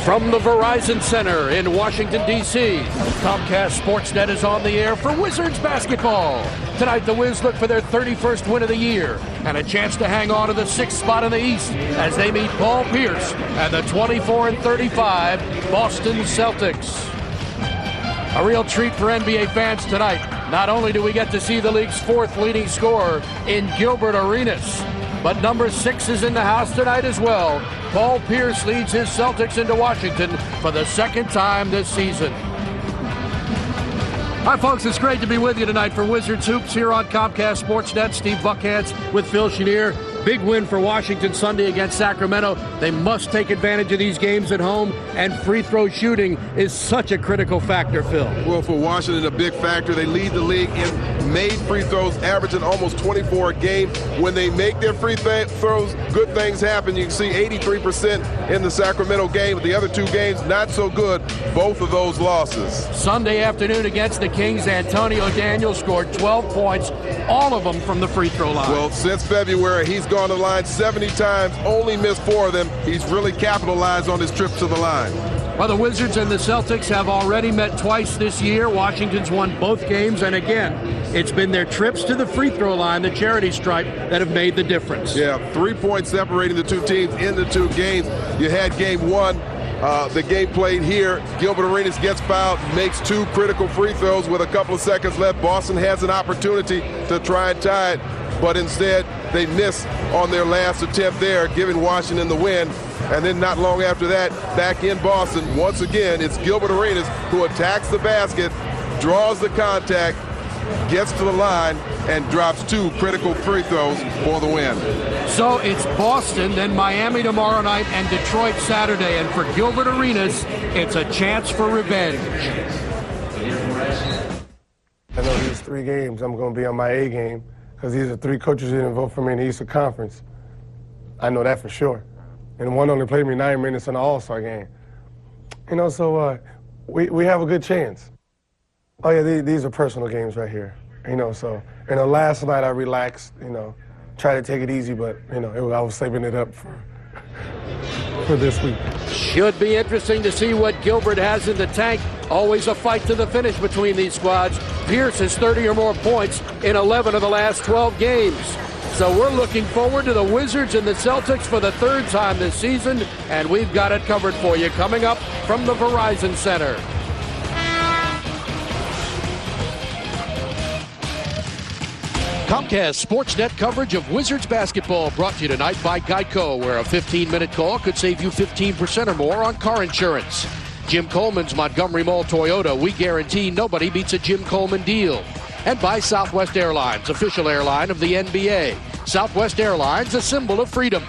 From the Verizon Center in Washington, D.C., Comcast Sportsnet is on the air for Wizards basketball. Tonight, the Wiz look for their 31st win of the year and a chance to hang on to the 6th spot in the East as they meet Paul Pierce and the 24-35 Boston Celtics. A real treat for NBA fans tonight. Not only do we get to see the league's 4th leading scorer in Gilbert Arenas, but number 6 is in the house tonight as well. Paul Pierce leads his Celtics into Washington for the 2nd time this season. Hi, folks. It's great to be with you tonight for Wizards Hoops here on Comcast Sportsnet. Steve Buckhantz with Phil Chenier. Big win for Washington Sunday against Sacramento. They must take advantage of these games at home, and free throw shooting is such a critical factor, Phil. Well, for Washington, a big factor. They lead the league in made free throws, averaging almost 24 a game. When they make their free throws, good things happen. You can see 83% in the Sacramento game. The other 2 games, not so good. Both of those losses. Sunday afternoon against the Kings, Antonio Daniels scored 12 points, all of them from the free throw line. Well, since February, he's gone to the line 70 times, only missed 4 of them. He's really capitalized on his trip to the line. Well, the Wizards and the Celtics have already met twice this year. Washington's won both games, and again, it's been their trips to the free throw line, the charity stripe, that have made the difference. Yeah, 3 points separating the 2 teams in the 2 games. You had game 1. The game played here. Gilbert Arenas gets fouled, makes 2 critical free throws with a couple of seconds left. Boston has an opportunity to try and tie it, but instead they miss on their last attempt there, giving Washington the win. And then not long after that, back in Boston, once again, it's Gilbert Arenas who attacks the basket, draws the contact, gets to the line, and drops 2 critical free throws for the win. So it's Boston, then Miami tomorrow night, and Detroit Saturday. And for Gilbert Arenas, it's a chance for revenge. I know these 3 games, I'm going to be on my A game, because these are 3 coaches who didn't vote for me in the Eastern Conference. I know that for sure. And one only played me 9 minutes in the All-Star game. You know, so we have a good chance. Oh, yeah, these are personal games right here. You know, so, you know, last night I relaxed, you know, tried to take it easy, but, you know, I was saving it up for this week. Should be interesting to see what Gilbert has in the tank. Always a fight to the finish between these squads. Pierce has 30 or more points in 11 of the last 12 games. So we're looking forward to the Wizards and the Celtics for the 3rd time this season, and we've got it covered for you coming up from the Verizon Center. Comcast Sportsnet coverage of Wizards basketball brought to you tonight by Geico, where a 15-minute call could save you 15% or more on car insurance. Jim Coleman's Montgomery Mall Toyota, we guarantee nobody beats a Jim Coleman deal. And by Southwest Airlines, official airline of the NBA. Southwest Airlines, a symbol of freedom.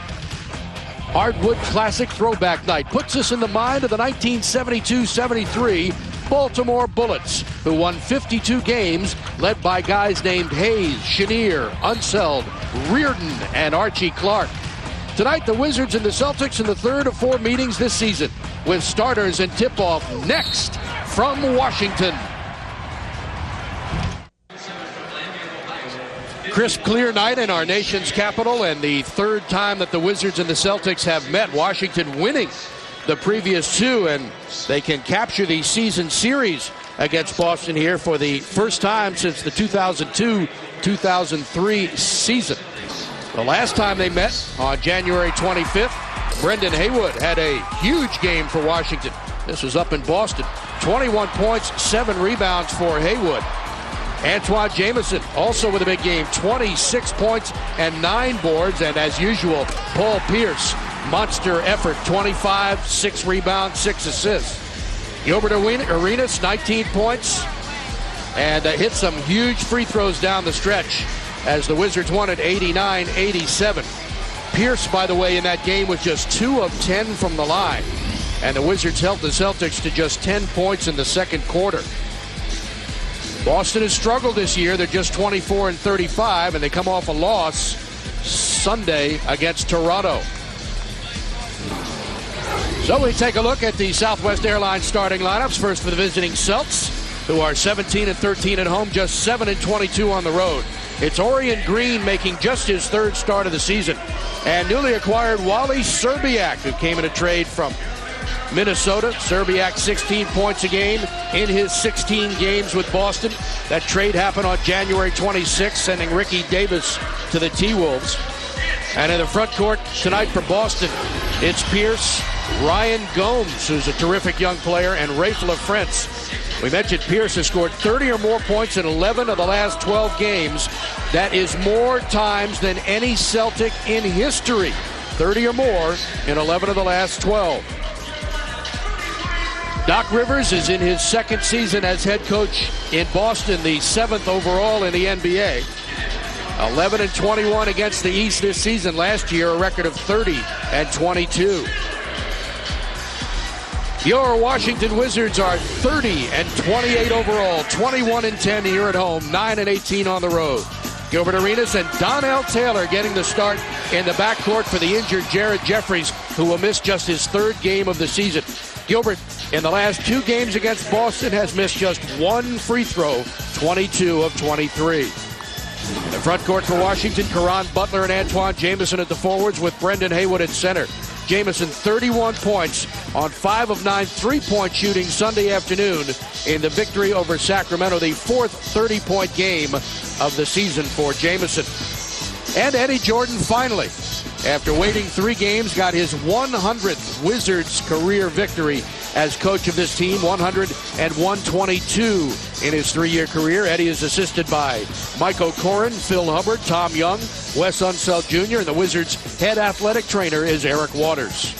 Hardwood Classic Throwback Night puts us in the mind of the 1972-73 Baltimore Bullets, who won 52 games, led by guys named Hayes, Chenier, Unseld, Reardon, and Archie Clark. Tonight, the Wizards and the Celtics in the 3rd of 4 meetings this season, with starters and tip-off next from Washington. Crisp, clear night in our nation's capital, and the 3rd time that the Wizards and the Celtics have met. Washington winning the previous 2, and they can capture the season series against Boston here for the first time since the 2002-2003 season. The last time they met on January 25th, Brendan Haywood had a huge game for Washington. This was up in Boston. 21 points, 7 rebounds for Haywood. Antoine Jamison also with a big game, 26 points and 9 boards. And as usual, Paul Pierce, monster effort, 25, 6 rebounds, 6 assists. Gilbert Arenas, 19 points, and hit some huge free throws down the stretch as the Wizards won at 89-87. Pierce, by the way, in that game was just 2 of 10 from the line. And the Wizards held the Celtics to just 10 points in the 2nd quarter. Boston has struggled this year. They're just 24-35, and they come off a loss Sunday against Toronto. So we take a look at the Southwest Airlines starting lineups. First for the visiting Celts, who are 17-13 at home, just 7-22 on the road. It's Orion Green making just his 3rd start of the season. And newly acquired Wally Serbiak, who came in a trade from Minnesota. Serbiak 16 points a game in his 16 games with Boston. That trade happened on January 26, sending Ricky Davis to the T-Wolves. And in the front court tonight for Boston, it's Pierce, Ryan Gomes, who's a terrific young player, and Rafe LaFrentz. We mentioned Pierce has scored 30 or more points in 11 of the last 12 games. That is more times than any Celtic in history. 30 or more in 11 of the last 12. Doc Rivers is in his second season as head coach in Boston, the 7th overall in the NBA. 11-21 against the East this season. Last year, a record of 30-22. Your Washington Wizards are 30-28 overall, 21-10 here at home, 9-18 on the road. Gilbert Arenas and Donnell Taylor getting the start in the backcourt for the injured Jared Jeffries, who will miss just his 3rd game of the season. Gilbert, in the last 2 games against Boston, has missed just 1 free throw, 22 of 23. The front court for Washington, Caron Butler and Antoine Jamison at the forwards with Brendan Haywood at center. Jamison 31 points on 5 of 9 3-point shooting Sunday afternoon in the victory over Sacramento, the 4th 30-point game of the season for Jamison. And Eddie Jordan finally, after waiting 3 games, got his 100th Wizards career victory as coach of this team, 101-22 in his 3-year career. Eddie is assisted by Mike O'Koren, Phil Hubbard, Tom Young, Wes Unseld Jr., and the Wizards' head athletic trainer is Eric Waters.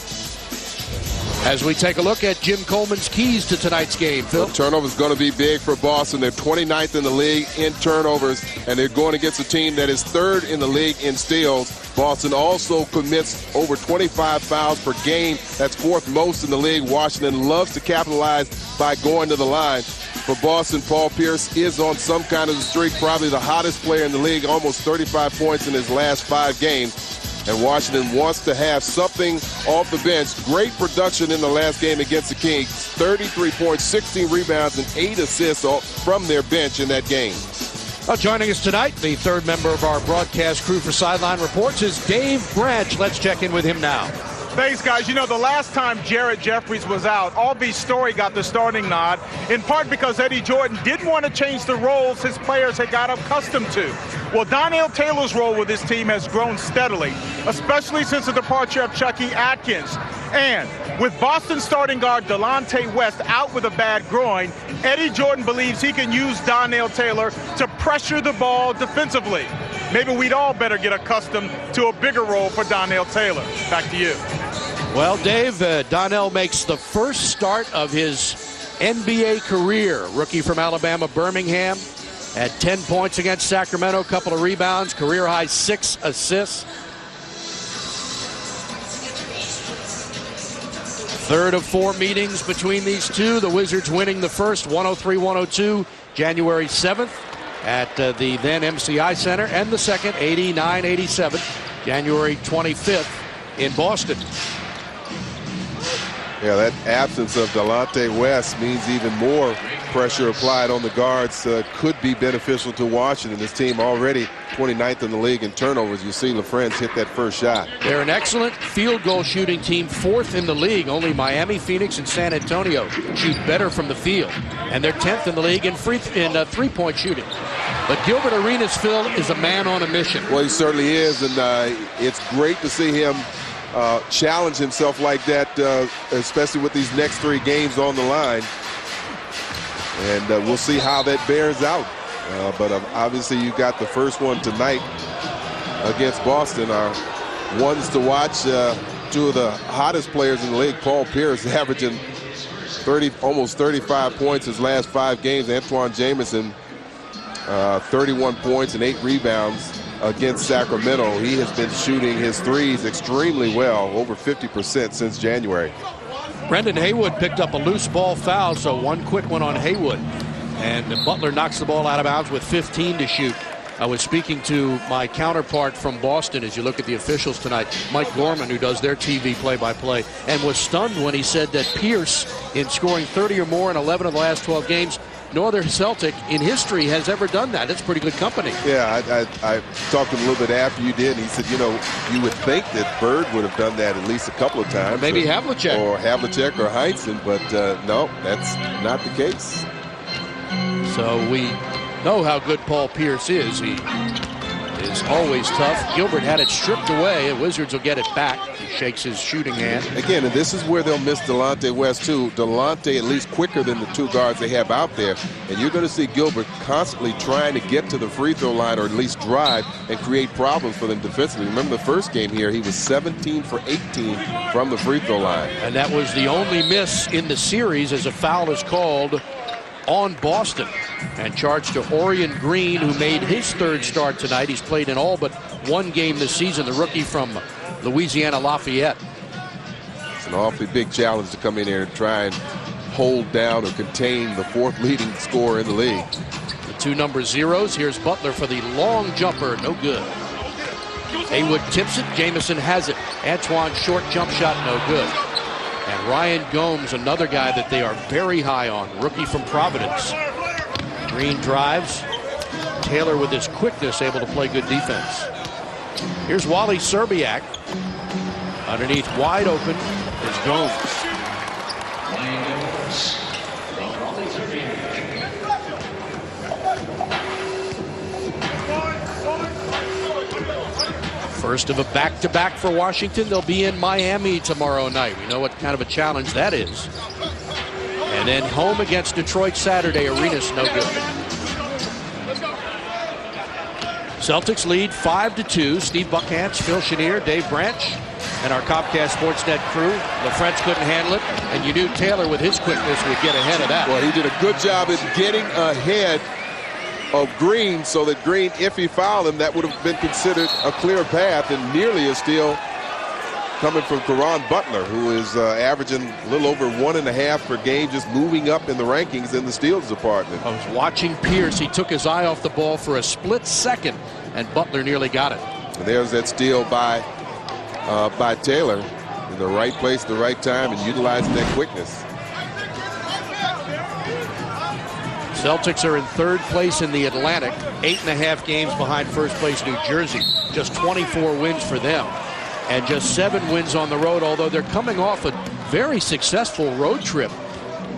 As we take a look at Jim Coleman's keys to tonight's game, Phil. The turnover is going to be big for Boston. They're 29th in the league in turnovers, and they're going against a team that is 3rd in the league in steals. Boston also commits over 25 fouls per game. That's 4th most in the league. Washington loves to capitalize by going to the line. For Boston, Paul Pierce is on some kind of a streak, probably the hottest player in the league, almost 35 points in his last 5 games. And Washington wants to have something off the bench. Great production in the last game against the Kings. 33 points, 16 rebounds, and 8 assists from their bench in that game. Joining us tonight, the 3rd member of our broadcast crew for Sideline Reports is Dave Branch. Let's check in with him now. Thanks, guys. You know, the last time Jared Jeffries was out, Albie Story got the starting nod, in part because Eddie Jordan didn't want to change the roles his players had got accustomed to. Well, Donnell Taylor's role with this team has grown steadily, especially since the departure of Chucky Atkins. And with Boston starting guard Delonte West out with a bad groin, Eddie Jordan believes he can use Donnell Taylor to pressure the ball defensively. Maybe we'd all better get accustomed to a bigger role for Donnell Taylor. Back to you. Well, Dave, Donnell makes the first start of his NBA career. Rookie from Alabama, Birmingham. Had 10 points against Sacramento, a couple of rebounds, career-high 6 assists. 3rd of 4 meetings between these two. The Wizards winning the first, 103-102, January 7th at the then MCI Center, and the second, 89-87, January 25th in Boston. Yeah, that absence of Delonte West means even more pressure applied on the guards. Could be beneficial to Washington. This team already 29th in the league in turnovers. You see LaFrentz hit that first shot. They're an excellent field goal shooting team, 4th in the league. Only Miami, Phoenix, and San Antonio shoot better from the field. And they're 10th in the league in three-point shooting. But Gilbert Arenas, Phil, is a man on a mission. Well, he certainly is, and it's great to see him challenge himself like that, especially with these next 3 games on the line. And we'll see how that bears out. But obviously you got the first one tonight against Boston. Our ones to watch, 2 of the hottest players in the league. Paul Pierce averaging almost 35 points his last 5 games. Antoine Jamison, 31 points and 8 rebounds against Sacramento. He has been shooting his threes extremely well, over 50% since January. Brendan Haywood picked up a loose ball foul, so 1 quick one on Haywood. And Butler knocks the ball out of bounds with 15 to shoot. I was speaking to my counterpart from Boston, as you look at the officials tonight, Mike Gorman, who does their TV play-by-play, and was stunned when he said that Pierce, in scoring 30 or more in 11 of the last 12 games, no other Celtic in history has ever done that. It's pretty good company. Yeah, I talked to him a little bit after you did. And he said, you know, you would think that Bird would have done that at least a couple of times. Maybe Havlicek. Or Havlicek or Heinsohn, but no, that's not the case. So we know how good Paul Pierce is. He is always tough. Gilbert had it stripped away, and Wizards will get it back. He shakes his shooting hand. Again, and this is where they'll miss Delonte West, too. Delonte at least quicker than the two guards they have out there. And you're going to see Gilbert constantly trying to get to the free throw line or at least drive and create problems for them defensively. Remember the first game here, he was 17 for 18 from the free throw line. And that was the only miss in the series as a foul is called on Boston and charged to Orion Green, who made his third start tonight. He's played in all but one game this season, the rookie from Louisiana Lafayette. It's an awfully big challenge to come in here and try and hold down or contain the fourth leading scorer in the league. The two number zeros. Here's Butler for the long jumper. No good. Haywood tips it. Jamison has it. Antoine short jump shot. No good. And Ryan Gomes, another guy that they are very high on, rookie from Providence. Green drives. Taylor with his quickness able to play good defense. Here's Wally Serbiak. Underneath wide open is Gomes. First of a back-to-back for Washington. They'll be in Miami tomorrow night. We know what kind of a challenge that is. And then home against Detroit Saturday. Arenas no good. Celtics lead 5-2. Steve Buckhantz, Phil Chenier, Dave Branch, and our Comcast Sportsnet crew. LaFrentz couldn't handle it, and you knew Taylor with his quickness would get ahead of that. Well, he did a good job in getting ahead of Green so that Green, if he fouled him, that would have been considered a clear path, and nearly a steal coming from Caron Butler, who is averaging a little over 1.5 per game, just moving up in the rankings in the steals department. I was watching Pierce. He took his eye off the ball for a split second, and Butler nearly got it. And there's that steal by Taylor in the right place at the right time and utilizing that quickness. Celtics are in third place in the Atlantic, 8.5 games behind first place New Jersey. Just 24 wins for them, and just 7 wins on the road, although they're coming off a very successful road trip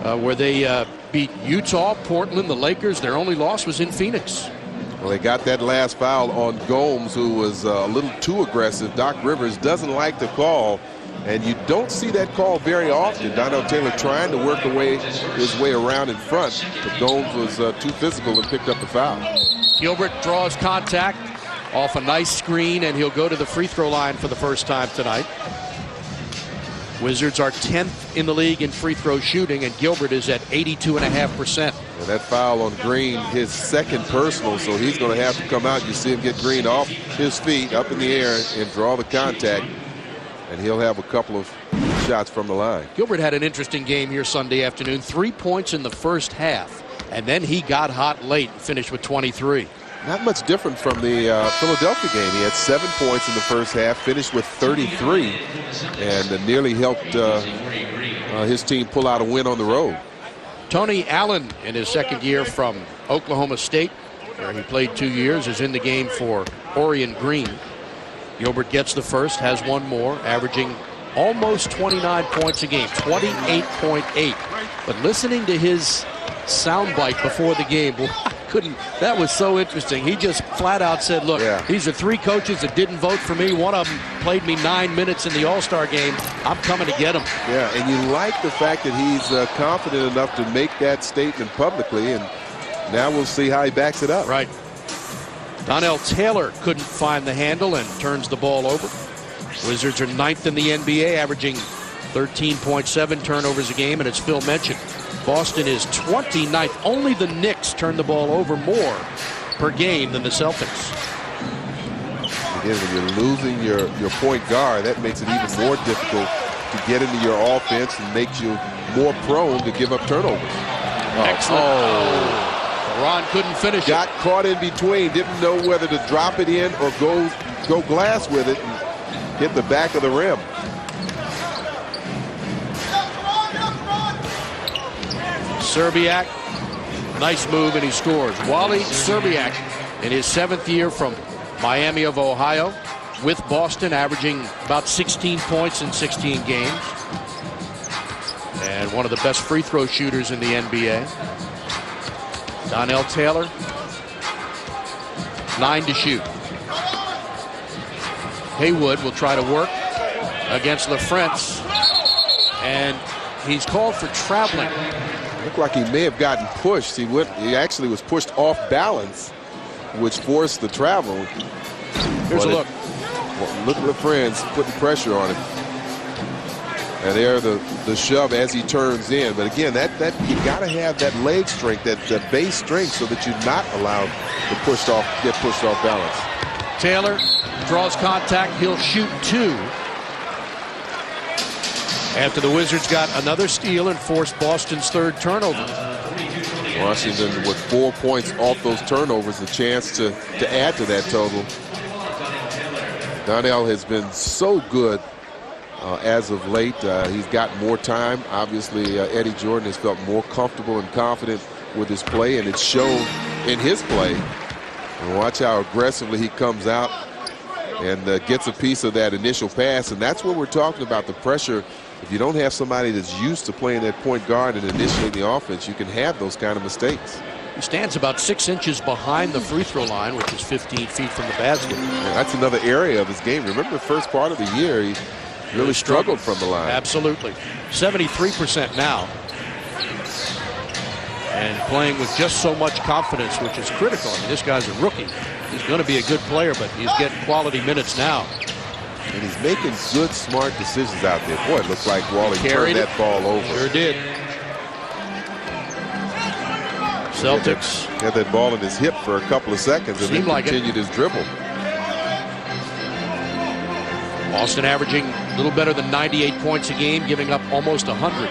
where they beat Utah, Portland, the Lakers. Their only loss was in Phoenix. Well, they got that last foul on Gomes, who was a little too aggressive. Doc Rivers doesn't like the call, and you don't see that call very often. Donnell Taylor trying to work his way around in front, but Gomes was too physical and picked up the foul. Gilbert draws contact off a nice screen, and he'll go to the free throw line for the first time tonight. Wizards are 10th in the league in free throw shooting, and Gilbert is at 82.5%. And that foul on Green, his second personal, so he's going to have to come out. You see him get Green off his feet, up in the air, and draw the contact, and he'll have a couple of shots from the line. Gilbert had an interesting game here Sunday afternoon. 3 points in the first half, and then he got hot late and finished with 23. Not much different from the Philadelphia game. He had 7 points in the first half, finished with 33, and nearly helped his team pull out a win on the road. Tony Allen, in his second year from Oklahoma State, where he played 2 years, is in the game for Orion Green. Gilbert gets the first, has one more, averaging almost 29 points a game, 28.8. But listening to his soundbite before the game, that was so interesting. He just flat out said, look, these are 3 coaches that didn't vote for me. One of them played me 9 minutes in the All-Star game. I'm coming to get him. Yeah, and you like the fact that he's confident enough to make that statement publicly, and now we'll see how he backs it up. Right. Donnell Taylor couldn't find the handle and turns the ball over. Wizards are 9th in the NBA, averaging 13.7 turnovers a game, and as Phil mentioned, Boston is 29th. Only the Knicks turn the ball over more per game than the Celtics. Again, when you're losing your point guard, that makes it even more difficult to get into your offense and makes you more prone to give up turnovers. Excellent. Ron couldn't finish Got caught in between, didn't know whether to drop it in or go glass with it and hit the back of the rim. Serbiak Nice move, and he scores. Wally Szczerbiak, in his 7th year from Miami of Ohio, with Boston, averaging about 16 points in 16 games. And one of the best free throw shooters in the NBA. Donnell Taylor, 9 to shoot. Haywood will try to work against LaFrentz, and he's called for traveling. Looked like he may have gotten pushed. He actually was pushed off balance, which forced the travel. Here's a look. Look at LaFrentz putting pressure on him. And there the shove as he turns in. But again, that you got to have that leg strength, that base strength, so that you're not allowed to get pushed off balance. Taylor draws contact. He'll shoot 2. After the Wizards got another steal and forced Boston's 3rd turnover. Washington with 4 points off those turnovers, a chance to add to that total. Donnell has been so good as of late. He's got more time. Obviously, Eddie Jordan has felt more comfortable and confident with his play, and it's shown in his play. And watch how aggressively he comes out and gets a piece of that initial pass. And that's what we're talking about, the pressure. If you don't have somebody that's used to playing that point guard and initiating the offense, you can have those kind of mistakes. He stands about 6 inches behind the free throw line, which is 15 feet from the basket. Yeah, that's another area of his game. Remember the first part of the year, he really struggled from the line. Absolutely. 73% now. And playing with just so much confidence, which is critical. I mean, this guy's a rookie. He's going to be a good player, but he's getting quality minutes now. And he's making good, smart decisions out there. Boy, it looks like Wally turned that ball over. Sure did. Celtics. Had that ball in his hip for a couple of seconds and then continued his dribble. Boston averaging a little better than 98 points a game, giving up almost 100.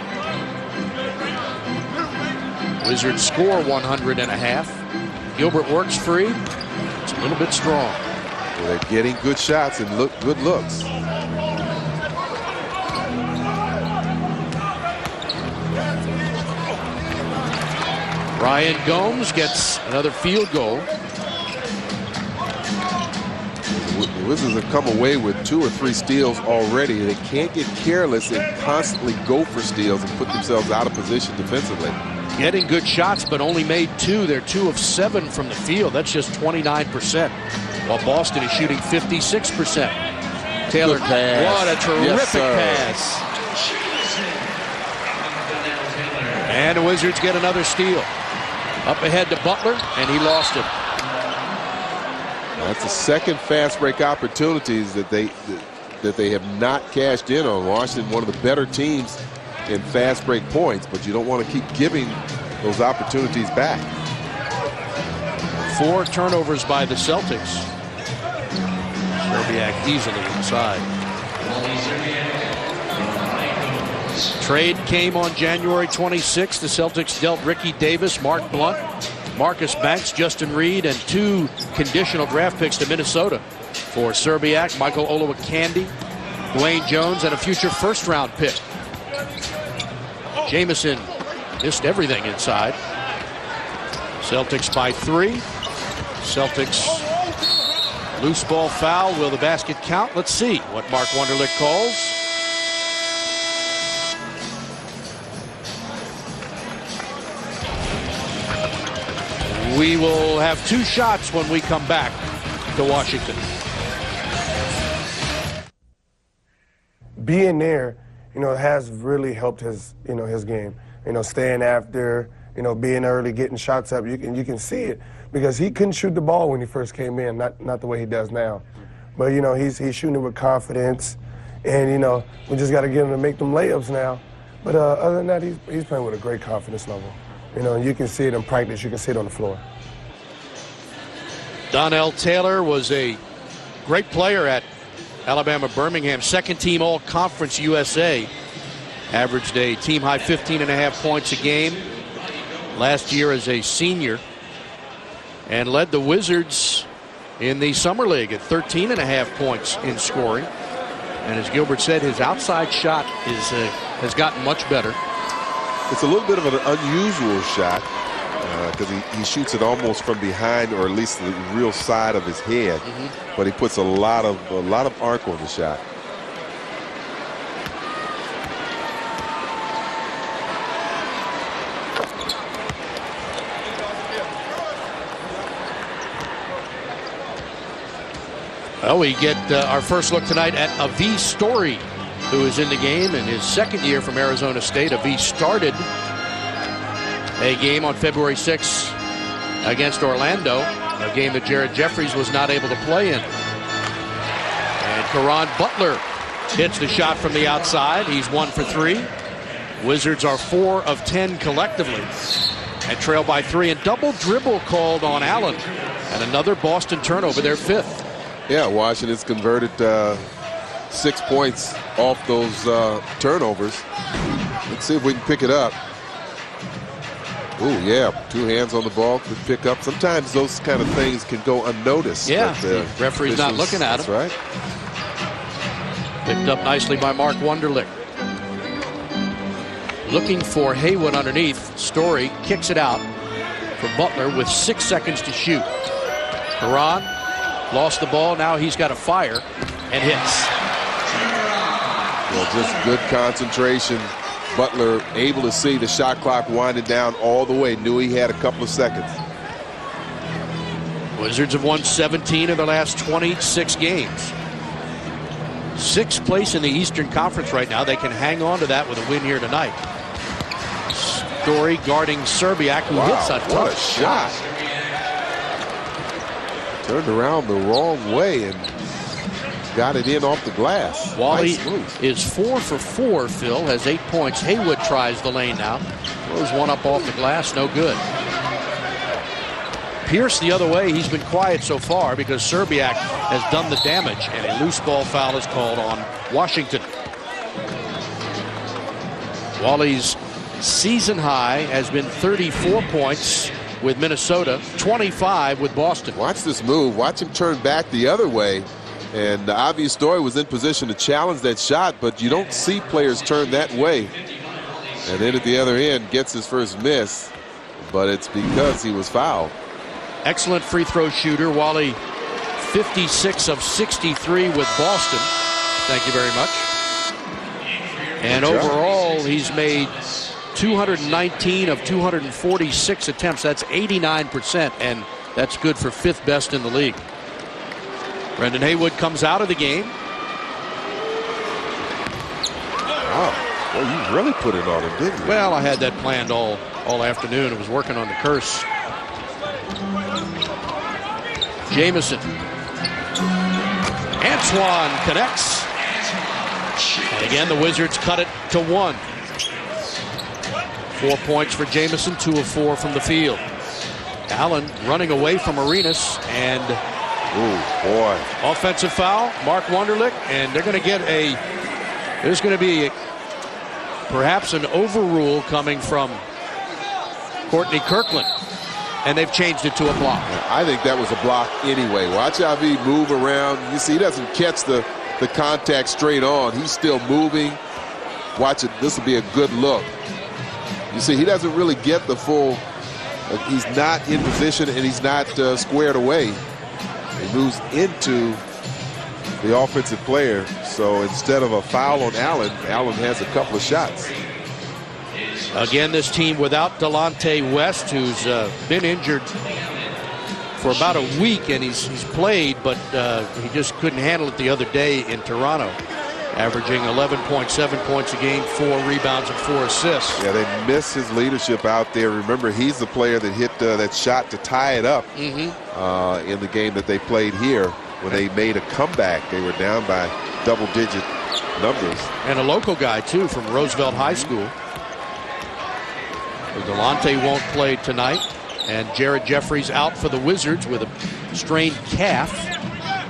Wizards score 100.5. Gilbert works free. It's a little bit strong. Well, they're getting good shots and good looks. Ryan Gomes gets another field goal. The Wizards have come away with 2 or 3 steals already. They can't get careless and constantly go for steals and put themselves out of position defensively. Getting good shots, but only made 2. They're 2 of 7 from the field. That's just 29%. While Boston is shooting 56%. Taylor, what a terrific pass. And the Wizards get another steal. Up ahead to Butler, and he lost it. That's the second fast break opportunities that they have not cashed in on. Washington, one of the better teams in fast break points, but you don't want to keep giving those opportunities back. 4 turnovers by the Celtics. Szczerbiak easily inside. Trade came on January 26th. The Celtics dealt Ricky Davis, Mark Blunt, Marcus Banks, Justin Reed, and 2 conditional draft picks to Minnesota for Szczerbiak, Michael Olowokandi, Dwayne Jones, and a future first-round pick. Jamison missed everything inside. Celtics by 3. Celtics loose ball foul. Will the basket count? Let's see what Mark Wunderlich calls. We will have 2 shots when we come back to Washington. Being there, has really helped his, his game. Staying after, being early, getting shots up. You can see it because he couldn't shoot the ball when he first came in, not the way he does now. But he's shooting it with confidence, and we just got to get him to make them layups now. But other than that, he's playing with a great confidence level. You can see it in practice. You can see it on the floor. Donnell Taylor was a great player at Alabama Birmingham, 2nd team All-Conference USA. Averaged a team-high 15.5 points a game last year as a senior. And led the Wizards in the Summer League at 13.5 points in scoring. And as Gilbert said, his outside shot has gotten much better. It's a little bit of an unusual shot. because he shoots it almost from behind, or at least the real side of his head. But he puts a lot of arc on the shot. Well, we get our first look tonight at Avi Story, who is in the game in his second year from Arizona State. Avi started a game on February 6th against Orlando, a game that Jared Jeffries was not able to play in. And Caron Butler hits the shot from the outside. He's 1 for 3. Wizards are 4 of 10 collectively and trail by 3. And double dribble called on Allen. And another Boston turnover, their 5th. Yeah, Washington's converted 6 points off those turnovers. Let's see if we can pick it up. Ooh, yeah, 2 hands on the ball, could pick up. Sometimes those kind of things can go unnoticed. Yeah, the referee's not looking at him. That's right. Picked up nicely by Mark Wunderlich. Looking for Haywood underneath. Story kicks it out for Butler with 6 seconds to shoot. Caron lost the ball. Now he's got to fire and hits. Well, just good concentration. Butler able to see the shot clock winding down all the way. Knew he had a couple of seconds. Wizards have won 17 of their last 26 games. 6th place in the Eastern Conference right now. They can hang on to that with a win here tonight. Story guarding Serbiak, who hits a tough shot. Turned around the wrong way and got it in off the glass. Wally nice is 4 for 4, Phil, has 8 points. Haywood tries the lane now. Throws one up off the glass, no good. Pierce the other way, he's been quiet so far because Serbiak has done the damage, and a loose ball foul is called on Washington. Wally's season high has been 34 points with Minnesota, 25 with Boston. Watch this move. Watch him turn back the other way. And the obvious Story was in position to challenge that shot, but you don't see players turn that way. And then at the other end gets his first miss, but it's because he was fouled. Excellent free throw shooter. Wally 56 of 63 with Boston. Thank you very much. And overall, he's made 219 of 246 attempts. That's 89%, and that's good for 5th best in the league. Brendan Haywood comes out of the game. Wow. Well, you really put it on him, didn't you? Well, I had that planned all afternoon. I was working on the curse. Jamison. Antoine connects. And again, the Wizards cut it to 1. 4 points for Jamison, 2 of 4 from the field. Allen running away from Arenas, and ooh, boy. Offensive foul, Mark Wunderlich, and they're going to get there's going to be perhaps an overrule coming from Courtney Kirkland, and they've changed it to a block. I think that was a block anyway. Watch Avi move around. You see, he doesn't catch the contact straight on. He's still moving. Watch it. This will be a good look. You see, he doesn't really get the full. He's not in position, and he's not squared away. He moves into the offensive player. So instead of a foul on Allen, Allen has a couple of shots. Again, this team without Delonte West, who's been injured for about a week, and he's played, but he just couldn't handle it the other day in Toronto. Averaging 11.7 points a game, 4 rebounds and 4 assists. Yeah, they miss his leadership out there. Remember, he's the player that hit that shot to tie it up in the game that they played here when they made a comeback. They were down by double-digit numbers. And a local guy, too, from Roosevelt High School. Delonte won't play tonight. And Jared Jeffries out for the Wizards with a strained calf.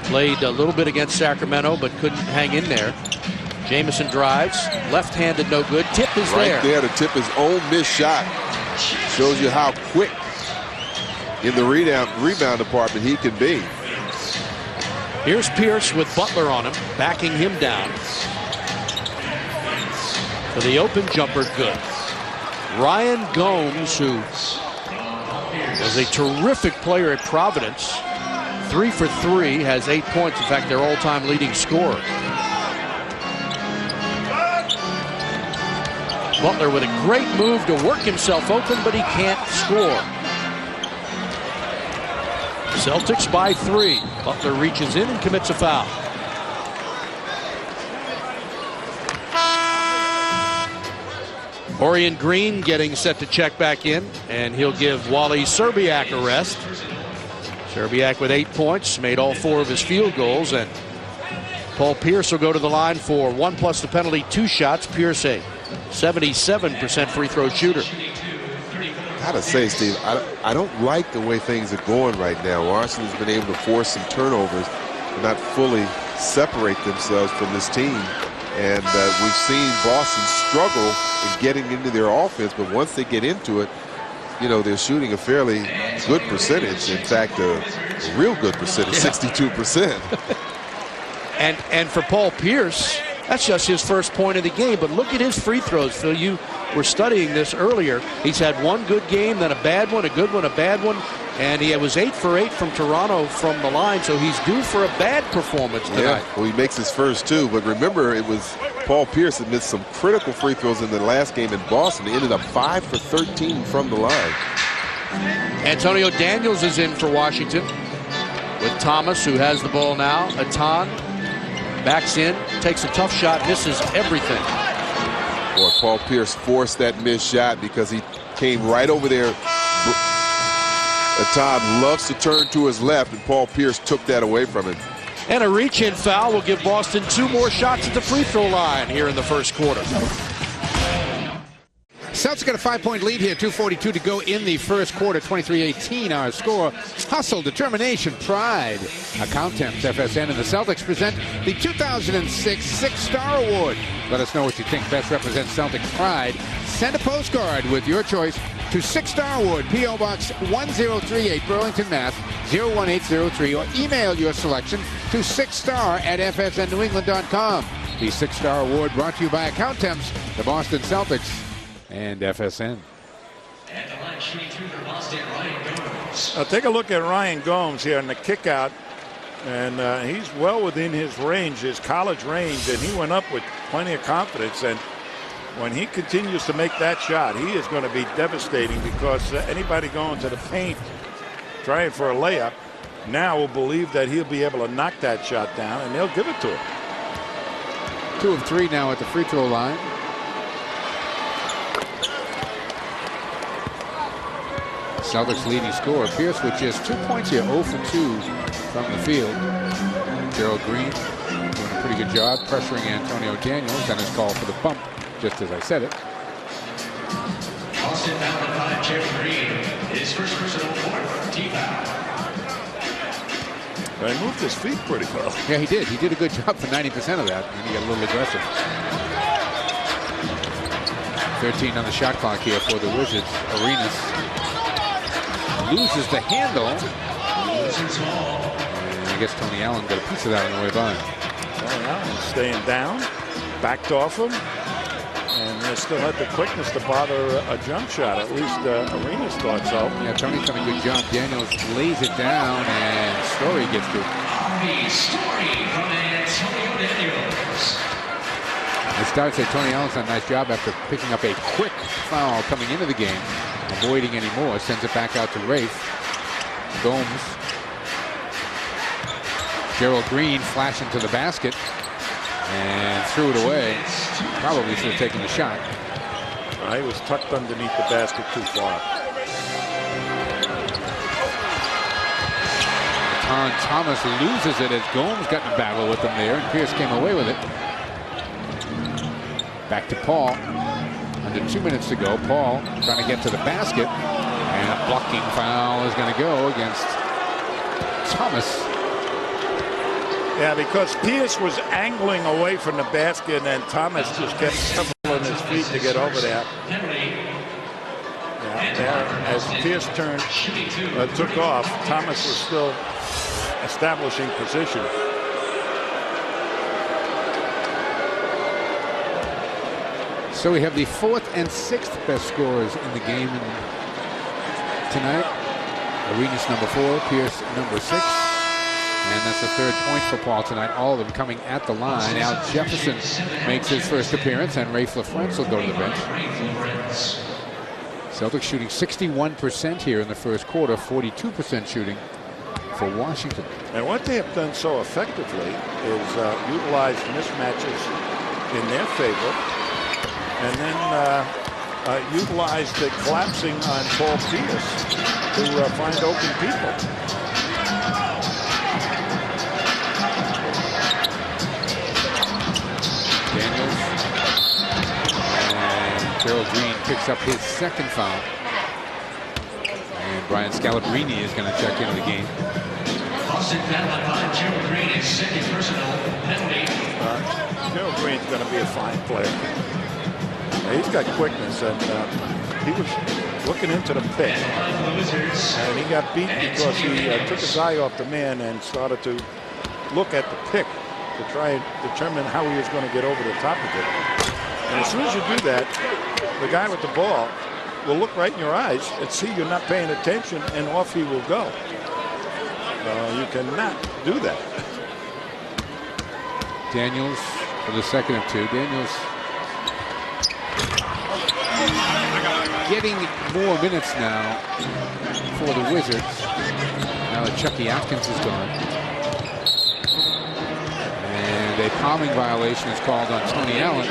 Played a little bit against Sacramento, but couldn't hang in there. Jamison drives, left-handed, no good. Tip is there. Right there to tip his own missed shot. Shows you how quick in the rebound department he can be. Here's Pierce with Butler on him, backing him down. For the open jumper, good. Ryan Gomes, who Was a terrific player at Providence. 3 for 3, has 8 points. In fact, their all-time leading scorer. Butler with a great move to work himself open, but he can't score. Celtics by 3. Butler reaches in and commits a foul. Orion Green getting set to check back in, and he'll give Wally Szczerbiak a rest. Szczerbiak with 8 points, made all 4 of his field goals, and Paul Pierce will go to the line for 1 plus the penalty, 2 shots. Pierce a 77% free throw shooter. Gotta say, Steve, I don't like the way things are going right now. Washington's been able to force some turnovers, but not fully separate themselves from this team. And we've seen Boston struggle in getting into their offense, but once they get into it, you know, they're shooting a fairly good percentage. In fact, a real good percentage, 62%. And for Paul Pierce, that's just his first point of the game. But look at his free throws, Phil. You were studying this earlier. He's had one good game, then a bad one, a good one, a bad one. And he was 8 for 8 from Toronto from the line, so he's due for a bad performance tonight. Yeah, well, he makes his first 2. But remember, it was Paul Pierce that missed some critical free throws in the last game in Boston. He ended up 5 for 13 from the line. Antonio Daniels is in for Washington with Thomas, who has the ball now. Atan backs in, takes a tough shot, misses everything. Boy, Paul Pierce forced that missed shot because he came right over there. Atan loves to turn to his left, and Paul Pierce took that away from him. And a reach-in foul will give Boston 2 more shots at the free throw line here in the first quarter. Celtics got a 5-point lead here, 2:42 to go in the first quarter, 23-18 our score. Hustle, determination, pride. Accountants, FSN, and the Celtics present the 2006 Six-Star Award. Let us know what you think best represents Celtic pride. Send a postcard with your choice to Six-Star Award, P.O. Box 1038, Burlington, Mass. 01803, or email your selection to sixstar@fsnnewengland.com. The Six-Star Award brought to you by Accountants, the Boston Celtics, and FSN. Take a look at Ryan Gomes here in the kick out, and he's well within his range, his college range, and he went up with plenty of confidence. And when he continues to make that shot, he is going to be devastating, because anybody going to the paint trying for a layup now will believe that he'll be able to knock that shot down, and they'll give it to him. 2 of 3 now at the free throw line. Celtics leading scorer Pierce with just 2 points here, 0 for 2 from the field. Gerald Green doing a pretty good job pressuring Antonio Daniels, and his call for the bump, just as I said it. Boston foul at 5, Gerald Green. His first personal fourth, team foul. But he moved his feet pretty well. Yeah, he did. He did a good job for 90% of that, and he got a little aggressive. 13 on the shot clock here for the Wizards. Arenas loses the handle. And I guess Tony Allen got a piece of that on the way by. Tony Allen staying down, backed off him, and they still had the quickness to bother a jump shot. At least Arenas thought so. Yeah, Tony's done a good job. Daniels lays it down, and Story gets to it. Story from Antonio Daniels. It starts at Tony Allen's done a nice job after picking up a quick foul coming into the game, avoiding any more. Sends it back out to Rafe. Gomes. Gerald Green flashing to the basket and threw it away. Probably should have taken the shot. He was tucked underneath the basket too far. Thomas loses it as Gomes got in a battle with him there, and Pierce came away with it. Back to Paul. Under 2 minutes to go. Paul trying to get to the basket, and a blocking foul is going to go against Thomas. Yeah, because Pierce was angling away from the basket, and Thomas just kept stumbling his feet to get over there. Yeah, as Pierce took off, Thomas was still establishing position. So we have the 4th and 6th best scorers in the game tonight. Arenas number 4, Pierce number 6. And that's the third point for Paul tonight. All of them coming at the line. Al Jefferson makes his first appearance, and Ray LaFrance will go to the bench. Celtics shooting 61% here in the first quarter, 42% shooting for Washington. And what they have done so effectively is utilize mismatches in their favor, and then utilize the collapsing on Paul Pierce to find open people. Daniels. And Gerald Green picks up his second foul. And Brian Scalabrine is going to check into the game. Boston foul on Gerald Green, his second personal penalty. Gerald Green's going to be a fine player. He's got quickness, and he was looking into the pick. And he got beat because he took his eye off the man and started to look at the pick to try and determine how he was going to get over the top of it. And as soon as you do that, the guy with the ball will look right in your eyes and see you're not paying attention, and off he will go. You cannot do that. Daniels for the second of 2. Daniels getting more minutes now for the Wizards. Now that Chucky Atkins is gone. And a palming violation is called on Tony Allen.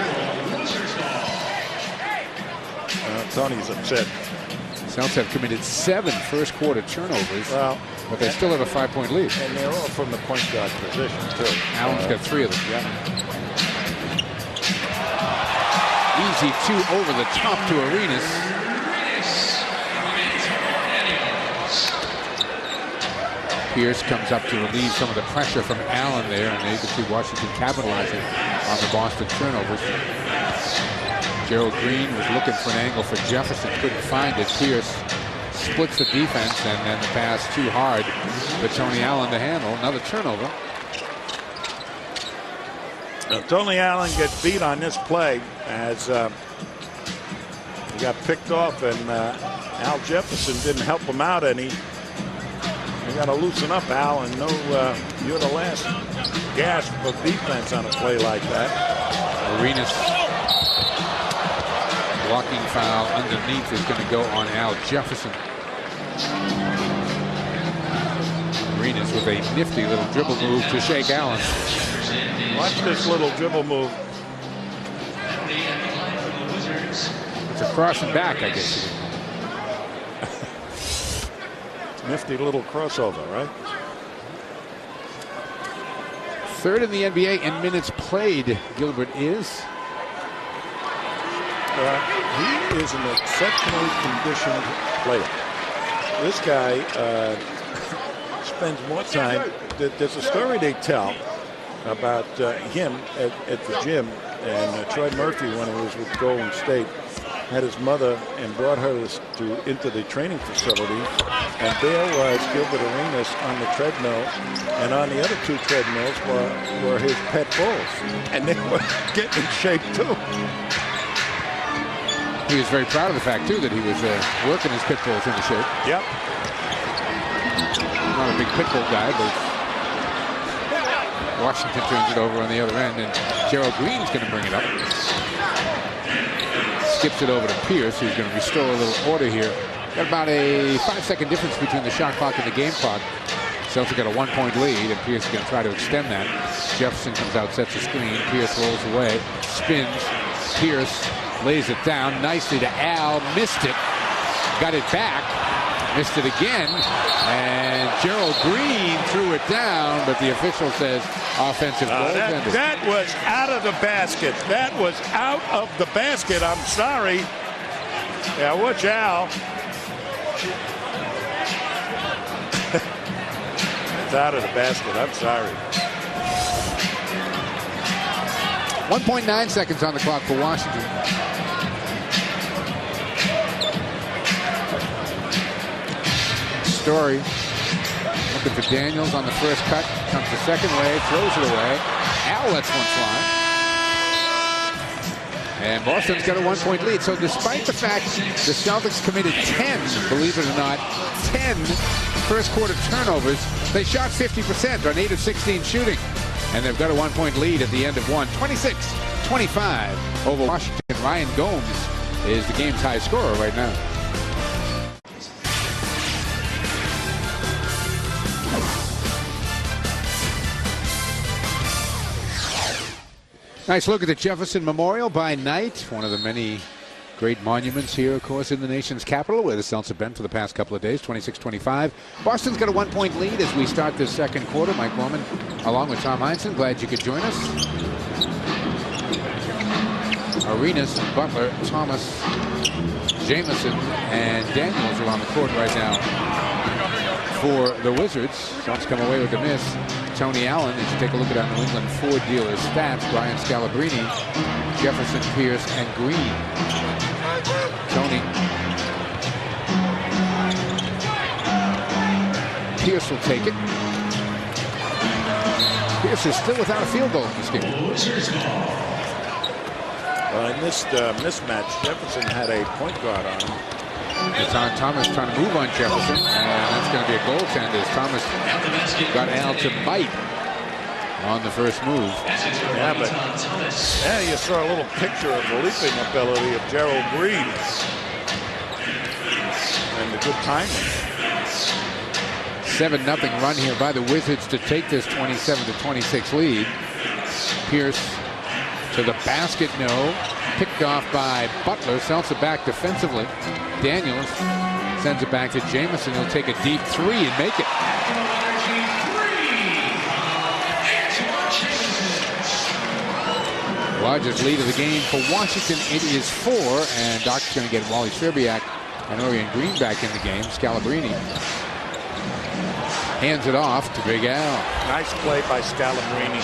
Tony's upset. Celtics have committed 7 first quarter turnovers, but they still have a 5-point lead. And they're all from the point guard position, too. Allen's got 3 of them. Yeah. Easy 2 over the top to Arenas. Pierce comes up to relieve some of the pressure from Allen there, and you can see Washington capitalizing on the Boston turnovers. Gerald Green was looking for an angle for Jefferson, couldn't find it. Pierce splits the defense, and then the pass too hard for Tony Allen to handle. Another turnover. Tony Allen gets beat on this play as he got picked off, and Al Jefferson didn't help him out any. You got to loosen up, Al, and know you're the last gasp of defense on a play like that. Arenas blocking foul underneath is going to go on Al Jefferson. Arenas with a nifty little dribble move to shake Allen. Watch this little dribble move. It's a cross and back, I guess. Nifty little crossover, right? Third in the NBA in minutes played, Gilbert is. He is an exceptionally conditioned player. This guy spends more time. There's a story they tell about him at the gym, and Troy Murphy, when he was with Golden State, had his mother and brought her into the training facility, and there was Gilbert Arenas on the treadmill, and on the other 2 treadmills were his pet bulls, and they were getting in shape too. He was very proud of the fact too that he was working his pit bulls into shape. Yep. Not a big pit bull guy, but Washington turns it over on the other end, and Gerald Green's going to bring it up. Skips it over to Pierce, who's going to restore a little order here. Got about a 5-second difference between the shot clock and the game clock. Celtics got a 1-point lead, and Pierce is going to try to extend that. Jefferson comes out, sets the screen. Pierce rolls away, spins. Pierce lays it down nicely to Al. Missed it. Got it back. Missed it again. And Gerald Green threw it down, but the official says offensive goaltender. That was out of the basket. That was out of the basket. I'm sorry. Yeah, watch Al. It's out of the basket. I'm sorry. 1.9 seconds on the clock for Washington. Story looking for Daniels on the first cut. Comes the second wave, throws it away. Al lets one fly. And Boston's got a 1-point lead. So despite the fact the Celtics committed 10, believe it or not, 10 first quarter turnovers, they shot 50% on 8 of 16 shooting. And they've got a 1-point lead at the end of one. 26-25 over Washington. Ryan Gomes is the game's high scorer right now. Nice look at the Jefferson Memorial by night. One of the many great monuments here, of course, in the nation's capital, where the Celtics have been for the past couple of days. 26-25. Boston's got a 1-point lead as we start this second quarter. Mike Gorman, along with Tom Heinsohn. Glad you could join us. Arenas, Butler, Thomas, Jamison, and Daniels are on the court right now for the Wizards. Celtics come away with a miss. Tony Allen, as you take a look at our New England Ford dealer's stats, Brian Scalabrine, Jefferson, Pierce, and Green. Tony. Pierce will take it. Pierce is still without a field goal in this game. Well, in this mismatch, Jefferson had a point guard on him. It's on Thomas trying to move on Jefferson, and that's going to be a goaltend as Thomas got Al to bite on the first move. Yeah, but you saw a little picture of the leaping ability of Gerald Green and the good timing. 7-0 run here by the Wizards to take this 27-26 lead. Pierce to the basket, no. Picked off by Butler. Celtics it back defensively. Daniels sends it back to Jamison. He'll take a deep three and make it. Largest lead of the game for Washington. It is 4, and Doc's going to get Wally Szczerbiak and Orion Green back in the game. Scalabrine hands it off to Big Al. Nice play by Scalabrine.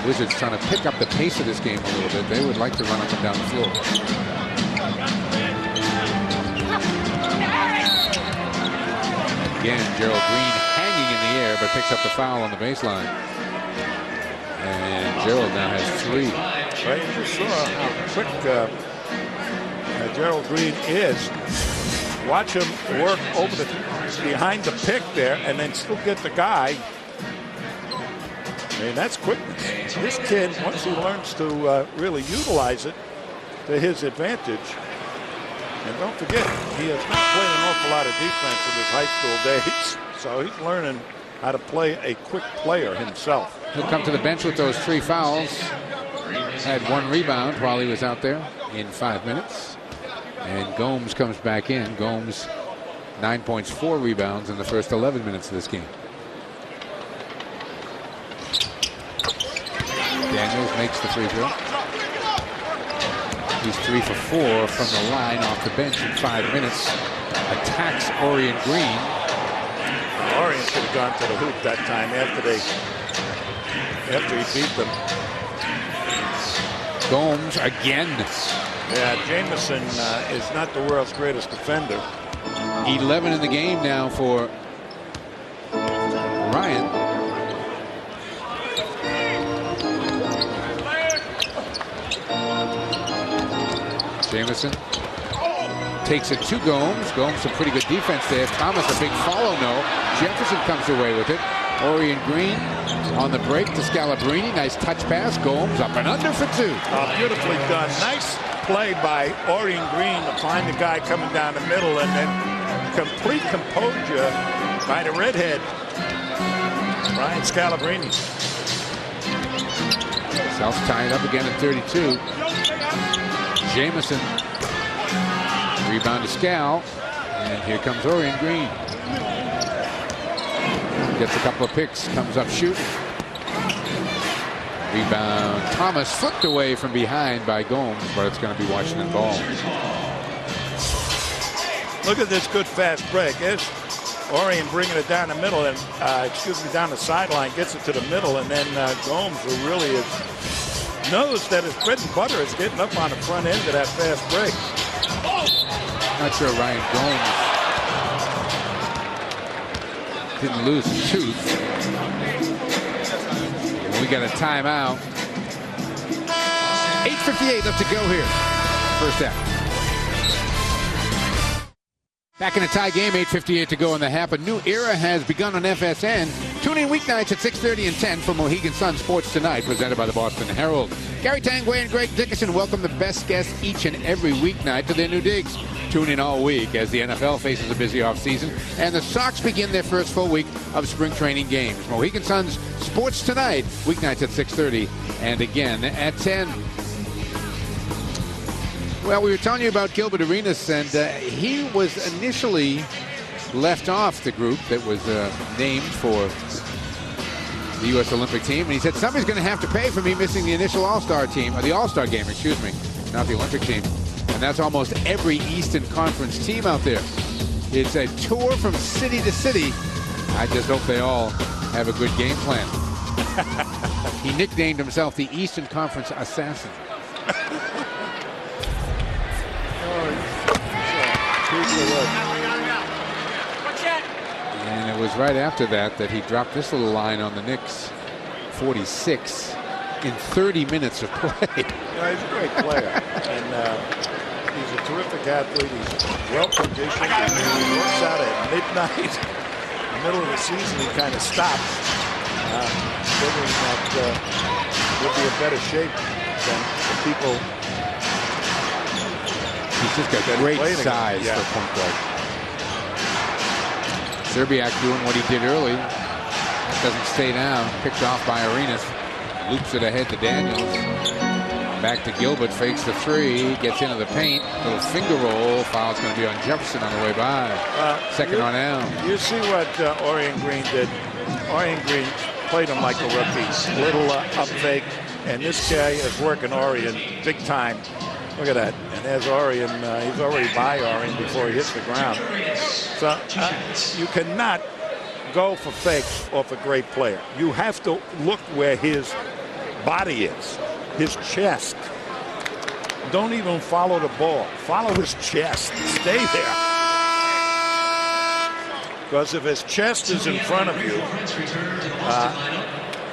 Wizards trying to pick up the pace of this game a little bit. They would like to run up and down the floor. Again, Gerald Green hanging in the air, but picks up the foul on the baseline. And Gerald now has 3. Right, you saw how quick Gerald Green is. Watch him work over behind the pick there, and then still get the guy. I mean, that's quickness. This kid, once he learns to really utilize it to his advantage, and don't forget, he has not played an awful lot of defense in his high school days, so he's learning how to play a quick player himself. He'll come to the bench with those 3 fouls. Had 1 rebound while he was out there in 5 minutes. And Gomes comes back in. Gomes, 9 points, 4 rebounds in the first 11 minutes of this game. Daniels makes the free throw. He's 3 for 4 from the line off the bench in 5 minutes. Attacks Orion Green. Orion should have gone to the hoop that time after he beat them. Gomes again. Yeah, Jamison is not the world's greatest defender. 11 in the game now for Ryan. Jamison takes it to Gomes. Gomes some pretty good defense there. Thomas a big follow, no. Jefferson comes away with it. Orion Green on the break to Scalabrine. Nice touch pass. Gomes up and under for 2. Beautifully done. Nice play by Orion Green to find the guy coming down the middle, and then complete composure by the redhead, Brian Scalabrine. South's tying up again at 32. Jamison. Rebound to Scal. And here comes Orion Green. Gets a couple of picks. Comes up shooting. Rebound. Thomas flipped away from behind by Gomes, but it's going to be Washington ball. Look at this good fast break. There's Orion bringing it down the middle, and down the sideline, gets it to the middle, and then Gomes, who really knows that his bread and butter is getting up on the front end of that fast break. Not sure Ryan Gomes didn't lose his tooth. When we We got a timeout. 8:58 left to go here. First half. Back in a tie game, 8:58 to go in the half. A new era has begun on FSN. Tune in weeknights at 6:30 and 10 for Mohegan Sun Sports Tonight, presented by the Boston Herald. Gary Tanguay and Greg Dickerson welcome the best guests each and every weeknight to their new digs. Tune in all week as the NFL faces a busy offseason and the Sox begin their first full week of spring training games. Mohegan Sun's Sports Tonight, weeknights at 6:30 and again at 10. Well, we were telling you about Gilbert Arenas, and he was initially left off the group that was named for the U.S. Olympic team. And he said, somebody's going to have to pay for me missing the initial All-Star team, or the All-Star game, excuse me, not the Olympic team. And that's almost every Eastern Conference team out there. It's a tour from city to city. I just hope they all have a good game plan. He nicknamed himself the Eastern Conference Assassin. And it was right after that he dropped this little line on the Knicks. 46 in 30 minutes of play. Yeah, he's a great player. And he's a terrific athlete. He's well conditioned. He works out at midnight. In the middle of the season, he kind of stops. Figuring that he'll be in better shape than the people. He's just got great size for a point guard. Serbiak doing what he did early. Doesn't stay down. Picked off by Arenas. Loops it ahead to Daniels. Back to Gilbert. Fakes the three. Gets into the paint. Little finger roll. Foul's going to be on Jefferson on the way by. Second on down. You see what Orion Green did. Orion Green played him like a rookie. Little up fake. And this guy is working Orion big time. Look at that. And there's Orion. He's already by Orion before he hits the ground. So you cannot go for fakes off a great player. You have to look where his body is, his chest. Don't even follow the ball. Follow his chest. Stay there. Because if his chest is in front of you,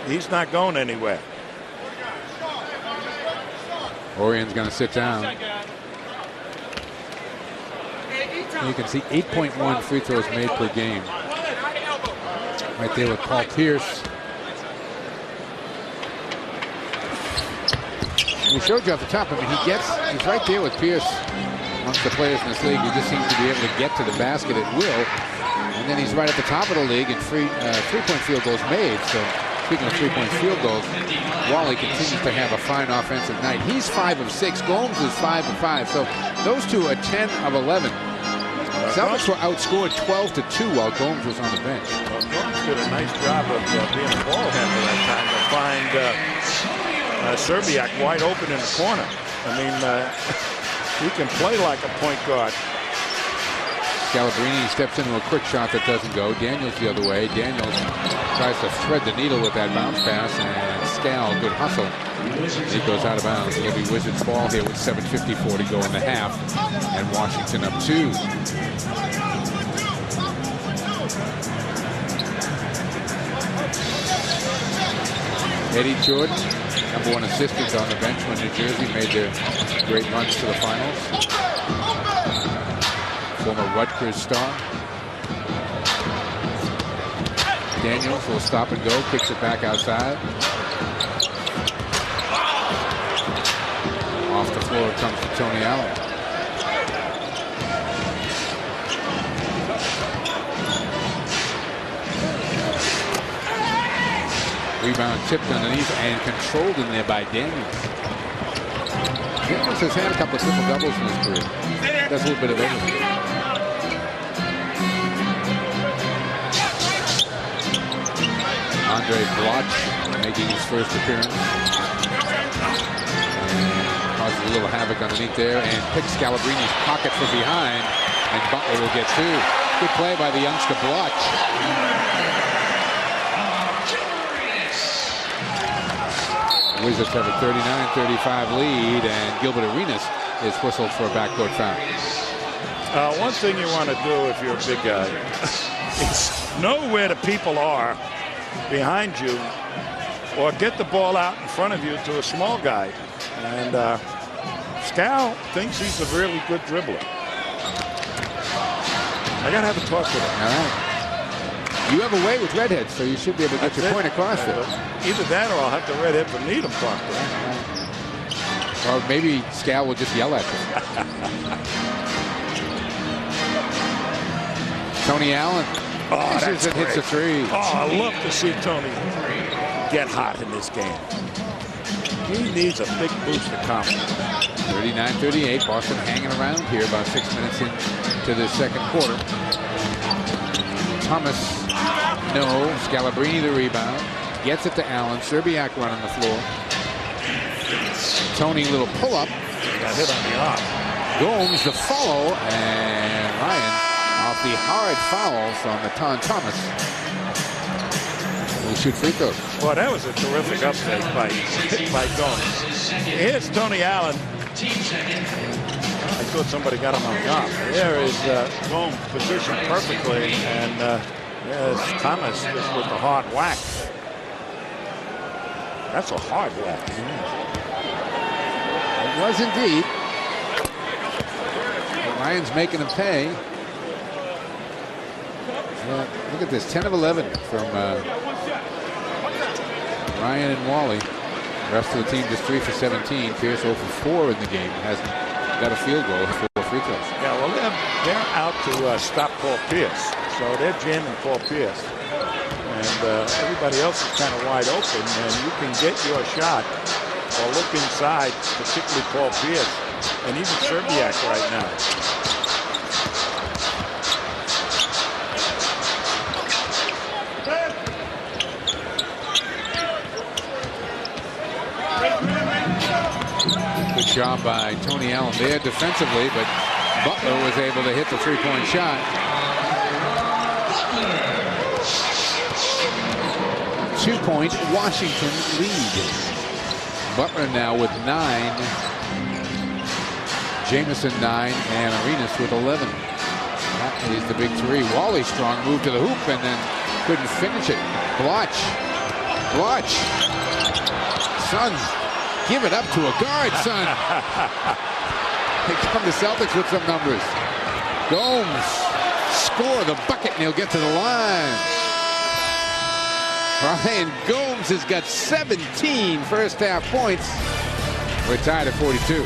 he's not going anywhere. Orion's going to sit down. You can see 8.1 free throws made per game. Right there with Paul Pierce. We showed you off the top. I mean, he's right there with Pierce amongst the players in this league. He just seems to be able to get to the basket at will. And then he's right at the top of the league in three-point field goals made. So speaking of three-point field goals, Wally continues to have a fine offensive night. He's 5 of 6. Gomes is 5 of 5. So those two are 10 of 11. Celtics were outscored 12-2 while Gomes was on the bench. Well, Gomes did a nice job of being a ball handler that time to find Serbiak wide open in the corner. I mean, he can play like a point guard. Scalabrine steps into a quick shot that doesn't go. Daniels the other way. Daniels tries to thread the needle with that bounce pass, and Scal, good hustle. He goes out of bounds. It'll be Wizards ball here with 7:54 to go in the half, and Washington up 2. Eddie Jordan, #1 assistant on the bench when New Jersey made their great runs to the finals. Former Rutgers star. Daniels will stop and go, kicks it back outside. Off the floor comes to Tony Allen. Rebound tipped underneath and controlled in there by Daniels. Daniels has had a couple of triple doubles in his career. Does a little bit of everything. Andre Bloch making his first appearance. Causes a little havoc underneath there and picks Scalabrine's pocket from behind, and Butler will get 2. Good play by the youngster Bloch. Wizards have a 39-35 lead, and Gilbert Arenas is whistled for a backcourt foul. One thing you want to do if you're a big guy is know where the people are behind you or get the ball out in front of you to a small guy. And Scal thinks he's a really good dribbler. I got to have a talk with him. All right. You have a way with redheads, so you should be able to get your point across there. Either that or I'll have the redhead from Needham talk to him. Or maybe Scal will just yell at you. Tony Allen. Oh, that's it hits a three. Oh, I love to see Tony get hot in this game. He needs a big boost of confidence. 39-38. Boston hanging around here about 6 minutes into the second quarter. Thomas, no. Scalabrini the rebound. Gets it to Allen. Serbiak running the floor. Tony, little pull-up. Got hit on the arm. Gomes the follow, and Ryan off the hard foul from Natan Thomas. We'll shoot free throws. Boy, that was a terrific upset by Gomes. Here's Tony Allen. I thought somebody got him on top. There is Gomes positioned perfectly, and there's Thomas just with the hard whack. That's a hard whack. It was indeed. Ryan's making him pay. Yeah, look at this, 10 of 11 from Ryan and Wally. The rest of the team just 3 for 17. Pierce 0 for 4 in the game. Hasn't got a field goal, 4 free throws. Yeah, well, they're out to stop Paul Pierce. So they're jamming Paul Pierce. And everybody else is kind of wide open. And you can get your shot or look inside, particularly Paul Pierce. And even Serbiak right now. Good job by Tony Allen there defensively, but Butler was able to hit the three-point shot. 2-point Washington lead. Butler now with 9. Jamison 9 and Arenas with 11. That is the big three. Wally strong move to the hoop and then couldn't finish it. Blotch. Suns, give it up to a guard, son. Here come the Celtics with some numbers. Gomes score the bucket and he'll get to the line. Ryan Gomes has got 17 first half points. We're tied at 42.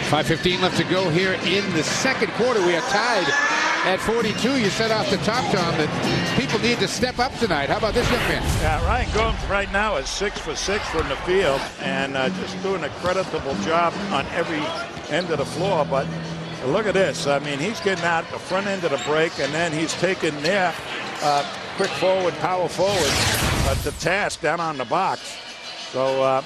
5:15 left to go here in the second quarter. We are tied at 42. You said off the top, Tom, that people need to step up tonight. How about this young man? Yeah, Ryan Gomes right now is 6 for 6 from the field and just doing a creditable job on every end of the floor. But look at this. I mean, he's getting out the front end of the break, and then he's taking their quick forward, power forward to task down on the box. So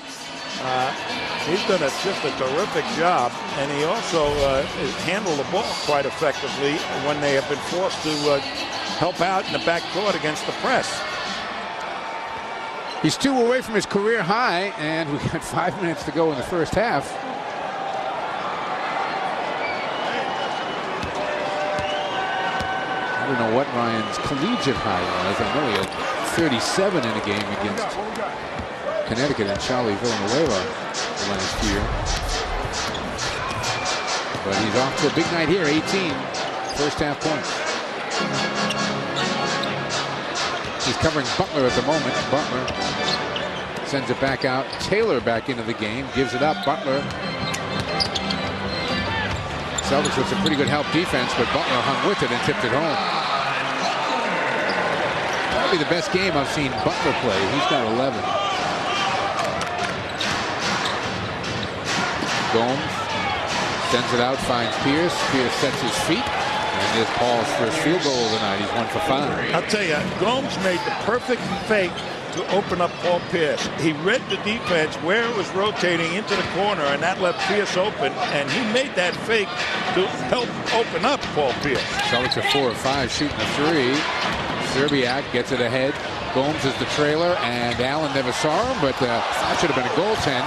he's done just a terrific job, and he also has handled the ball quite effectively when they have been forced to help out in the backcourt against the press. He's 2 away from his career high, and we got 5 minutes to go in the first half. I don't know what Ryan's collegiate high was. I know he had 37 in a game against Connecticut and Charlie Villanueva last year. But he's off to a big night here, 18 first half points. He's covering Butler at the moment. Butler sends it back out. Taylor back into the game, gives it up. Butler. Celtics with some pretty good help defense, but Butler hung with it and tipped it home. Probably the best game I've seen Butler play. He's got 11. Gomes sends it out, finds Pierce. Pierce sets his feet, and there's Paul's first field goal of the night. He's 1 for 5. I'll tell you, Gomes made the perfect fake to open up Paul Pierce. He read the defense where it was rotating into the corner, and that left Pierce open, and he made that fake to help open up Paul Pierce. Celtics are 4 of 5 shooting a 3. Serbiak gets it ahead. Gomes is the trailer, and Allen never saw him, but that should have been a goaltend.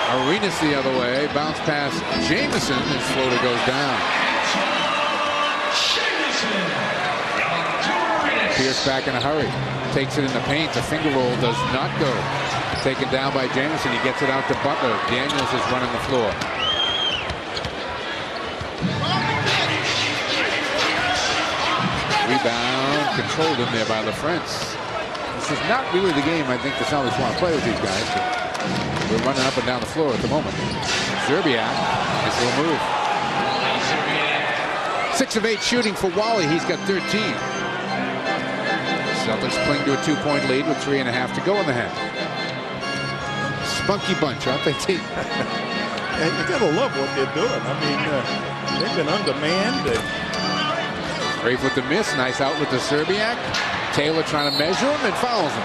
Arenas the other way. Bounce pass Jamison. His floater goes down. Pierce back in a hurry. Takes it in the paint. The finger roll does not go. Taken down by Jamison. He gets it out to Butler. Daniels is running the floor. Rebound controlled in there by LaFrance. This is not really the game I think the Celtics want to play with these guys. But we're running up and down the floor at the moment. Zerbiak, nice little move. 6 of 8 shooting for Wally. He's got 13. Celtics cling to a 2-point lead with 3.5 to go in the half. Spunky bunch, aren't they, team? And you gotta love what they're doing. I mean, they've been undermanned. Brave with the miss. Nice outlet to Zerbiak. Taylor trying to measure him and fouls him.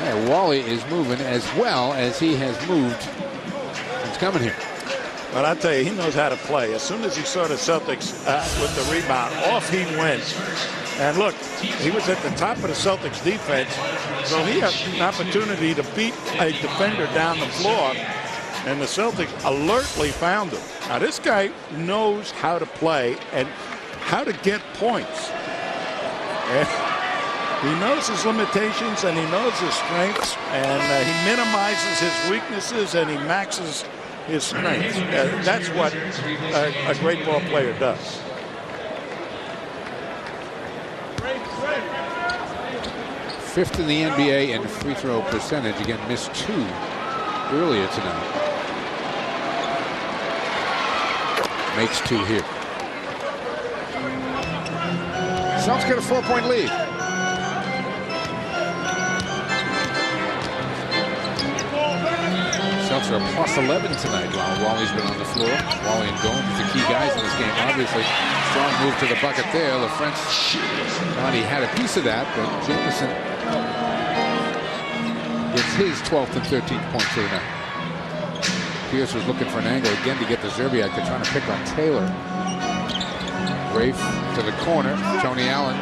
Yeah, Wally is moving as well as he has moved since coming here. But I tell you, he knows how to play. As soon as he saw the Celtics with the rebound, off he went. And look, he was at the top of the Celtics defense, so he had an opportunity to beat a defender down the floor, and the Celtics alertly found him. Now, this guy knows how to play and how to get points. And he knows his limitations and he knows his strengths, and he minimizes his weaknesses and he maxes his strengths. That's what a great ball player does. Fifth in the NBA in free throw percentage. Again, missed 2 earlier tonight. Makes 2 here. Celtics got a 4-point lead. Celtics are plus 11 tonight while Wally's been on the floor. Wally and Gomes, the key guys in this game, obviously. Strong move to the bucket there. LaFrance thought he had a piece of that, but Jamison gets his 12th and 13th points of the night. Pierce was looking for an angle again to get to Zerbiak. They're trying to pick on Taylor. Rafe to the corner. Tony Allen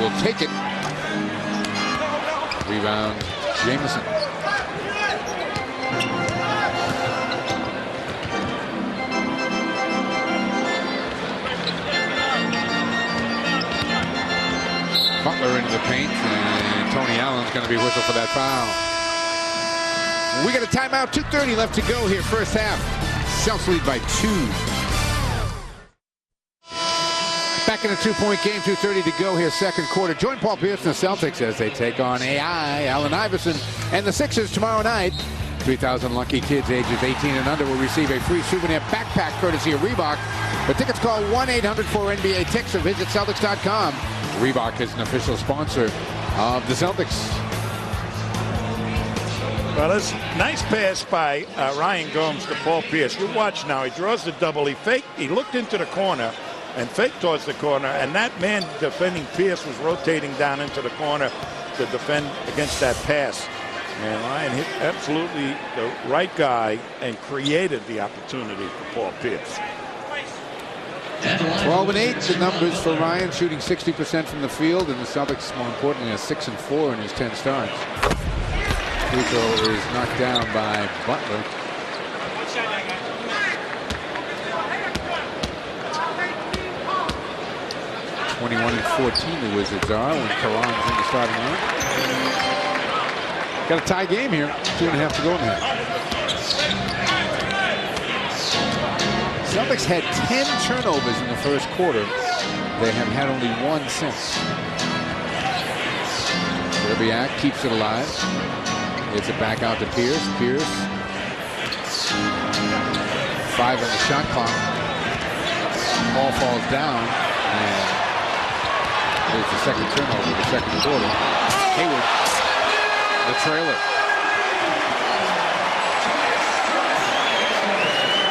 will take it. Rebound, Jamison. Butler into the paint, and Tony Allen's going to be whistled for that foul. We got a timeout, 2:30 left to go here, first half. Celtics lead by 2. Back in a 2-point game, 2:30 to go here, second quarter. Join Paul Pierce and the Celtics as they take on AI, Allen Iverson, and the Sixers tomorrow night. 3,000 lucky kids ages 18 and under will receive a free souvenir backpack courtesy of Reebok. For tickets, call 1-800-4NBA-TICKS or visit Celtics.com. Reebok is an official sponsor of the Celtics. Well, this nice pass by Ryan Gomes to Paul Pierce. You watch now. He draws the double. He looked into the corner and faked towards the corner, and that man defending Pierce was rotating down into the corner to defend against that pass. And Ryan hit absolutely the right guy and created the opportunity for Paul Pierce. 12 and 8, the numbers for Ryan, shooting 60% from the field, and the Celtics, more importantly, are 6 and 4 in his 10 starts. Free throw is knocked down by Butler. (21-14) the Wizards are when Karan's in the starting line. Got a tie game here. 2.5 to go in there. Celtics had 10 turnovers in the first quarter. They have had only 1 since. Zerbiak keeps it alive. Gets it back out to Pierce. Pierce. 5 on the shot clock. Ball falls down. And there's the second turnover of the second quarter. Hayward, the trailer.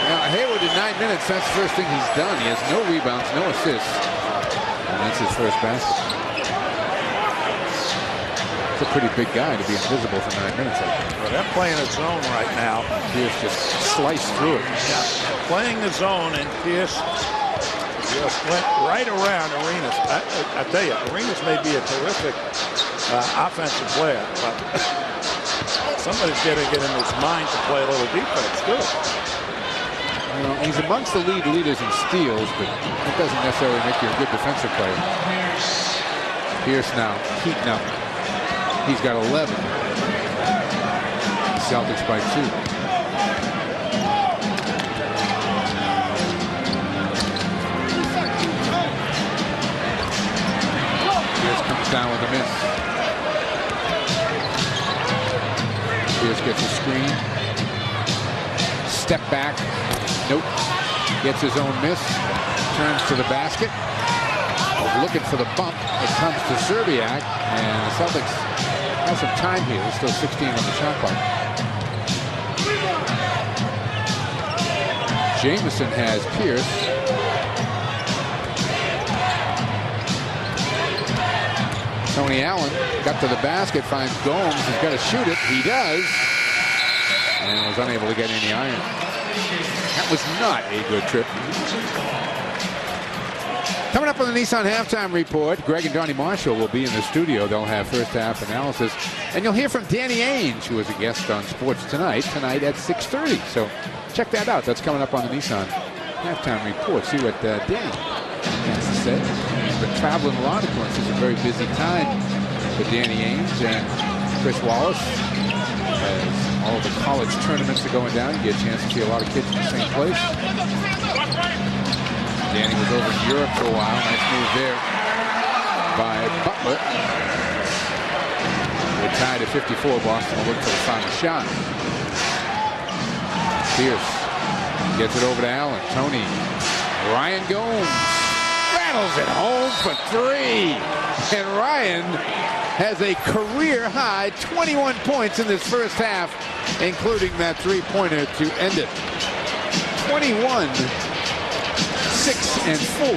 Now, Hayward in 9 minutes, that's the first thing he's done. He has no rebounds, no assists. And that's his first basket. It's a pretty big guy to be invisible for 9 minutes. Well, they're playing a zone right now. Pierce just sliced through it. Yeah, playing the zone, and Pierce just went right around Arenas. I tell you, Arenas may be a terrific offensive player, but somebody's got to get in his mind to play a little defense, too. You know, he's amongst the leaders in steals, but that doesn't necessarily make you a good defensive player. Pierce now heating up. He's got 11. Celtics by 2. Comes down with a miss. Pierce gets a screen. Step back. Nope. Gets his own miss. Turns to the basket. Looking for the bump. It comes to Zerbiak. And the Celtics have some time here. There's still 16 on the shot clock. Jamison has Pierce. Tony Allen got to the basket, finds Gomes. He's got to shoot it. He does. And was unable to get any iron. That was not a good trip. Coming up on the Nissan Halftime Report, Greg and Donnie Marshall will be in the studio. They'll have first half analysis. And you'll hear from Danny Ainge, who is a guest on Sports Tonight at 6:30. So check that out. That's coming up on the Nissan Halftime Report. See what Danny has to say. He's been traveling a lot. Of course, it's a very busy time for Danny Ainge and Chris Wallace. As all the college tournaments are going down, you get a chance to see a lot of kids in the same place. Danny was over in Europe for a while. Nice move there by Butler. We're tied at 54. Boston will look for the final shot. Pierce gets it over to Allen. Tony. Ryan Gomes rattles it home for 3. And Ryan has a career-high 21 points in this first half, including that three-pointer to end it. 21, 6, and 4.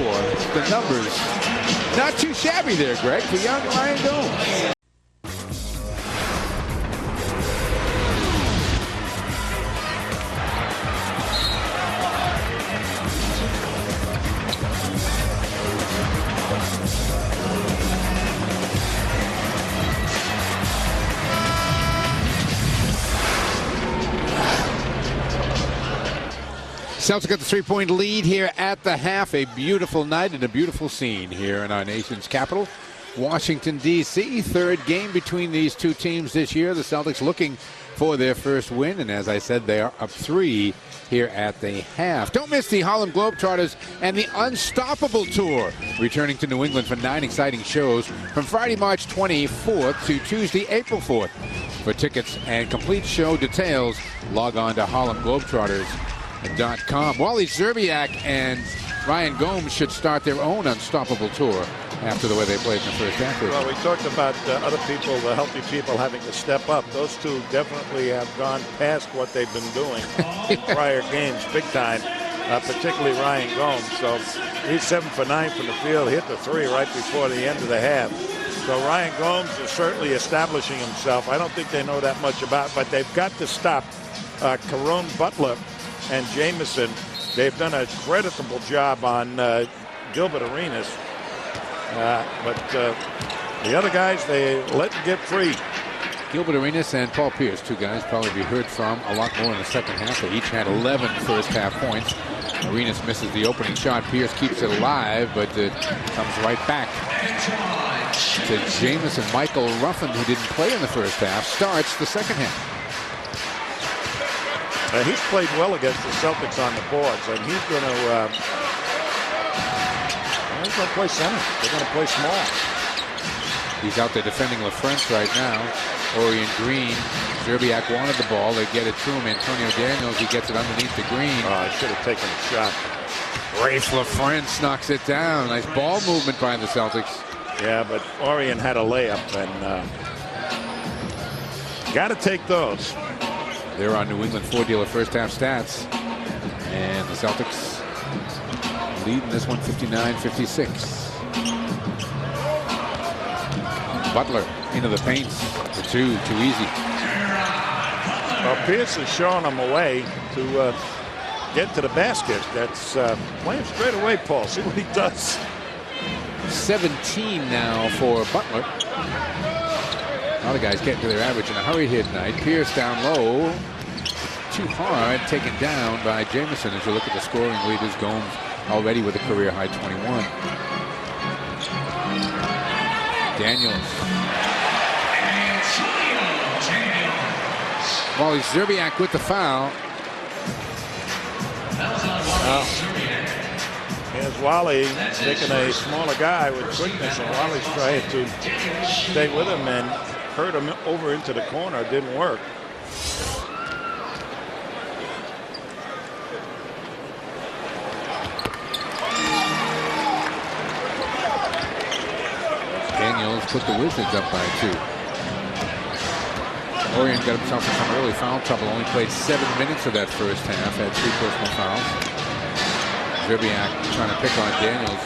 The numbers not too shabby there, Greg, for young Ryan Gomes. Celtics got the three-point lead here at the half. A beautiful night and a beautiful scene here in our nation's capital, Washington, D.C. Third game between these two teams this year. The Celtics looking for their first win, and as I said, they are up 3 here at the half. Don't miss the Harlem Globetrotters and the Unstoppable Tour, returning to New England for 9 exciting shows from Friday, March 24th to Tuesday, April 4th. For tickets and complete show details, log on to HarlemGlobetrotters.com. Wally Zerbiak and Ryan Gomes should start their own Unstoppable Tour after the way they played in the first half. Well, we talked about other people, the healthy people, having to step up. Those two definitely have gone past what they've been doing in prior games, big time, particularly Ryan Gomes. So he's 7 for 9 from the field, hit the 3 right before the end of the half. So Ryan Gomes is certainly establishing himself. I don't think they know that much about, but they've got to stop Caron Butler and Jamison. They've done a creditable job on Gilbert Arenas. But the other guys, they let them get free. Gilbert Arenas and Paul Pierce, two guys probably be heard from a lot more in the second half. They each had 11 first half points. Arenas misses the opening shot. Pierce keeps it alive, but it comes right back to Jamison. Michael Ruffin, who didn't play in the first half, starts the second half. He's played well against the Celtics on the boards, and he's going to play center. They're going to play small. He's out there defending LaFrance right now. Orion Green. Zerbiak wanted the ball. They get it to him. Antonio Daniels, he gets it underneath the green. Oh, he should have taken the shot. Rafe LaFrance knocks it down. Nice ball movement by the Celtics. Yeah, but Orion had a layup, and got to take those. They're on New England 4-dealer first half stats. And the Celtics leading this one 59-56. Butler into the paint. The two, too easy. Well, Pierce is showing them a way to get to the basket. That's playing straight away, Paul. See what he does. 17 now for Butler. A lot of guys getting to their average in a hurry here tonight. Pierce down low. too hard, taken down by Jamison. As you look at the scoring leaders, Gomes already with a career-high 21. Daniels. Wally Szczerbiak with the foul. Here's Wally taking a smaller guy with quickness, and Wally's trying to stay with him and hurt him over into the corner. It didn't work. Daniels put the Wizards up by 2. Orion got himself in some early foul trouble. Only played 7 minutes of that first half. Had 3 personal fouls. Szczerbiak trying to pick on Daniels.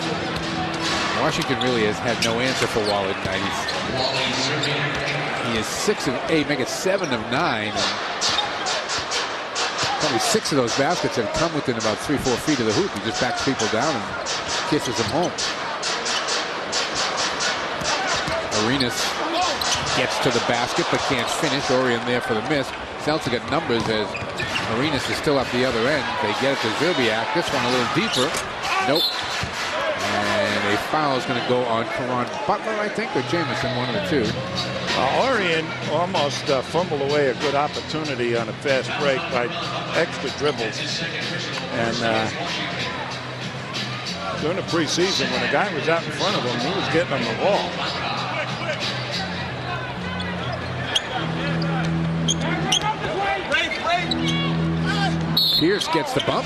Washington really has had no answer for Wally tonight. He is 6 of 8, make it 7 of 9. And probably 6 of those baskets have come within about 3-4 feet of the hoop. He just backs people down and kisses them home. Arenas gets to the basket but can't finish. Orion there for the miss. Celtics got numbers as Arenas is still up the other end. They get it to Szczerbiak. This one a little deeper. Nope. And a foul is going to go on Caron Butler, I think, or Jamison, one of the two. Orion almost fumbled away a good opportunity on a fast break by extra dribbles. And during the preseason, when the guy was out in front of him, he was getting on the wall. Pierce gets the bump.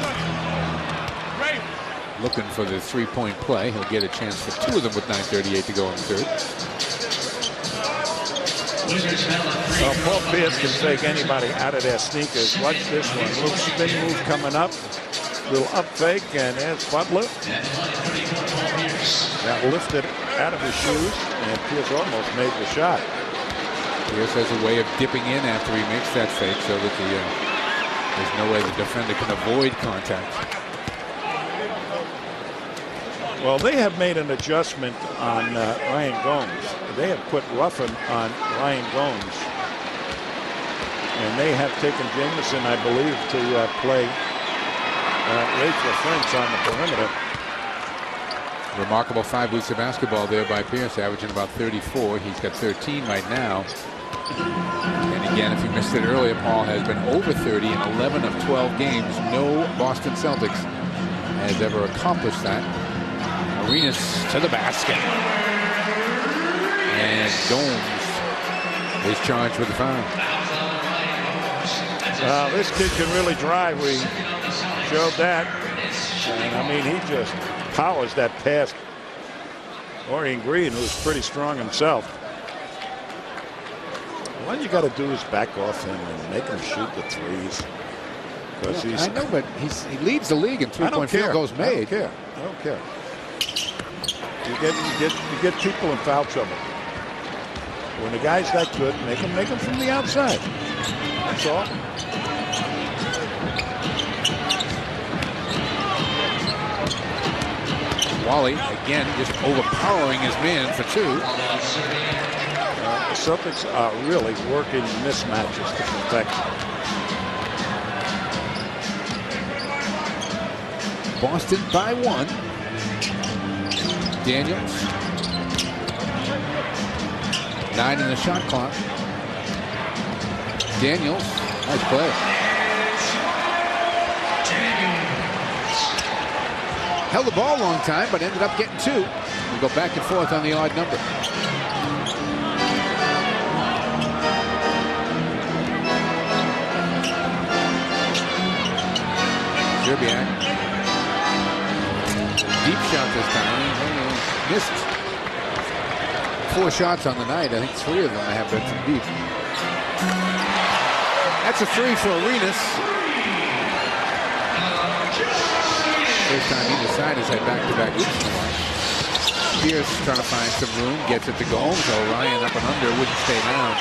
Looking for the three-point play. He'll get a chance for 2 of them with 9:38 to go in the third. Well, Paul Pierce can take anybody out of their sneakers. Watch this one. Little spin move coming up. Little up fake, and there's Butler. That lifted out of his shoes, and Pierce almost made the shot. Pierce has a way of dipping in after he makes that fake so that there's no way the defender can avoid contact. Well, they have made an adjustment on Ryan Gomes. They have put Ruffin on Ryan Gomes. And they have taken Jamison, I believe, to play Rachel French on the perimeter. Remarkable 5 weeks of basketball there by Pierce, averaging about 34. He's got 13 right now. And again, if you missed it earlier, Paul has been over 30 in 11 of 12 games. No Boston Celtics has ever accomplished that. Arenas to the basket. And Gomes is charged with the foul. This kid can really drive. We showed that. And I mean, he just powers that past Orion Green, who's pretty strong himself. What you got to do is back off him and make him shoot the threes. Because I know, but he leads the league in three-point field goals made. I don't care. You get people in foul trouble. When the guy's that good, make him from the outside. That's all. Wally, again, just overpowering his man for 2. The Celtics are really working mismatches to protect. Boston by 1. Daniels. 9 in the shot clock. Daniels, nice play. Held the ball a long time, but ended up getting 2. We go back and forth on the odd number. Szczerbiak. Deep shot this time. Missed 4 shots on the night. I think 3 of them have been from deep. That's a 3 for Arenas. First time either side has had back-to-back hoops tonight. Pierce trying to find some room, gets it to Gomes. Ryan up and under, wouldn't stay down.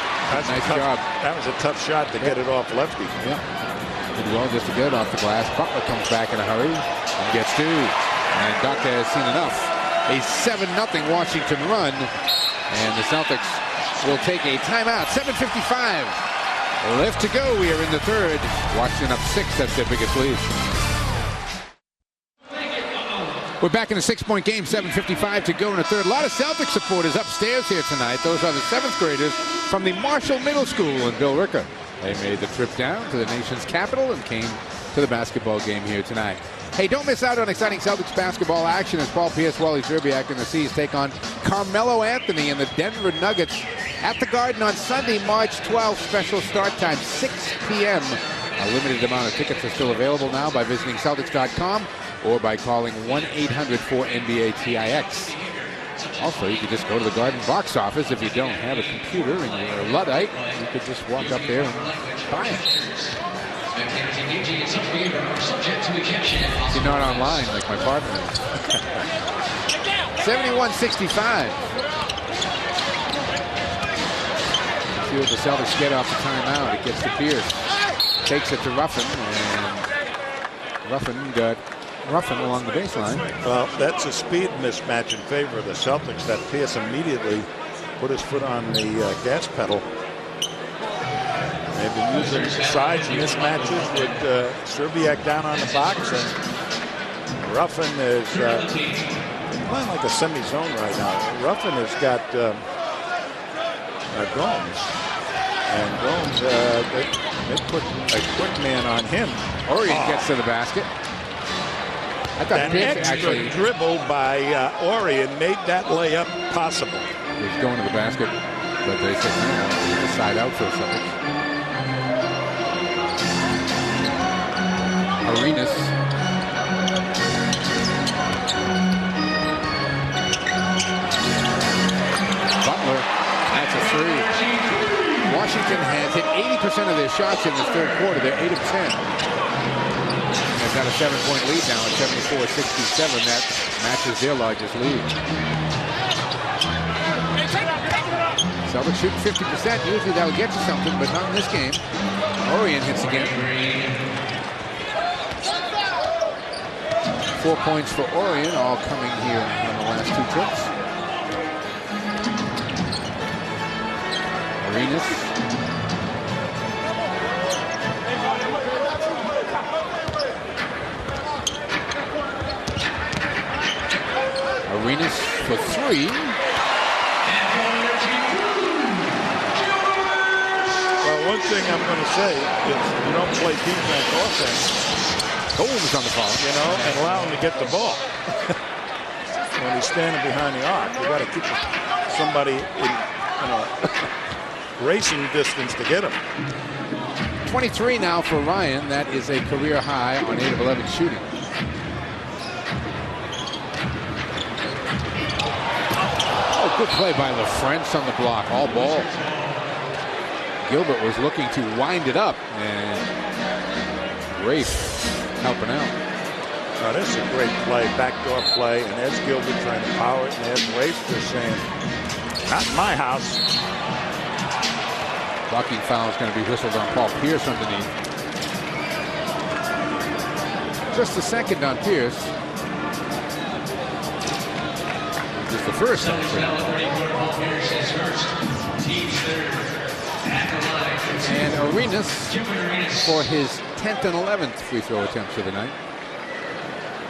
Nice job. That was a tough shot to get it off lefty. Yeah. Did well just to get it off the glass. Butler comes back in a hurry and gets 2. And Doctor has seen enough. A 7-0 Washington run. And the Celtics will take a timeout. 7:55 Left to go. We are in the third. Washington up 6. That's their biggest lead. We're back in a 6-point game. 7:55 to go in the third. A lot of Celtics supporters upstairs here tonight. Those are the 7th graders from the Marshall Middle School in Billerica. They made the trip down to the nation's capital and came to the basketball game here tonight. Hey, don't miss out on exciting Celtics basketball action as Paul Pierce, Wally Szczerbiak, and the C's take on Carmelo Anthony and the Denver Nuggets at the Garden on Sunday, March 12th. Special start time, 6 p.m. A limited amount of tickets are still available now by visiting Celtics.com or by calling 1-800-4-NBA-TIX. Also, you could just go to the Garden box office if you don't have a computer and you're a Luddite. You could just walk up there and buy it. You're not online like my partner is. 71-65. See what the Celtics get off the timeout. It gets to Pierce. Takes it to Ruffin, and Ruffin got Ruffin along the baseline. Well, that's a speed mismatch in favor of the Celtics. That Pierce immediately put his foot on the gas pedal. They've been using size mismatches with Szczerbiak down on the box, and Ruffin is playing like a semi-zone right now. Ruffin has got Gomes, and Gomes they put a quick man on him. Orion gets to the basket. I thought An extra dribble by Orion made that layup possible. He was going to the basket, but they said no. He's a side out for the Celtics. Arenas. Butler. That's a three. Washington has hit 80% of their shots in this third quarter. They're 8 of 10. They've got a 7-point lead now at 74-67. That matches their largest lead. Celtics shoot 50%. Usually that would get you something, but not in this game. Orion hits again. 4 points for Orion, all coming here on the last 2 trips. Arenas. Arenas for 3. Well, one thing I'm going to say is you don't play defense offense. Gomes on the ball, you know, and allow him to get the ball. When he's standing behind the arc, you got to keep somebody in, racing distance to get him. 23 now for Ryan. That is a career high on 8 of 11 shooting. Oh, good play by LaFrentz on the block. All ball. Gilbert was looking to wind it up, and Rafe helping out. Now, this is a great play, backdoor play, and there's Gilbert trying to power it, and there's Rafe just saying, not in my house. Blocking foul is going to be whistled on Paul Pierce underneath. Just the second on Pierce. Just the first on and Arenas for his 10th and 11th free throw attempts of the night.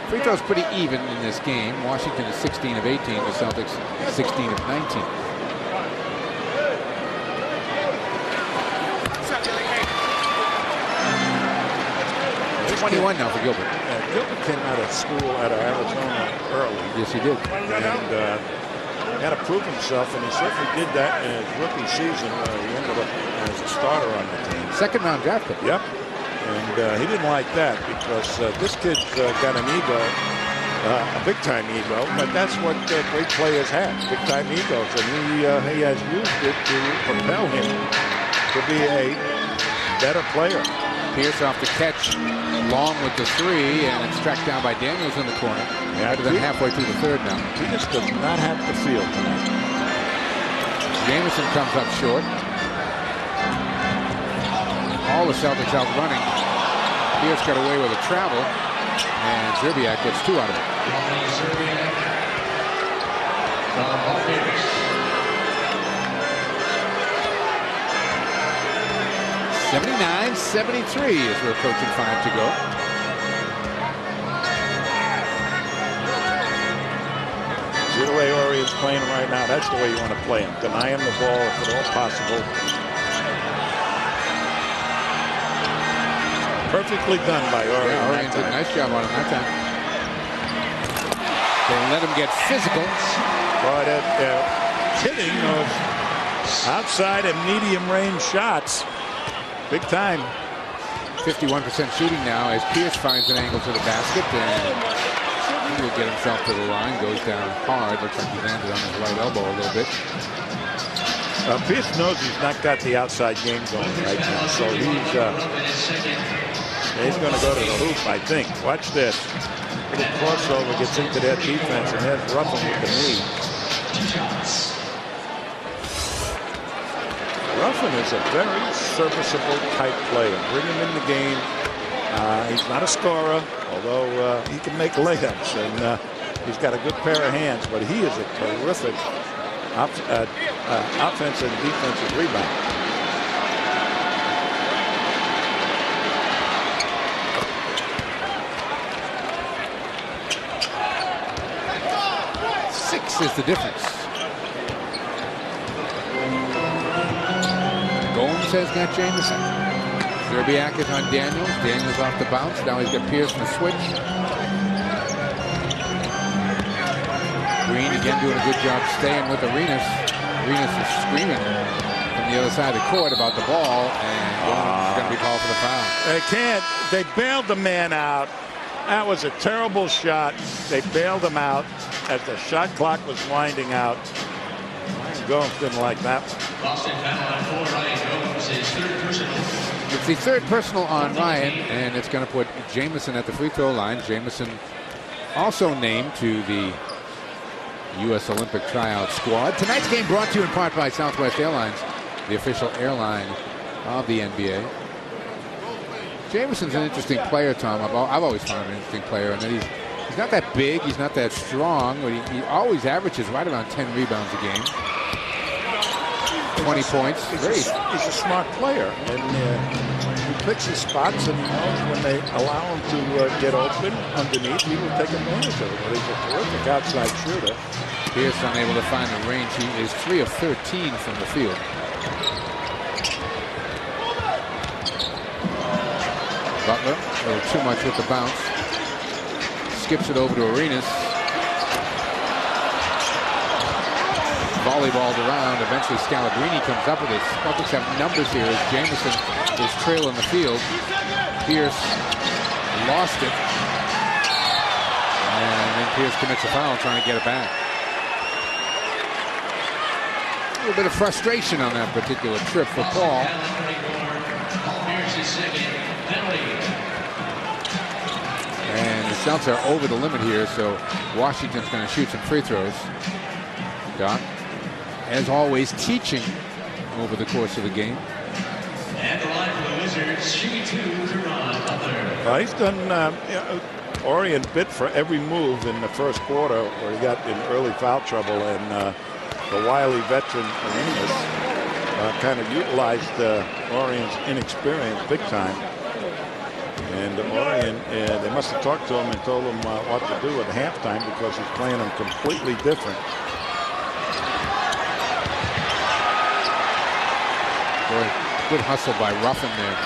Free throws pretty even in this game. Washington is 16 of 18. The Celtics 16 of 19. It's 21 now for Gilbert. Gilbert came out of school out of Arizona early. Yes, he did. And had to prove himself, and he certainly did that in his rookie season. He ended up as a starter on the team. Second round draft pick. Yep. And he didn't like that because this kid's got an ego, a big-time ego, but that's what great players have, big-time egos, and he has used it to propel him to be a better player. Pierce off the catch, long with the 3, and it's tracked down by Daniels in the corner. Yeah, better than halfway through the third now. He just does not have the field tonight. Jameson comes up short. All the Celtics out running. Pierce got away with a travel, and Szczerbiak gets 2 out of it. 79-73 as we're approaching 5 to go. See the way Orion's playing him right now? That's the way you want to play him. Deny him the ball if at all possible. Perfectly done by Orion. Yeah, Orion did a nice job on him that time. They let him get physical. But hitting those outside and medium range shots. Big time. 51% shooting now as Pierce finds an angle to the basket, and he will get himself to the line. Goes down hard. Looks like he landed on his right elbow a little bit. Pierce knows he's not got the outside game going right now, so he's going to go to the hoop, I think. Watch this. Little crossover gets into that defense, and there's Ruffin with the knee. Ruffin is a very serviceable type player. Bring him in the game. He's not a scorer, although he can make layups, and he's got a good pair of hands, but he is a terrific offensive and defensive rebound. Is the difference. Gomes has got Jamison. Zerbiak is on Daniels. Daniels off the bounce. Now he's got Pierce in the switch. Green again doing a good job staying with Arenas. Arenas is screaming from the other side of the court about the ball, and Gomes is going to be called for the foul. They can't. They bailed the man out. That was a terrible shot. They bailed him out as the shot clock was winding out. Gomes didn't like that one. Boston foul on 4. Ryan Gomes, his third personal. It's the third personal on Ryan, and it's going to put Jamison at the free throw line. Jamison also named to the U.S. Olympic tryout squad. Tonight's game brought to you in part by Southwest Airlines, the official airline of the NBA. Jamison's an interesting player, Tom. I've always found him an interesting player, and that he's not that big, he's not that strong, but he always averages right around 10 rebounds a game. 20 points. He's a smart player, and he picks his spots, and he knows when they allow him to get open underneath, he will take advantage of it. But he's a terrific outside shooter. Pierce unable to find the range. He is 3 of 13 from the field. Butler, a little too much with the bounce. Skips it over to Arenas. Volleyballed around. Eventually Scalabrini comes up with it. Celtics have numbers here as Jamison is trailing the field. Pierce lost it. And then Pierce commits a foul trying to get it back. A little bit of frustration on that particular trip for Paul. And the Celtics are over the limit here, so Washington's going to shoot some free throws. Doc, as always, teaching over the course of the game. And the line for the Wizards, shooting 2, Teron Butler. He's done Orion bit for every move in the first quarter where he got in early foul trouble, and the wily veteran Arenas kind of utilized Orion's inexperience big time. And Orion, they must have talked to him and told him what to do at halftime because he's playing them completely different. Boy, good hustle by Ruffin there.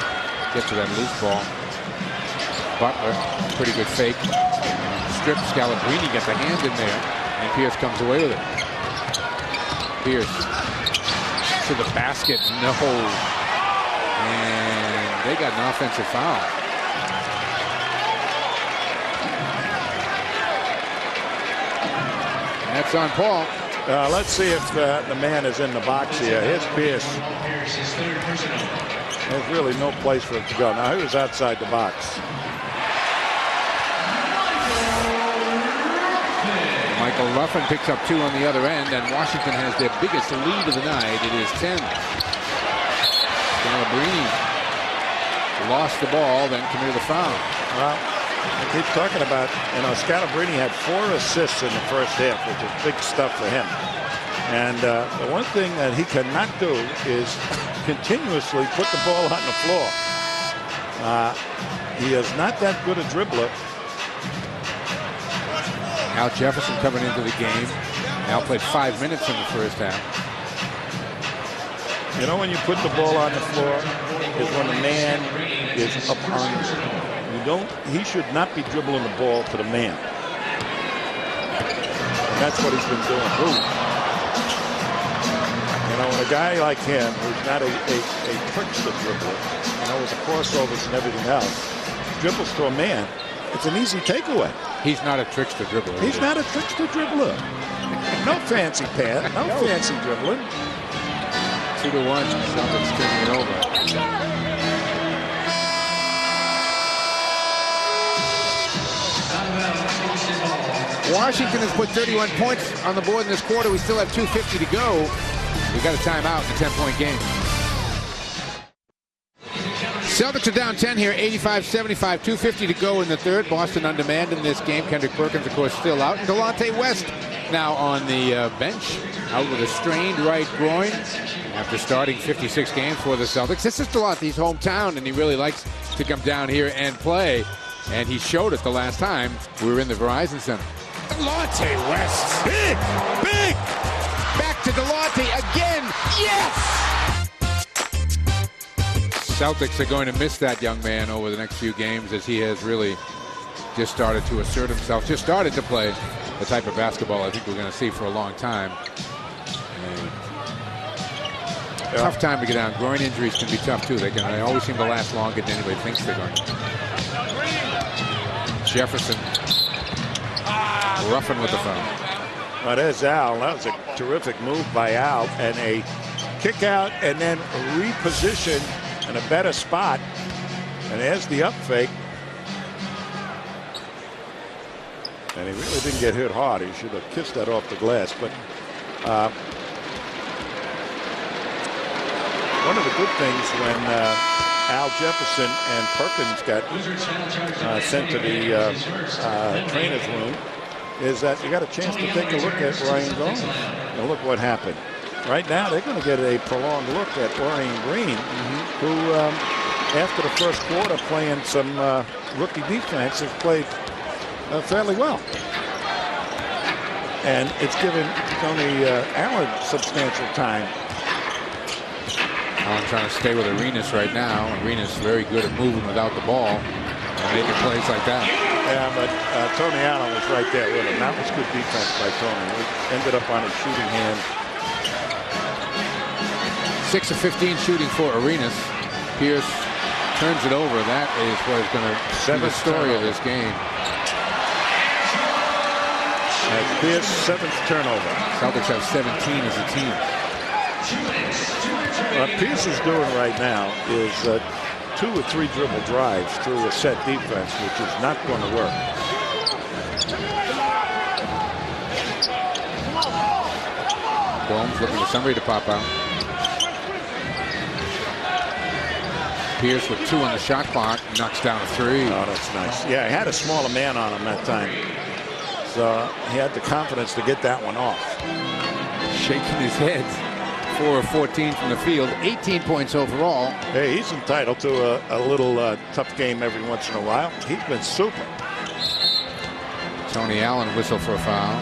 Get to that loose ball. Butler, pretty good fake. Strip. Scalabrini gets a hand in there, and Pierce comes away with it. Pierce to the basket. No. And they got an offensive foul. That's on Paul. Let's see if the man is in the box here. Here's Pierce. There's really no place for it to go. Now, he was outside the box. Michael Ruffin picks up 2 on the other end, and Washington has their biggest lead of the night. It is 10. Scalabrini lost the ball, then committed a foul. Well, I keep talking about, Scalabrini had 4 assists in the first half, which is big stuff for him. And the one thing that he cannot do is continuously put the ball on the floor. He is not that good a dribbler. Al Jefferson coming into the game. Al played 5 minutes in the first half. You know, when you put the ball on the floor is when the man is up on you. He should not be dribbling the ball to the man. And that's what he's been doing. Ooh. You know, when a guy like him, who's not a trickster dribbler, you know, with the crossovers and everything else, dribbles to a man, it's an easy takeaway. He's not a trickster dribbler. He's not a trickster dribbler. No fancy pad, no fancy dribbling. 2-1, Celtics turning it over. Washington has put 31 points on the board in this quarter. We still have 2:50 to go. We got a timeout in a 10-point game. Celtics are down 10 here, 85-75, 2:50 to go in the third. Boston on demand in this game. Kendrick Perkins, of course, still out. And Delonte West now on the bench, out with a strained right groin after starting 56 games for the Celtics. This is Delonte's hometown, and he really likes to come down here and play. And he showed it the last time we were in the Verizon Center. Delonte West. Big, big. Back to Delonte again. Yes! Celtics are going to miss that young man over the next few games, as he has really just started to assert himself, just started to play the type of basketball I think we're going to see for a long time. Tough time to get down. Groin injuries can be tough too. They always seem to last longer than anybody thinks they're going to. Jefferson roughing with the foul. Well, there's Al. That was a terrific move by Al, and a kick out and then reposition in a better spot. And there's the up fake. And he really didn't get hit hard. He should have kissed that off the glass. But one of the good things when Al Jefferson and Perkins got sent to the trainer's room is that you got a chance to take a look at Ryan Gomes. And look what happened. Right now, they're going to get a prolonged look at Orion Green, who, after the first quarter, playing some rookie defense, has played fairly well. And it's given Tony Allen substantial time. Allen trying to stay with Arenas right now. Arenas very good at moving without the ball and making plays like that. Yeah, but Tony Allen was right there with him. That was good defense by Tony. It ended up on his shooting hand. 6 of 15 shooting for Arenas. Pierce turns it over. That is what is going to be the story of this game. That's Pierce's 7th turnover. Celtics have 17 as a team. What Pierce is doing right now is 2 or 3 dribble drives through a set defense, which is not going to work. Gomes looking for somebody to pop out. Pierce with 2 on the shot clock, knocks down a 3. Oh, that's nice. Yeah, he had a smaller man on him that time. So he had the confidence to get that one off. Shaking his head. 4 of 14 from the field, 18 points overall. Hey, he's entitled to a little tough game every once in a while. He's been super. Tony Allen whistle for a foul.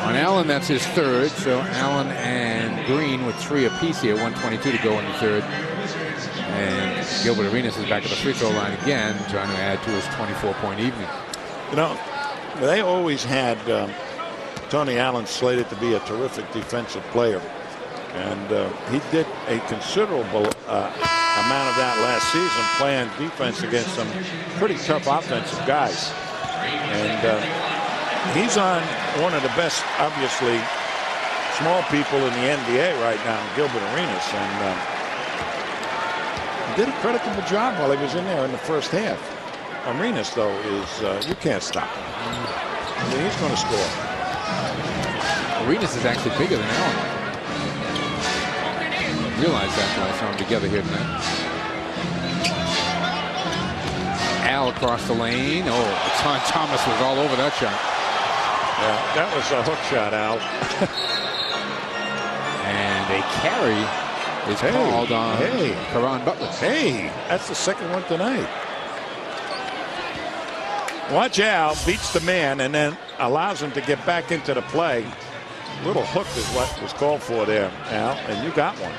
On Allen, that's his 3rd. So Allen and Green with 3 apiece here. 1:22 to go in the 3rd. And Gilbert Arenas is back at the free throw line again, trying to add to his 24-point evening. You know, they always had Tony Allen slated to be a terrific defensive player. And he did a considerable amount of that last season, playing defense against some pretty tough offensive guys. And he's on one of the best, obviously, small people in the NBA right now, Gilbert Arenas. And he did a creditable job while he was in there in the first half. Arenas, though, is you can't stop him. I mean, he's going to score. Arenas is actually bigger than Allen. Realized that when I saw them together here tonight. Al across the lane. Oh, Thomas was all over that shot. Yeah, that was a hook shot, Al. And a carry is called on Caron Butler. Hey, that's the second one tonight. Watch Al beats the man and then allows him to get back into the play. Little hook is what was called for there, Al, and you got one.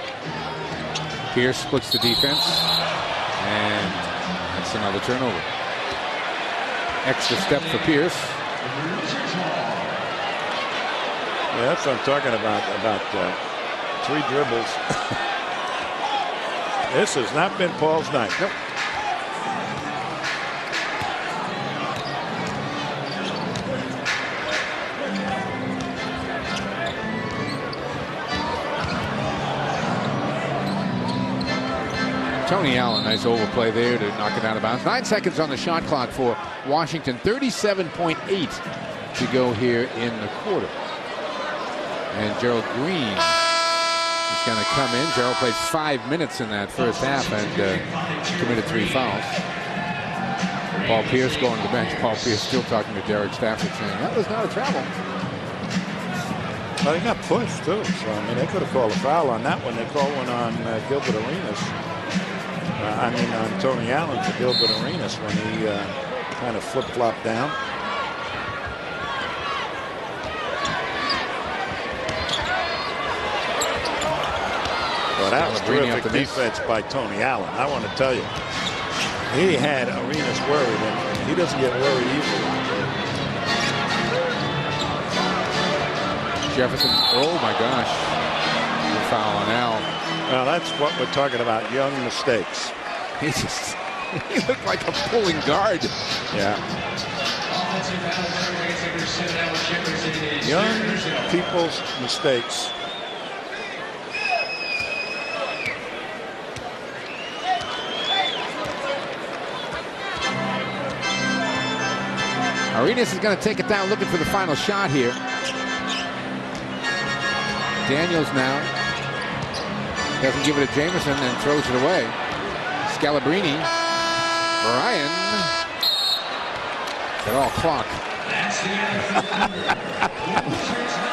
Pierce splits the defense, and that's another turnover. Extra step for Pierce. Yeah, that's what I'm talking about 3 dribbles. This has not been Paul's night. Nope. Tony Allen, nice overplay there to knock it out of bounds. 9 seconds on the shot clock for Washington. 37.8 to go here in the quarter. And Gerald Green is going to come in. Gerald played 5 minutes in that first half and committed 3 fouls. Paul Pierce going to the bench. Paul Pierce still talking to Derek Stafford saying that was not a travel. Well, they got pushed too, so I mean they could have called a foul on that one. They called one on Gilbert Arenas. On Tony Allen for Gilbert Arenas when he kind of flip-flopped down. Well, that was terrific defense by Tony Allen. I want to tell you, he had Arenas worried, and he doesn't get worried easily. Jefferson, oh my gosh, the foul on Al. Well, that's what we're talking about, young mistakes. He looked like a pulling guard. Yeah. Young people's mistakes. Arenas is going to take it down, looking for the final shot here. Daniels now doesn't give it to Jameson and throws it away. Scalabrini, Ryan, at all clock.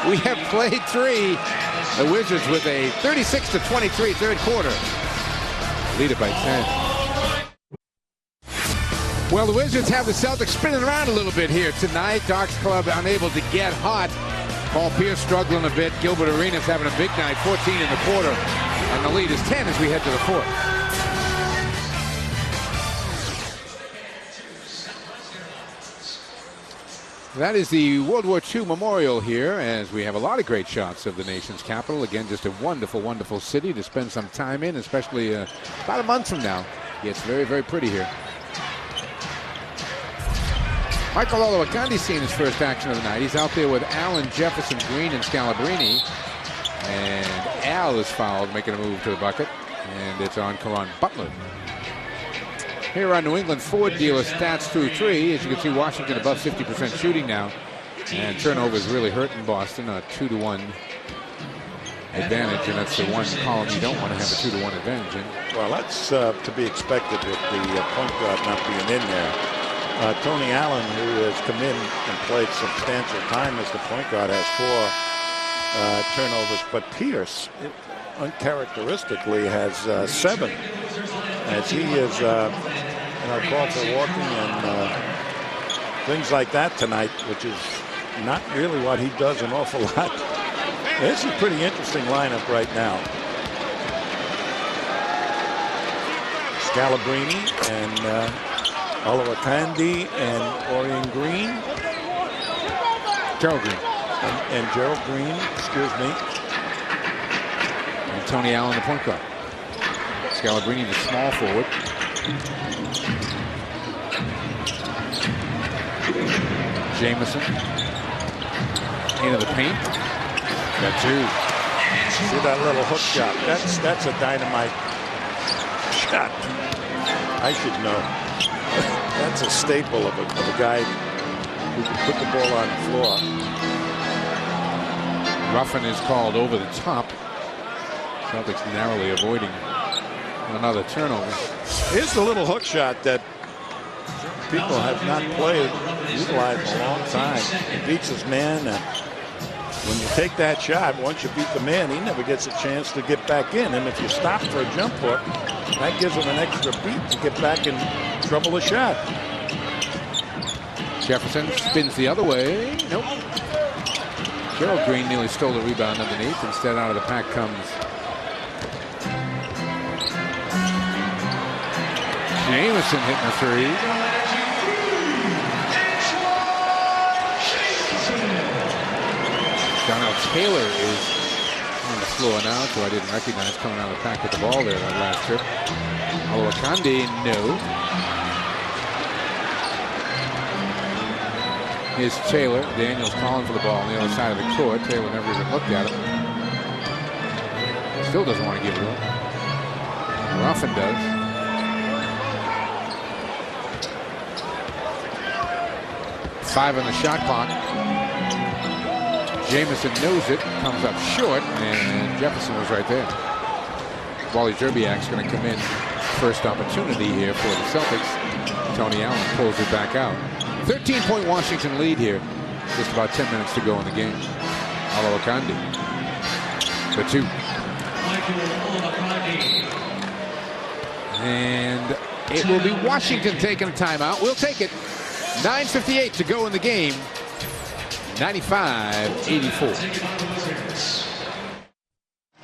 We have played 3. The Wizards with a 36-23 third quarter. Lead it by 10. Well, the Wizards have the Celtics spinning around a little bit here tonight. Docs Club unable to get hot. Paul Pierce struggling a bit. Gilbert Arenas having a big night, 14 in the quarter. And the lead is 10 as we head to the 4th. That is the World War II memorial here, as we have a lot of great shots of the nation's capital. Again, just a wonderful, wonderful city to spend some time in, especially about a month from now. It's very, very pretty here. Michael Olowokandi seeing his first action of the night. He's out there with Allen, Jefferson, Green, and Scalabrini. And Al is fouled, making a move to the bucket. And it's on Caron Butler. Here on New England Ford dealer stats through 3. As you can see, Washington above 50% shooting now. And turnovers really hurting Boston. A 2-to-1 advantage. And that's the one column you don't want to have a 2-to-1 advantage in. Well, that's to be expected with the point guard not being in there. Tony Allen, who has come in and played substantial time as the point guard, has 4 turnovers. But Pierce, uncharacteristically, has 7. As he is, called for walking and things like that tonight, which is not really what he does an awful lot. This is a pretty interesting lineup right now. Scalabrini and Olowokandi and Orion Green. Gerald Green. And Gerald Green, excuse me. And Tony Allen, the point guard. Scalabrini, the small forward. Jameson. Into the paint. Got 2. See that little hook shot? That's a dynamite shot. I should know. That's a staple of a guy who can put the ball on the floor. Roughing is called over the top. Celtics narrowly avoiding another turnover. Here's the little hook shot that people have not utilized in a long time. He beats his man, and when you take that shot, once you beat the man, he never gets a chance to get back in. And if you stop for a jump hook, that gives him an extra beat to get back and trouble the shot. Jefferson spins the other way. Nope. Gerald Green nearly stole the rebound underneath. Instead, out of the pack comes Jameson hitting a three. Donnell Taylor is on the floor now, so I didn't recognize coming out of the pack with the ball there that last trip. Oluwakande, no. Here's Taylor. Daniels calling for the ball on the other side of the court. Taylor never even looked at it. Still doesn't want to give it up. Ruffin does. Five on the shot clock. Jameson knows it, comes up short, and Jefferson was right there. Wally Zerbiak's going to come in. First opportunity here for the Celtics. Tony Allen pulls it back out. 13-point Washington lead here. Just about 10 minutes to go in the game. Oluwakande. The two. And it will be Washington taking a timeout. We'll take it. 9:58 to go in the game. 95-84.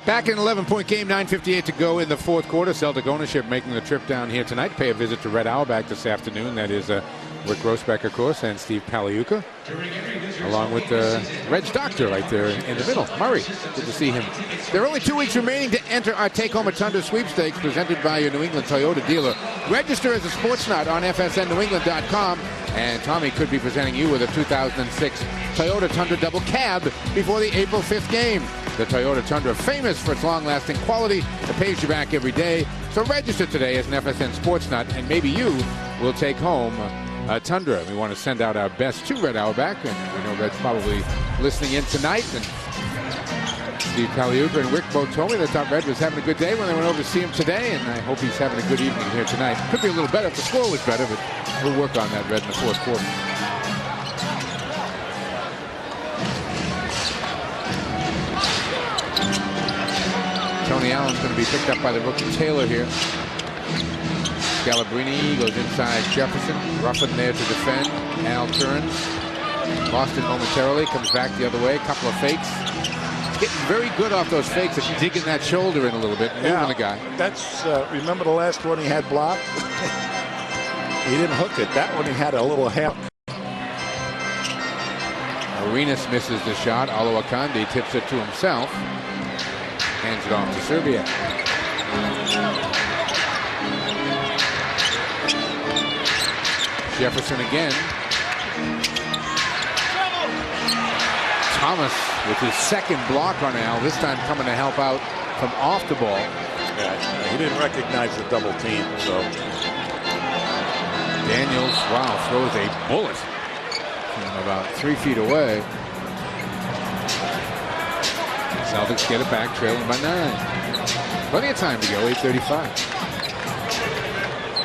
Back in an 11-point game, 9:58 to go in the fourth quarter. Celtic ownership making the trip down here tonight. Pay a visit to Red Auerbach this afternoon. That is Rick Grossbeck, of course, and Steve Paliuka, along with Reg's doctor right there in the middle, Murray. Good to see him. There are only 2 weeks remaining to enter our Take Home a Tundra sweepstakes presented by your New England Toyota dealer. Register as a sports nut on FSNNewEngland.com, and Tommy could be presenting you with a 2006 Toyota Tundra double cab before the April 5th game. The Toyota Tundra, famous for its long-lasting quality that pays you back every day. So register today as an FSN sports nut, and maybe you will take home Tundra. We want to send out our best to Red Auerbach, and we know Red's probably listening in tonight. And Steve Paliuka and Rick both told me they thought Red was having a good day when they went over to see him today, and I hope he's having a good evening here tonight. Could be a little better if the score was better, but we'll work on that, Red, in the fourth quarter. Tony Allen's going to be picked up by the rookie Taylor here. Scalabrine goes inside Jefferson. Ruffin there to defend. Al turns. Lost it momentarily. Comes back the other way. Couple of fakes. Getting very good off those fakes. If digging that shoulder in a little bit. Moving the guy. That's, remember the last one he had blocked? He didn't hook it. That one he had a little help. Arenas misses the shot. Oluwakande tips it to himself. Hands it off to Serbia. Jefferson again. Thomas with his second block on Al, this time coming to help out from off the ball. Yeah, he didn't recognize the double team, so. Daniels, wow, throws a bullet from about 3 feet away. Celtics get it back, trailing by 9. Plenty of time to go, 8:35.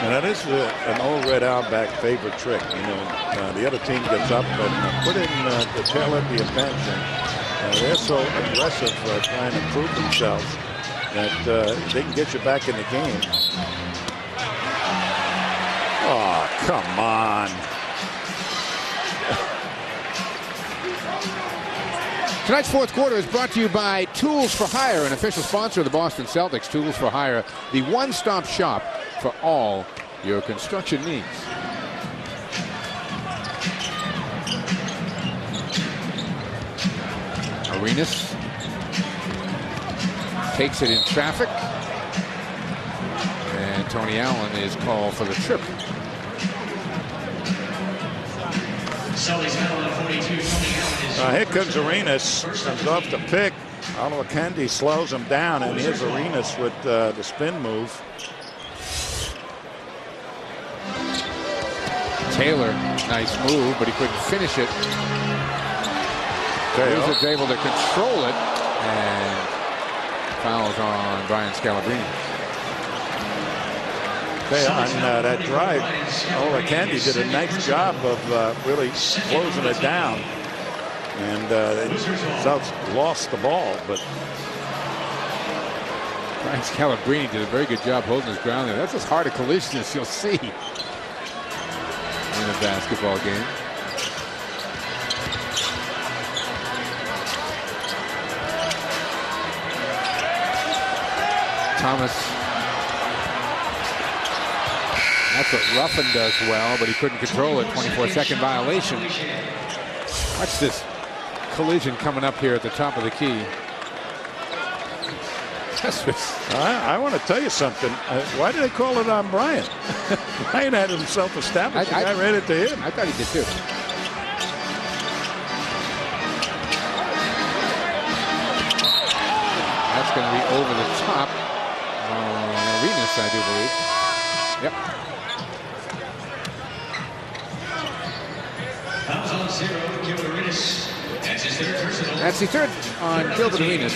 And that is an old Red Auerbach favorite trick. You know, the other team gets up and put in the tail end of the bench, and they're so aggressive trying to prove themselves that they can get you back in the game. Oh, come on. Tonight's fourth quarter is brought to you by Tools for Hire, an official sponsor of the Boston Celtics. Tools for Hire, the one-stop shop for all your construction needs. Arenas takes it in traffic, and Tony Allen is called for the trip. Here comes Arenas, comes off the pick. Oluwakande slows him down, and here's Arenas with the spin move. Taylor, nice move, but he couldn't finish it. Taylor was able to control it, and fouls on Brian Scalabrine. On that drive, Candy did a nice job of really closing it down. And Celtics lost the ball, but Brian Scalabrine did a very good job holding his ground there. That's as hard a collision as you'll see in a basketball game. Thomas. That's what Ruffin does well, but he couldn't control it. 24-second violation. Watch this collision coming up here at the top of the key. I want to tell you something. Why did they call it on Brian? Brian had himself established. I read it to him. I thought he did too. That's going to be over the top. Arenas, I do believe. Yep. Fouls on 0, Gilbert Arenas. That's his third personal. That's the third on Gilbert Arenas.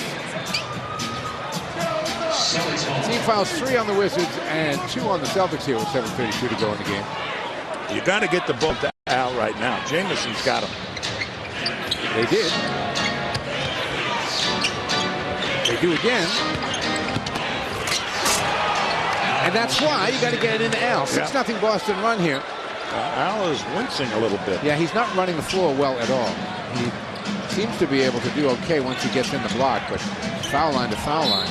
Team fouls 3 on the Wizards and 2 on the Celtics here with 7:32 to go in the game. You got to get the ball to Al right now. Jameson's got him. They did. They do again. And that's why you got to get it into Al. 6-0 Boston run here. Al is wincing a little bit. Yeah, he's not running the floor well at all. He seems to be able to do okay once he gets in the block, but foul line to foul line.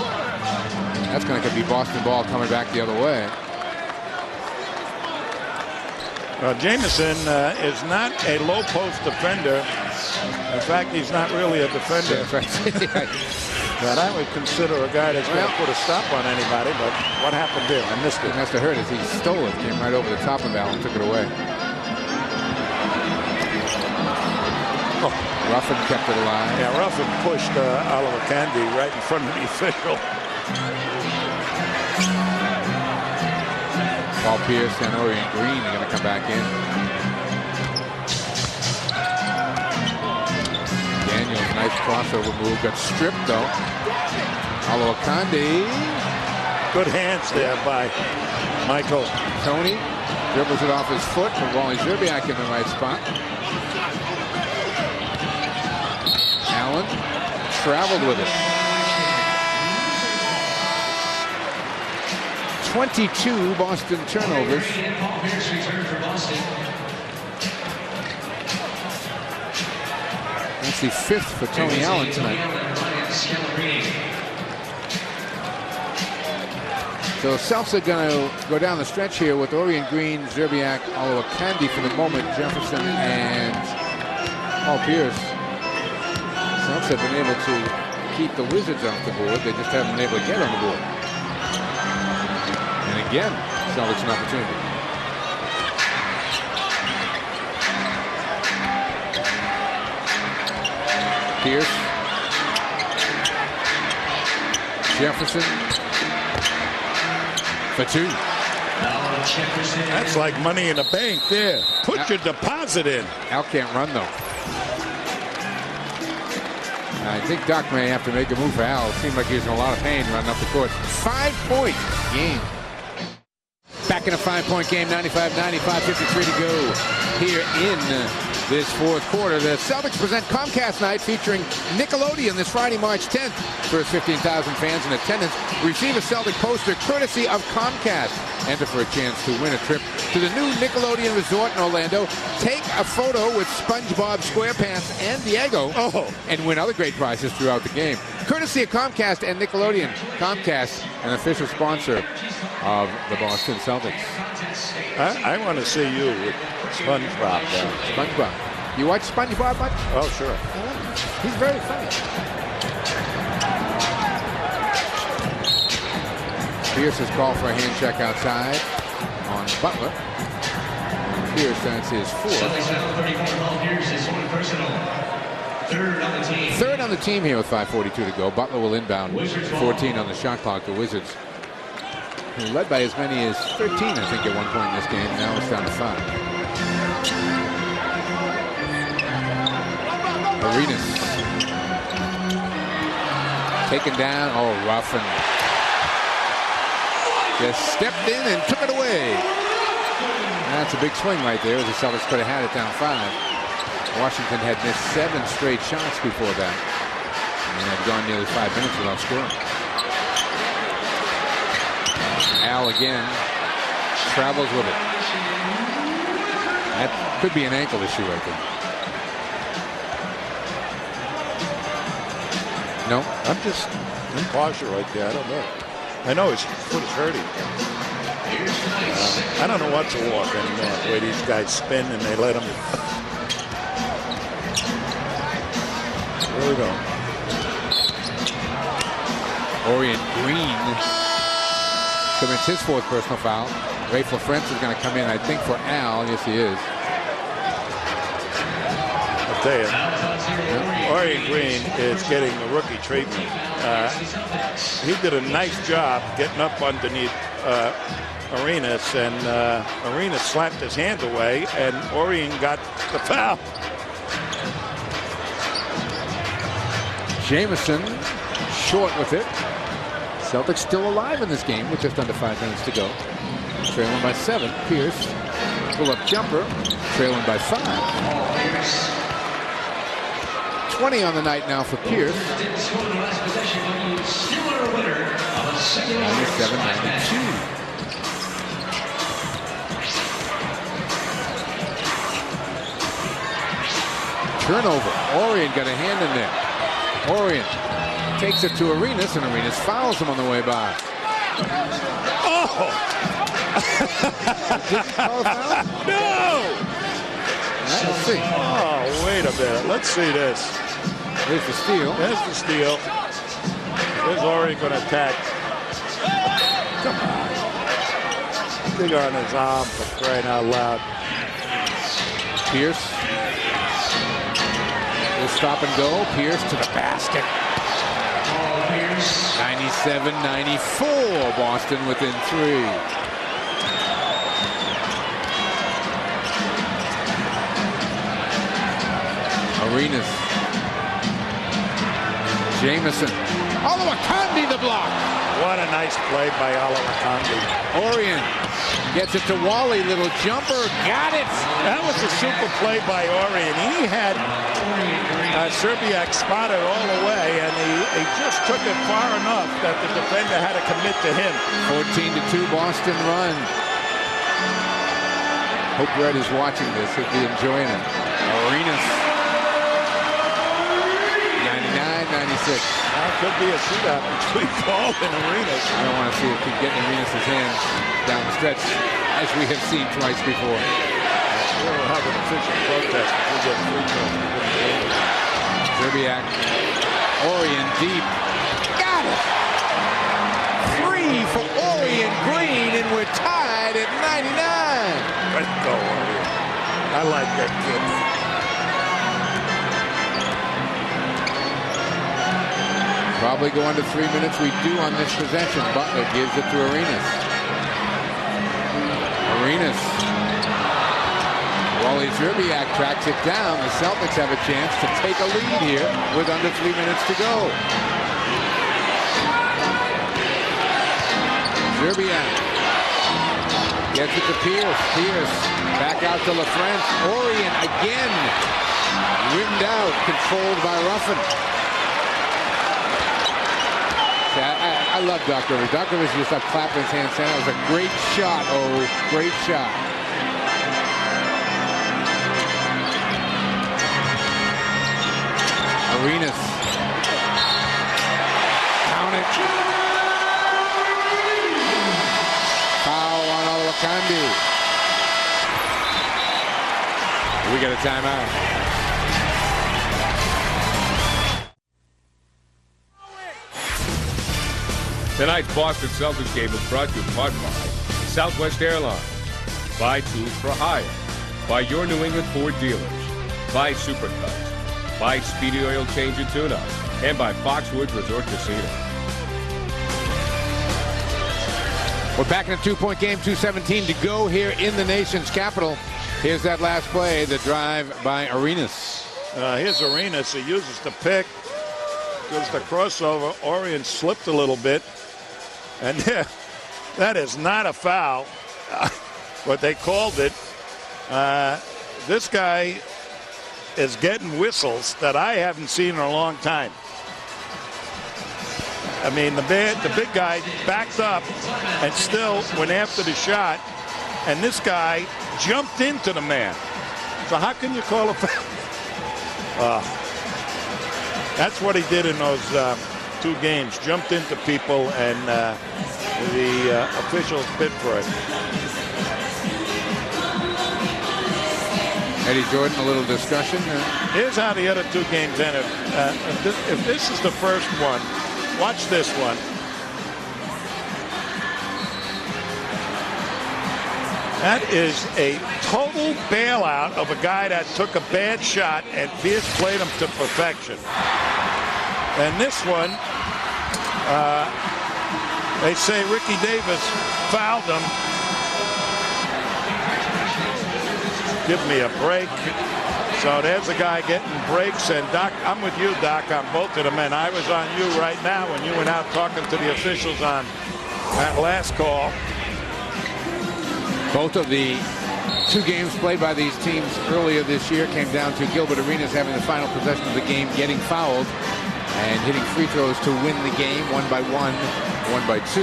That's going to be Boston ball coming back the other way. Jameson is not a low post defender. In fact, he's not really a defender. But I would consider a guy that's going to put a stop on anybody, but what happened there? I missed it. He must have heard it. He stole it, came right over the top of Al and took it away. Ruffin kept it alive. Yeah, Ruffin pushed Oliver Candy right in front of the official. Paul Pierce and Orion Green are going to come back in. Daniels, nice crossover move. Got stripped, though. Alo Akande. Good hands there by Michael. Tony dribbles it off his foot, but Wally Szczerbiak in the right spot. Allen traveled with it. 22 Boston turnovers. That's the 5th for Tony Allen tonight. So Celtics are going to go down the stretch here with Orion Green, Szczerbiak, Alo Akande for the moment, Jefferson and Paul Pierce. Celtics have been able to keep the Wizards off the board. They just haven't been able to get on the board. And again, Celtics an opportunity. Pierce. Jefferson. For 2. That's like money in the bank there. Put your deposit in. Al can't run, though. I think Doc may have to make a move for Al. It seemed like he was in a lot of pain running up the court. 5-point game. Back in a 5-point game, 95-95, 53 to go here in this 4th quarter. The Celtics present Comcast Night featuring Nickelodeon this Friday, March 10th. First 15,000 fans in attendance receive a Celtic poster courtesy of Comcast. Enter for a chance to win a trip to the new Nickelodeon Resort in Orlando. Take a photo with SpongeBob SquarePants and Diego. And win other great prizes throughout the game. Courtesy of Comcast and Nickelodeon. Comcast, an official sponsor of the Boston Celtics. I want to see you with SpongeBob there. SpongeBob. You watch SpongeBob much? Oh, sure. He's very funny. Pierce has called for a hand check outside on Butler. Pierce, that's his 4th. Third on the team here with 5:42 to go. Butler will inbound. 14 on the shot clock. The Wizards, who led by as many as 13, I think, at one point in this game. Now it's down to 5. Arenas. Taken down. Oh, Ruffin. just stepped in and took it away. That's a big swing right there, as the Celtics could have had it down 5. Washington had missed 7 straight shots before that, and had gone nearly 5 minutes without scoring. Al again travels with it. That could be an ankle issue right there. No, I'm just impartial right there. I don't know. I know his foot is hurting. I don't know what's a walk anymore. The way these guys spin and they let them. Where we go? Orient Green commits his 4th personal foul. Ray LaFrance is going to come in, I think, for Al. Yes, he is. I'll tell you, Orient Green is getting the rookie treatment. He did a nice job getting up underneath Arenas, and Arenas slapped his hand away, and Orient got the foul. Jamison short with it. Celtics still alive in this game with just under 5 minutes to go. Trailing by 7. Pierce, pull-up jumper, trailing by 5. 20 on the night now for Pierce. 97-92. Turnover. Orient got a hand in there. Orient takes it to Arenas, and Arenas fouls him on the way by. Oh! No! Let's see. Oh, wait a minute. Let's see this. There's the steal. There's the steal. There's Orient going to attack. Come on. Dig on his arm for crying out loud. Pierce will stop and go. Pierce to the basket. 97-94. Boston within 3. Arenas. Jamison. Olowokandi the block. What a nice play by Olowokandi. Orient gets it to Wally. Little jumper. Got it. That was a super play by Orient. He had Serbiak spotted all the way, and he just took it far enough that the defender had to commit to him. 14-2 Boston run. Hope Red is watching this. He'll be enjoying it. Arenas. 99-96. That could be a shootout between Paul and Arenas. I don't want to see it keep getting Arenas' hands down the stretch, as we have seen twice before. We'll have an official protest if we get free throws. Serbiak. Orient deep. Got it! 3 for Orient Green, and we're tied at 99. Let's go, Orient. I like that kid. Probably go under 3 minutes. We do on this possession. Butler gives it to Arenas. Arenas. Wally Zerbiak tracks it down. The Celtics have a chance to take a lead here with under 3 minutes to go. Zerbiak gets it to Pierce. Pierce back out to LaFrance. Orient again. Rimmed out, controlled by Ruffin. I love Doc Rivers. Doc Rivers just like clapping his hands saying that was a great shot. Oh, great shot. Arenas. Count it. Foul on Olowokandi. We got a timeout. Tonight's Boston Celtics game is brought to you in part by Southwest Airlines, by Tools for Hire, by your New England Ford dealers, by Supercuts, by Speedy Oil Change and Tune-Up, and by Foxwoods Resort Casino. We're back in a 2-point game, 2:17 to go here in the nation's capital. Here's that last play, the drive by Arenas. Here's Arenas. He uses the pick, does the crossover. Orient slipped a little bit. And That is not a foul, but they called it. This guy is getting whistles that I haven't seen in a long time. I mean, the big guy backed up and still went after the shot, and this guy jumped into the man. So how can you call a foul? That's what he did in those 2 games. Jumped into people, and the officials bid for it. Eddie Jordan, a little discussion. Here's how the other 2 games ended. If this is the first one, watch this one. That is a total bailout of a guy that took a bad shot, and Pierce played him to perfection. And this one, they say Ricky Davis fouled him. Give me a break. So there's a guy getting breaks, and Doc, I'm with you, Doc, on both of them, and I was on you right now when you went out talking to the officials on that last call. Both of the 2 games played by these teams earlier this year came down to Gilbert Arenas having the final possession of the game, getting fouled, and hitting free throws to win the game, 1 by 1, 1 by 2.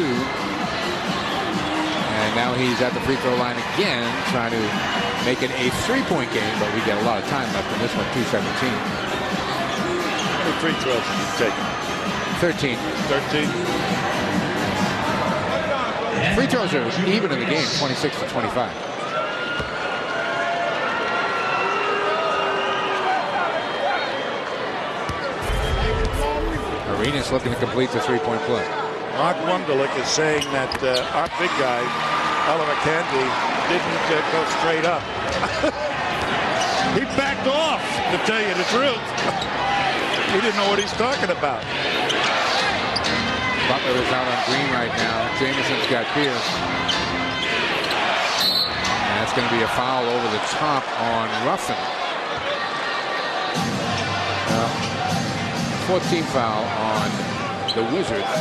And now he's at the free throw line again, trying to make it a 3-point game, but we get a lot of time left in this one, 2:17. How many free throws have you taken? 13. 13? Free throws are even in the game, 26-25. Arenas looking to complete the 3-point play. Mark Wunderlich is saying that our big guy, Oliver Candy, didn't go straight up. He backed off, to tell you the truth. He didn't know what he's talking about. Butler is out on Green right now. Jameson's got Pierce. And that's going to be a foul over the top on Ruffin. 14th foul on the Wizards.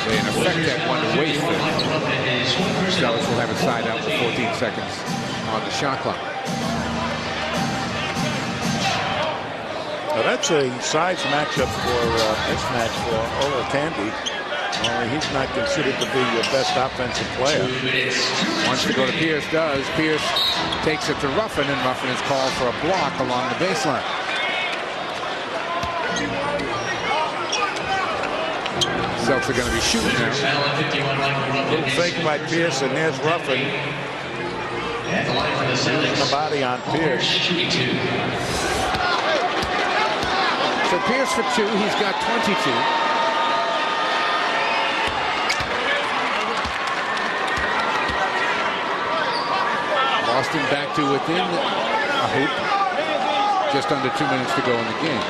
They in effect that one to waste it. Celtics will have it side out for 14 seconds on the shot clock. Now that's a size matchup for mismatch for Ola Candy. Only he's not considered to be your best offensive player. Wants to go to Pierce, does. Pierce takes it to Ruffin, and Ruffin is called for a block along the baseline. Celtics are going to be shooting now. Little fake by Pierce, and there's Ruffin. Using the body on Pierce. So Pierce for 2, he's got 22. Boston back to within a hoop. Just under 2 minutes to go in the game.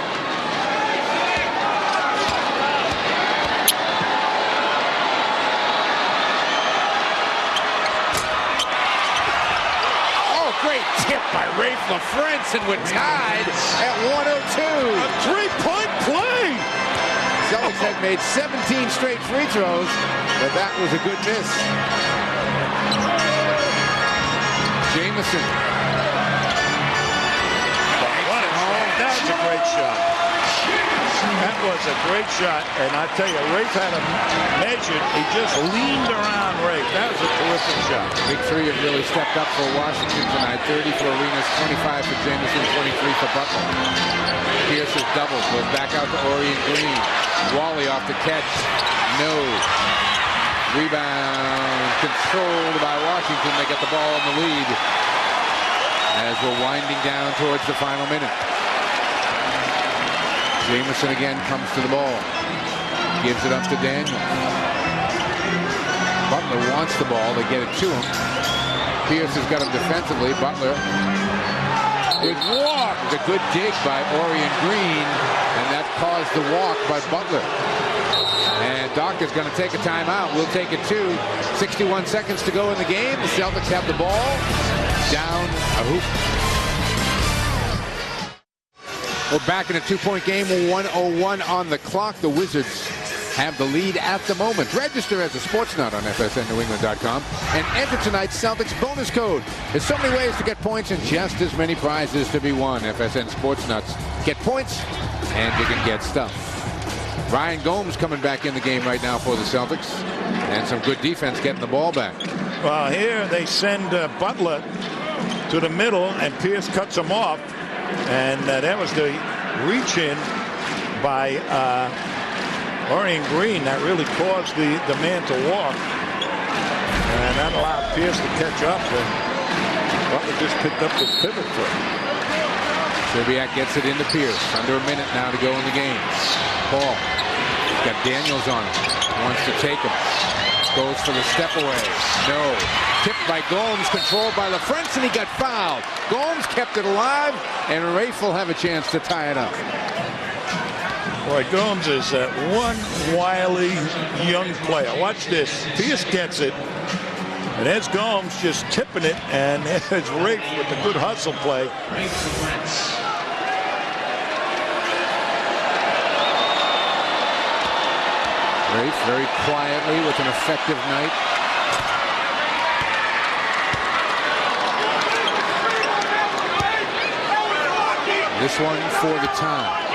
Oh, great tip by Rafe LaFrentz, and we're tied at 102. A 3-point play! Celtics had made 17 straight free throws, but that was a good miss. Jamison. That was a great shot. That was a great shot, and I tell you, Rafe had him measured. He just leaned around Rafe. That was a terrific shot. Big 3 have really stepped up for Washington tonight. 30 for Arenas, 25 for Jamison, 23 for Butler. Pierce is doubled, goes back out to Orion Green. Wally off the catch. No. Rebound controlled by Washington. They get the ball in the lead as we're winding down towards the final minute. Jamison again comes to the ball. Gives it up to Daniels. Butler wants the ball. They get it to him. Pierce has got him defensively. Butler. Good walk. It's a good dig by Orion Green, and that caused the walk by Butler. And Doc is going to take a timeout. We'll take it too. 61 seconds to go in the game. The Celtics have the ball. Down a hoop. We're back in a 2-point game. 1:01 on the clock. The Wizards have the lead at the moment. Register as a sports nut on FSNNewEngland.com and enter tonight's Celtics bonus code. There's so many ways to get points and just as many prizes to be won. FSN Sports Nuts. Get points and you can get stuff. Ryan Gomes coming back in the game right now for the Celtics. And some good defense getting the ball back. Well, here they send Butler to the middle, and Pierce cuts him off. And that was the reach in by Orion Green that really caused the man to walk. And that allowed Pierce to catch up, and Butler just picked up his pivot foot. Serbiak gets it into Pierce. Under a minute now to go in the game. Paul got Daniels on him. Wants to take him. Goes for the step away. No. Tipped by Gomes, controlled by LaFrentz, and he got fouled. Gomes kept it alive, and Rafe will have a chance to tie it up. Boy, Gomes is one wily young player. Watch this. Pierce gets it. And there's Gomes just tipping it, and there's Rafe with the good hustle play. Rafe very quietly with an effective night. This one for the tie.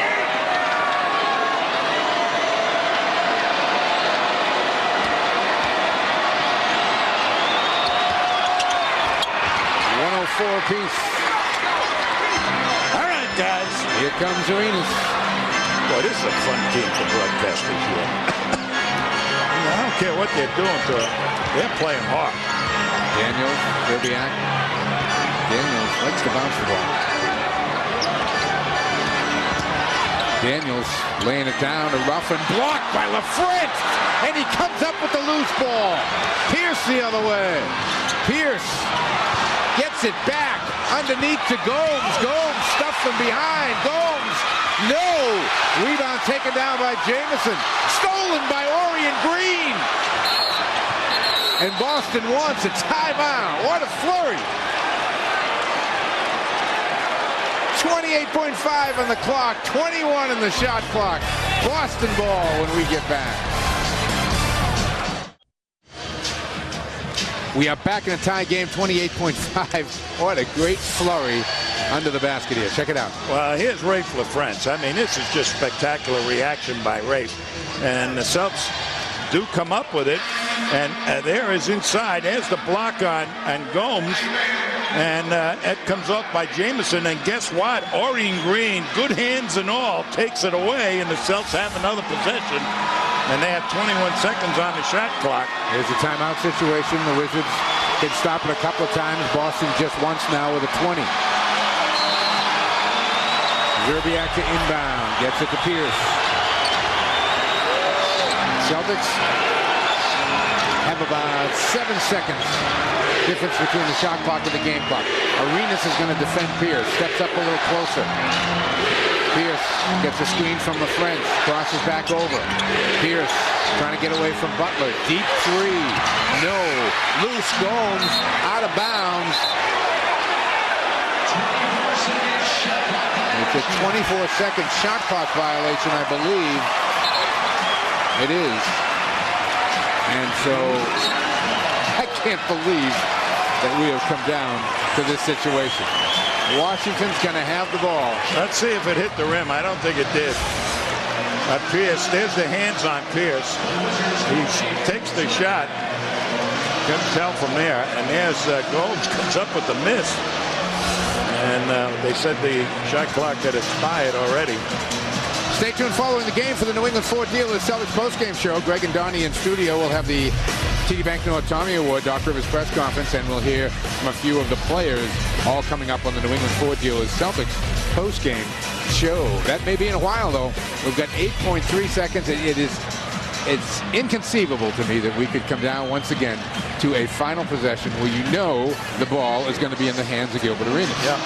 Apiece. All right, guys. Here comes Arenas. Boy, this is a fun team to broadcast this year. I don't care what they're doing to it. They're playing hard. Daniels, Serbiak. Daniels likes to bounce the ball. Daniels laying it down to rough and blocked by LaFrentz. And he comes up with the loose ball. Pierce the other way. Pierce gets it back underneath to Gomes. Gomes stuffed from behind. Gomes, no. Rebound taken down by Jamison. Stolen by Orion Green. And Boston wants a timeout. What a flurry. 28.5 on the clock. 21 in the shot clock. Boston ball when we get back. We are back in a tie game, 28.5. What a great flurry under the basket here. Check it out. Well, here's Rafe LaFrentz. I mean, this is just spectacular reaction by Rafe. And the Celtics do come up with it. And there is inside. There's the block on Gomes. And it comes off by Jamison. And guess what? Orion Green, good hands and all, takes it away. And the Celtics have another possession. And they have 21 seconds on the shot clock. Here's a timeout situation. The Wizards can stop it a couple of times. Boston just once now with a 20. Serbiak to inbound. Gets it to Pierce. Celtics have about 7 seconds difference between the shot clock and the game clock. Arenas is going to defend Pierce. Steps up a little closer. Pierce gets a screen from LaFrentz, crosses back over. Pierce trying to get away from Butler. Deep three. No. Loose. Gomes out of bounds. It's a 24-second shot clock violation, I believe. It is. And so I can't believe that we have come down to this situation. Washington's going to have the ball. Let's see if it hit the rim. I don't think it did. Pierce, there's the hands on Pierce. He takes the shot. Couldn't tell from there. And there's Gomes comes up with the miss. And they said the shot clock had expired already. Stay tuned following the game for the New England Ford Dealers Celtics postgame show. Greg and Donnie in studio will have the TD Bank North Tommy Award, Dr. Rivers press conference, and we'll hear from a few of the players all coming up on the New England Ford Dealers Celtics postgame show. That may be in a while, though. We've got 8.3 seconds. It's inconceivable to me that we could come down once again to a final possession where you know the ball is going to be in the hands of Gilbert Arenas. Yeah.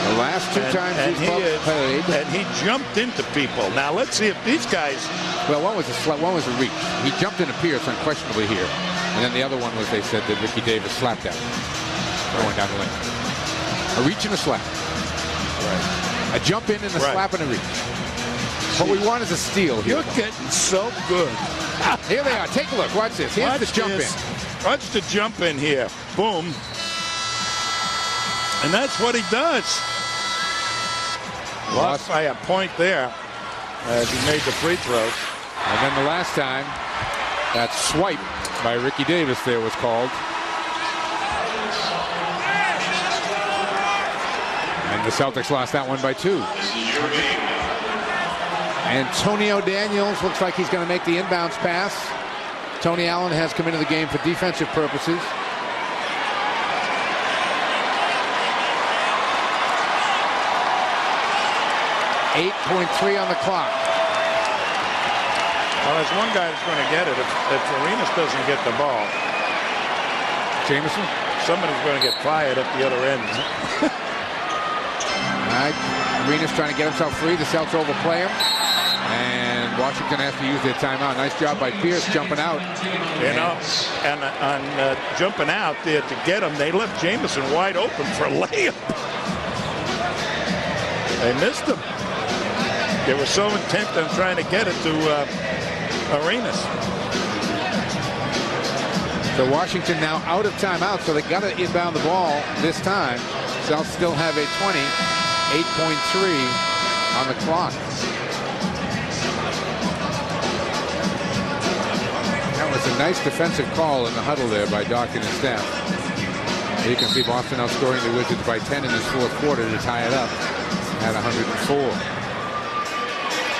The last two times he's played. And he jumped into people. Now, let's see if these guys... Well, one was a reach. He jumped into Pierce unquestionably here. And then the other one was, they said, that Ricky Davis slapped out going down the lane. A reach and a slap. Right. A jump in and a slap and a reach. What we want is a steal here. You're getting so good. Here they are. Take a look. Watch this. Here's the jump in. Watch the jump in here. Boom. And that's what he does. Lost by a point there as he made the free throws. And then the last time, that swipe by Ricky Davis there was called. And the Celtics lost that one by 2. Antonio Daniels looks like he's going to make the inbounds pass. Tony Allen has come into the game for defensive purposes. 8.3 on the clock. Well, there's one guy that's going to get it if Arenas doesn't get the ball. Jameson? Somebody's going to get fired at the other end. All right. Arenas trying to get himself free. The Celtics overplay him. And Washington has to use their timeout. Nice job by Pierce jumping out. You know, and on jumping out there to get him, they left Jameson wide open for a layup. They missed him. They were so intent on trying to get it to Arenas. So Washington now out of timeout, so they got to inbound the ball this time. Celtics still have a 20, 8.3 on the clock. That was a nice defensive call in the huddle there by Dawkins and staff. You can see Boston outscoring the Wizards by 10 in this fourth quarter to tie it up at 104.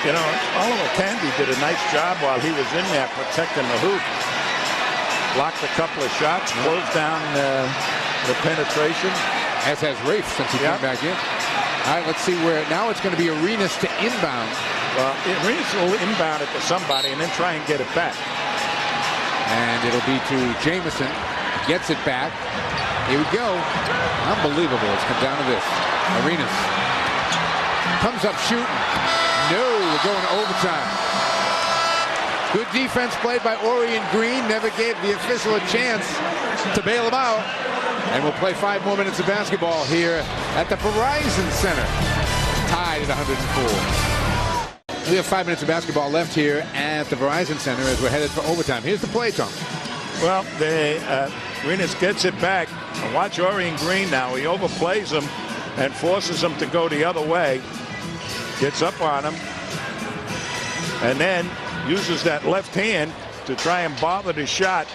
You know, Oliver Candy did a nice job while he was in there protecting the hoop. Blocked a couple of shots, closed down the penetration. As has Rafe since he came back in. All right, let's see where. Now it's going to be Arenas to inbound. Well, Arenas will inbound it to somebody and then try and get it back. And it'll be to Jameson. Gets it back. Here we go. Unbelievable. It's come down to this. Arenas comes up shooting. No, we're going to overtime. Good defense played by Orion Green. Never gave the official a chance to bail him out. And we'll play 5 more minutes of basketball here at the Verizon Center. Tied at 104. We have 5 minutes of basketball left here at the Verizon Center as we're headed for overtime. Here's the play, Tom. Well, Arenas gets it back. Watch Orion Green now. He overplays him and forces him to go the other way. Gets up on him. And then uses that left hand to try and bother the shot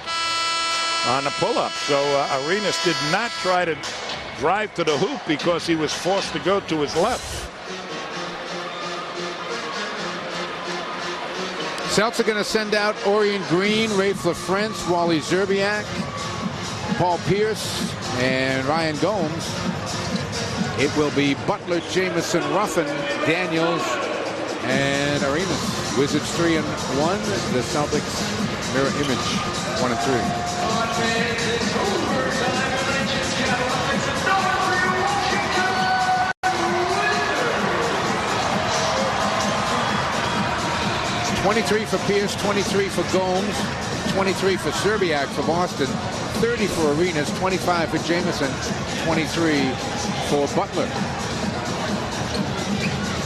on the pull-up. So Arenas did not try to drive to the hoop because he was forced to go to his left. Celtics are going to send out Orion Green, Rafe LaFrance, Wally Zerbiak, Paul Pierce, and Ryan Gomes. It will be Butler, Jameson, Ruffin, Daniels, and Arenas. Wizards 3-1. The Celtics mirror image 1-3. $23 for Pierce, 23 for Gomes, 23 for Zerbiak for Boston, 30 for Arenas, 25 for Jameson, 23 for Butler.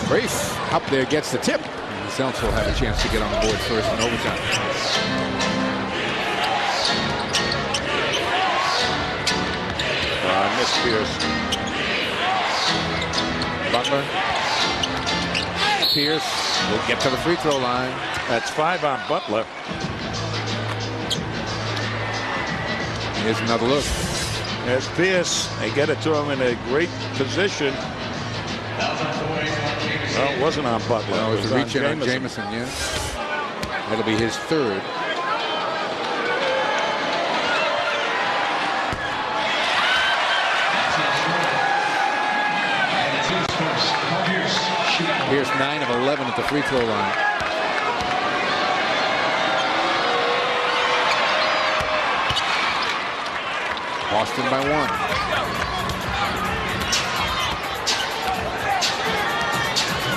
Rafe up there gets the tip. And the Celtics will have a chance to get on the board first in overtime. Miss Pierce. Butler. Pierce will get to the free throw line. That's 5 on Butler. Here's another look. As Pierce, they get it to him in a great position. Well, it wasn't on Butler. No, it was a reach in on Jameson, yeah. That'll be his third. Pierce 9 of 11 at the free throw line. Boston by 1.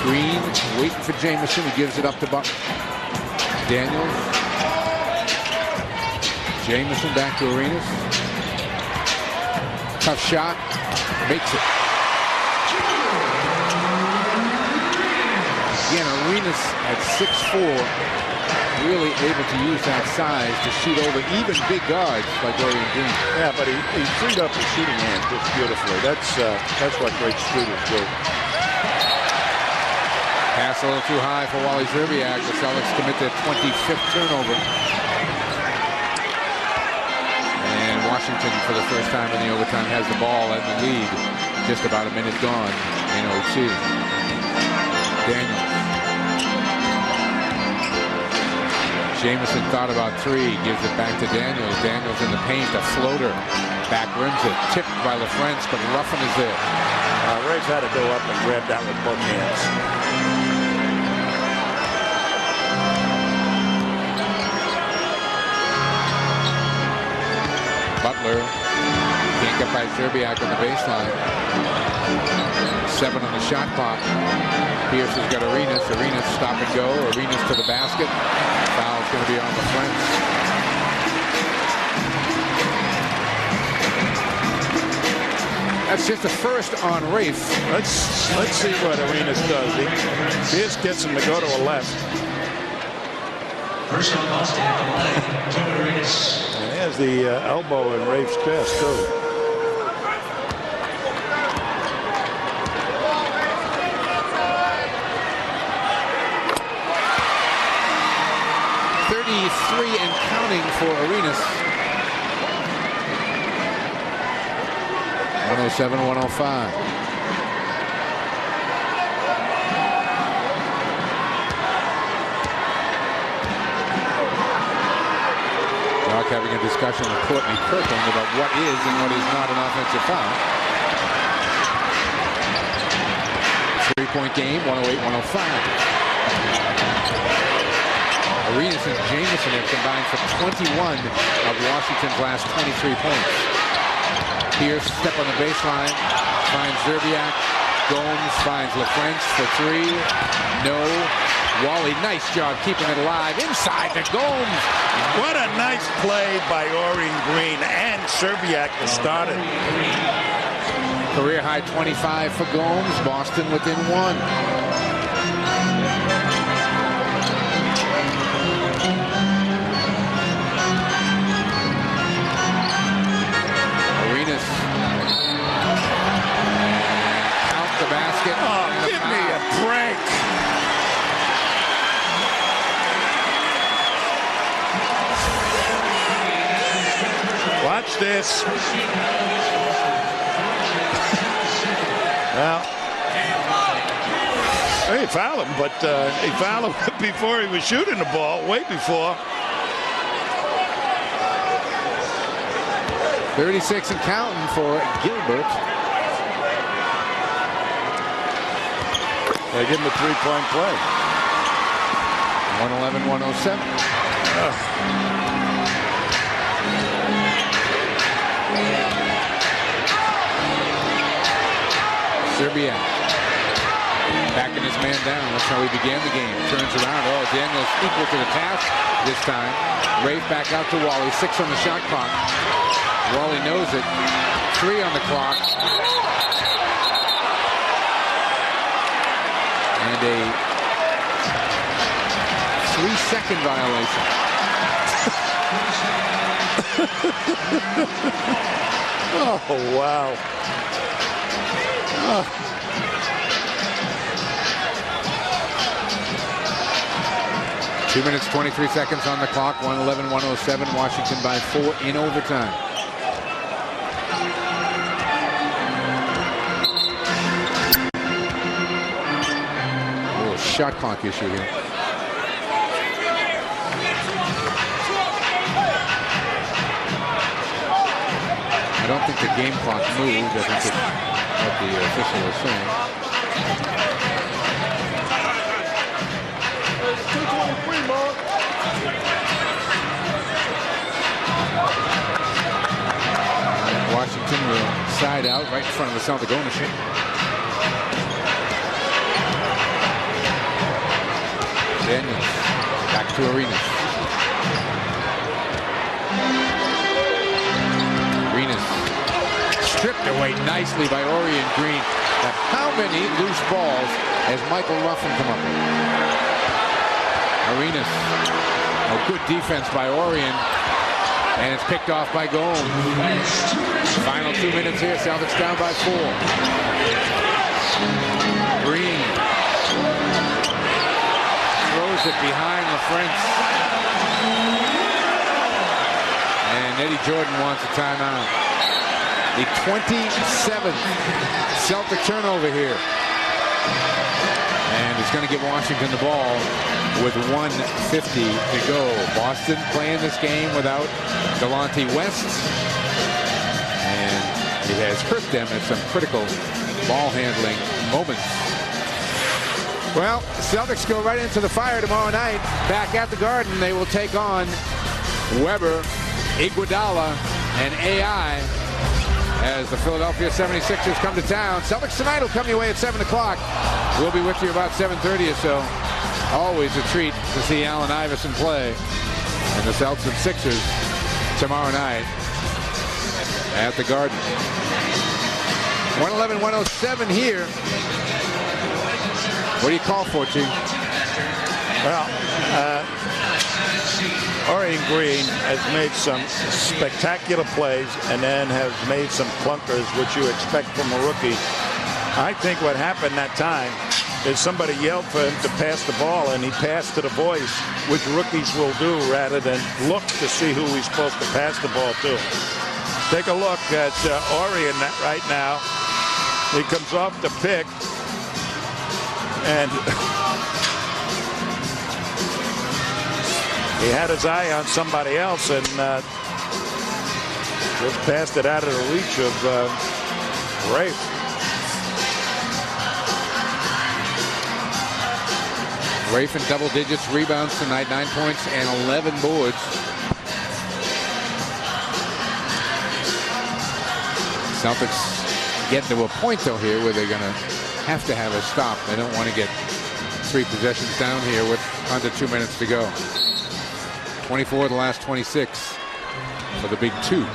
Green waiting for Jameson. He gives it up to Butler. Daniels. Jameson back to Arenas. Tough shot. Makes it. Again, Arenas at 6'4", really able to use that size to shoot over even big guards like Dorian Green. Yeah, but he freed up his shooting hand just beautifully. That's what great shooters do. Pass a little too high for Wally Szczerbiak. The Celtics commit their 25th turnover. And Washington, for the first time in the overtime, has the ball and the lead. Just about a minute gone in OT. Daniels. Jamison thought about three, gives it back to Daniels. Daniels in the paint, a floater. Back rims it, tipped by LaFrentz, but Ruffin is there. Rafe had to go up and grab that with both hands. Butler can't get by Szczerbiak on the baseline. 7 on the shot clock. Pierce has got Arenas. Arenas stop and go. Arenas to the basket. Foul's going to be on LaFrentz. That's just the first on Rafe. Let's see what Arenas does. Pierce gets him to go to a left. First on Boston at the line, Joe Arenas. And there's the elbow in Rafe's chest, too. And counting for Arenas. 107-105. Doc having a discussion with Courtney Kirkland about what is and what is not an offensive foul. 3-point game, 108-105. Arenas and Jamison have combined for 21 of Washington's last 23 points. Pierce step on the baseline, finds Szczerbiak. Gomes finds LaFrentz for three. No. Wally, nice job keeping it alive. Inside to Gomes. What a nice play by Dorian Green and Szczerbiak to start it. Career high 25 for Gomes. Boston within 1. Give me a break. Watch this. Well, he fouled him, but he fouled him before he was shooting the ball, way before. 36 and counting for Gilbert. They give him a 3-point play. 111-107. Szczerbiak backing his man down. That's how he began the game. Turns around. Oh, Daniels equal to the task this time. Rafe back out to Wally. 6 on the shot clock. Wally knows it. 3 on the clock. And a 3-second violation. Oh, wow. 2 minutes, 23 seconds on the clock. 111-107. Washington by 4 in overtime. Oh, shot clock issue here. I don't think the game clock moved. I think it's what the official is saying. Washington will side out right in front of the Celtic ownership. Daniels back to Arenas. Arenas stripped away nicely by Dorian Green. Now, how many loose balls has Michael Ruffin come up with? Arenas. A good defense by Orion. And it's picked off by Gomes. Final 2 minutes here. Celtics down by 4. Green. Throws it behind LaFrance. And Eddie Jordan wants a timeout. The 27th Celtic turnover here. And it's going to give Washington the ball with 1:50 to go. Boston playing this game without Delonte West. And it has hurt them at some critical ball handling moments. Well, the Celtics go right into the fire tomorrow night. Back at the Garden, they will take on Weber, Iguodala, and AI as the Philadelphia 76ers come to town. Celtics tonight will come your way at 7 o'clock. We'll be with you about 7:30 or so. Always a treat to see Allen Iverson play. And the Celtics and Sixers tomorrow night at the Garden. 111-107 here. What do you call for, Chief? Well, Orion Green has made some spectacular plays and then has made some clunkers, which you expect from a rookie. I think what happened that time is somebody yelled for him to pass the ball, and he passed to the voice, which rookies will do rather than look to see who he's supposed to pass the ball to. Take a look at Orion right now. He comes off the pick, and he had his eye on somebody else and just passed it out of the reach of Rafe. Rafe in double digits, rebounds tonight, 9 points and 11 boards. Celtics get to a point though here where they're going to have a stop. They don't want to get 3 possessions down here with under 2 minutes to go. 24 of the last 26 for the big 2.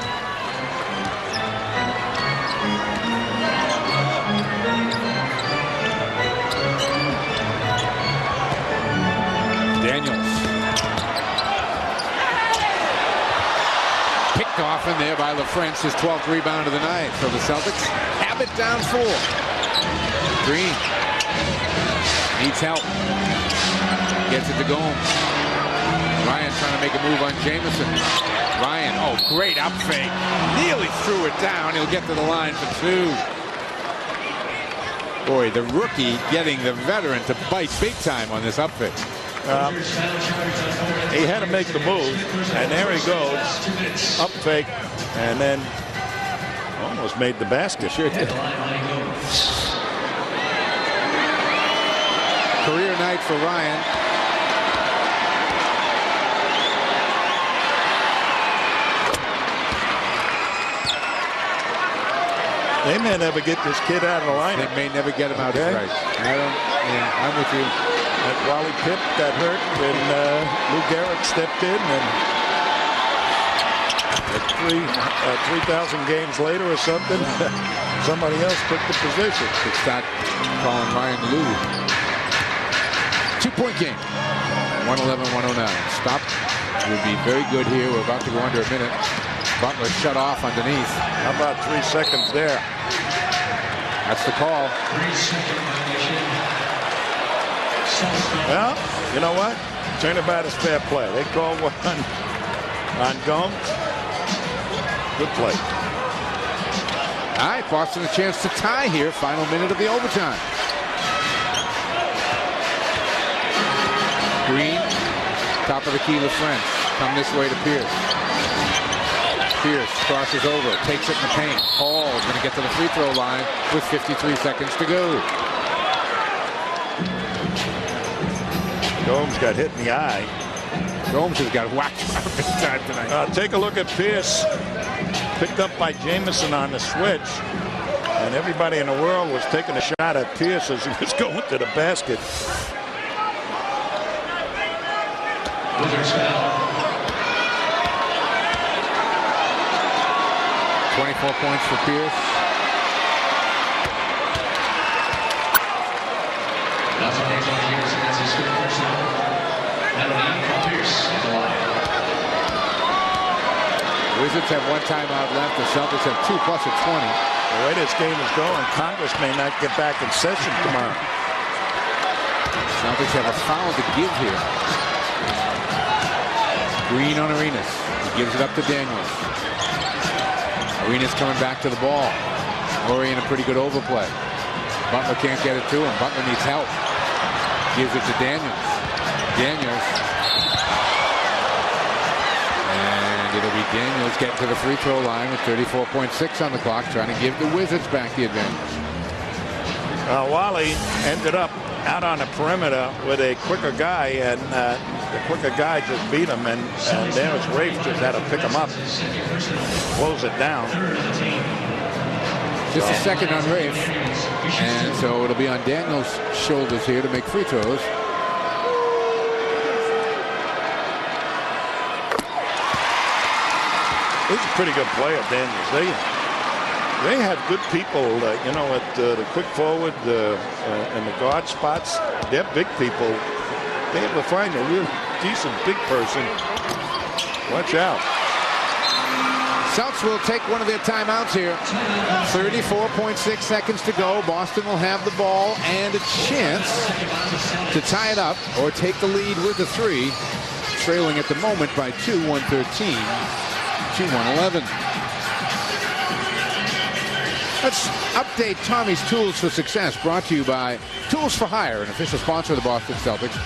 Daniels. Picked off in there by LaFrance, his 12th rebound of the night. So the Celtics have it down 4. Green needs help. Gets it to Gomes. Ryan trying to make a move on Jamison. Ryan, oh, great up fake. Nearly threw it down. He'll get to the line for 2. Boy, the rookie getting the veteran to bite big time on this up fake. He had to make the move, and there he goes. Up fake, and then almost made the basket. Sure did. Career night for Ryan. They may never get this kid out of the lineup. They may never get him out. Okay. Right. I'm with you. And Wally Pipp got hurt, and Lou Gehrig stepped in, and 3,000 games later or something, somebody else took the position. Could start calling Ryan Lou. 2-point game. 111-109. Stop would be very good here. We're about to go under a minute. Butler shut off underneath. How about 3 seconds there? That's the call. Well, you know what? Turnabout is fair play. They called one on Gomes. Good play. All right, Boston a chance to tie here. Final minute of the overtime. Green, top of the key, LaFrance. Come this way to Pierce. Pierce crosses over, takes it in the paint. Hall is going to get to the free throw line with 53 seconds to go. Gomes got hit in the eye. Gomes has got whacked big time tonight. Take a look at Pierce. Picked up by Jamison on the switch. And everybody in the world was taking a shot at Pierce as he was going to the basket. 24 points for Pierce. Wizards have 1 timeout left. The Celtics have 2 plus a 20. The way this game is going, Congress may not get back in session tomorrow. Celtics have a foul to give here. Green on Arenas. He gives it up to Daniels. Arenas coming back to the ball. Horry in a pretty good overplay. Butler can't get it to him. Butler needs help. Gives it to Daniels. Daniels. And it'll be Daniels getting to the free throw line with 34.6 on the clock, trying to give the Wizards back the advantage. Wally ended up out on the perimeter with a quicker guy, and the quicker guy just beat him, and Dennis Rafe just had to pick him up, close it down. Just a second on Rafe, and so it'll be on Daniels' shoulders here to make free throws. He's a pretty good player, Daniels. They have good people, you know, at the quick forward and the guard spots. They're big people. They have to find a real decent big person. Watch out. Celtics will take one of their timeouts here. 34.6 seconds to go. Boston will have the ball and a chance to tie it up or take the lead with a 3. Trailing at the moment by 2, 113 to 111. Let's update Tommy's Tools for Success, brought to you by Tools for Hire, an official sponsor of the Boston Celtics.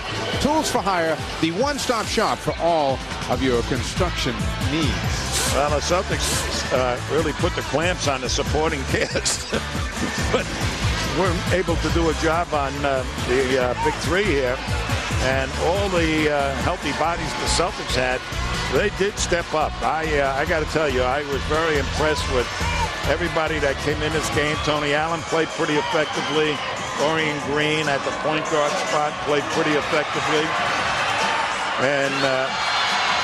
Tools for Hire, the one-stop shop for all of your construction needs. Well, the Celtics really put the clamps on the supporting cast, but we're able to do a job on the big 3 here. And all the healthy bodies the Celtics had, they did step up. I got to tell you, I was very impressed with everybody that came in this game. Tony Allen played pretty effectively. Orion Green at the point guard spot played pretty effectively. And,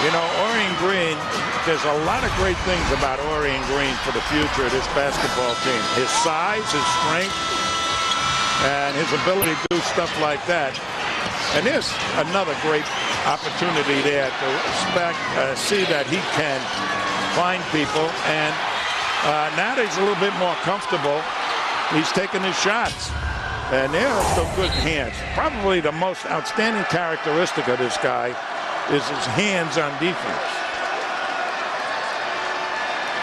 you know, Orion Green, there's a lot of great things about Orion Green for the future of this basketball team. His size, his strength, and his ability to do stuff like that. And there's another great opportunity there to see that he can find people. And now that he's a little bit more comfortable, he's taking his shots. And they're still good hands. Probably the most outstanding characteristic of this guy is his hands on defense.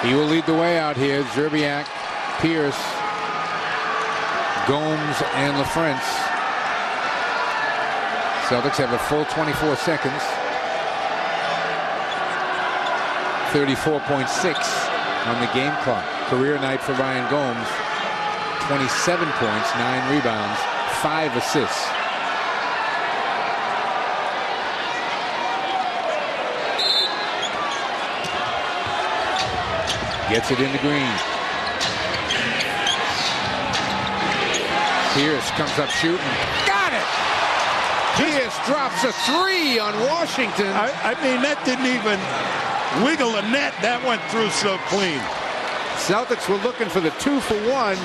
He will lead the way out here. Zerbiak, Pierce, Gomes, and LaFrance. Celtics have a full 24 seconds. 34.6 on the game clock. Career night for Ryan Gomes. 27 points, 9 rebounds, 5 assists. Gets it into Green. Pierce comes up shooting. Got it! Pierce drops a 3 on Washington. I mean, that didn't even wiggle a net. That went through so clean. Celtics were looking for the 2-for-1,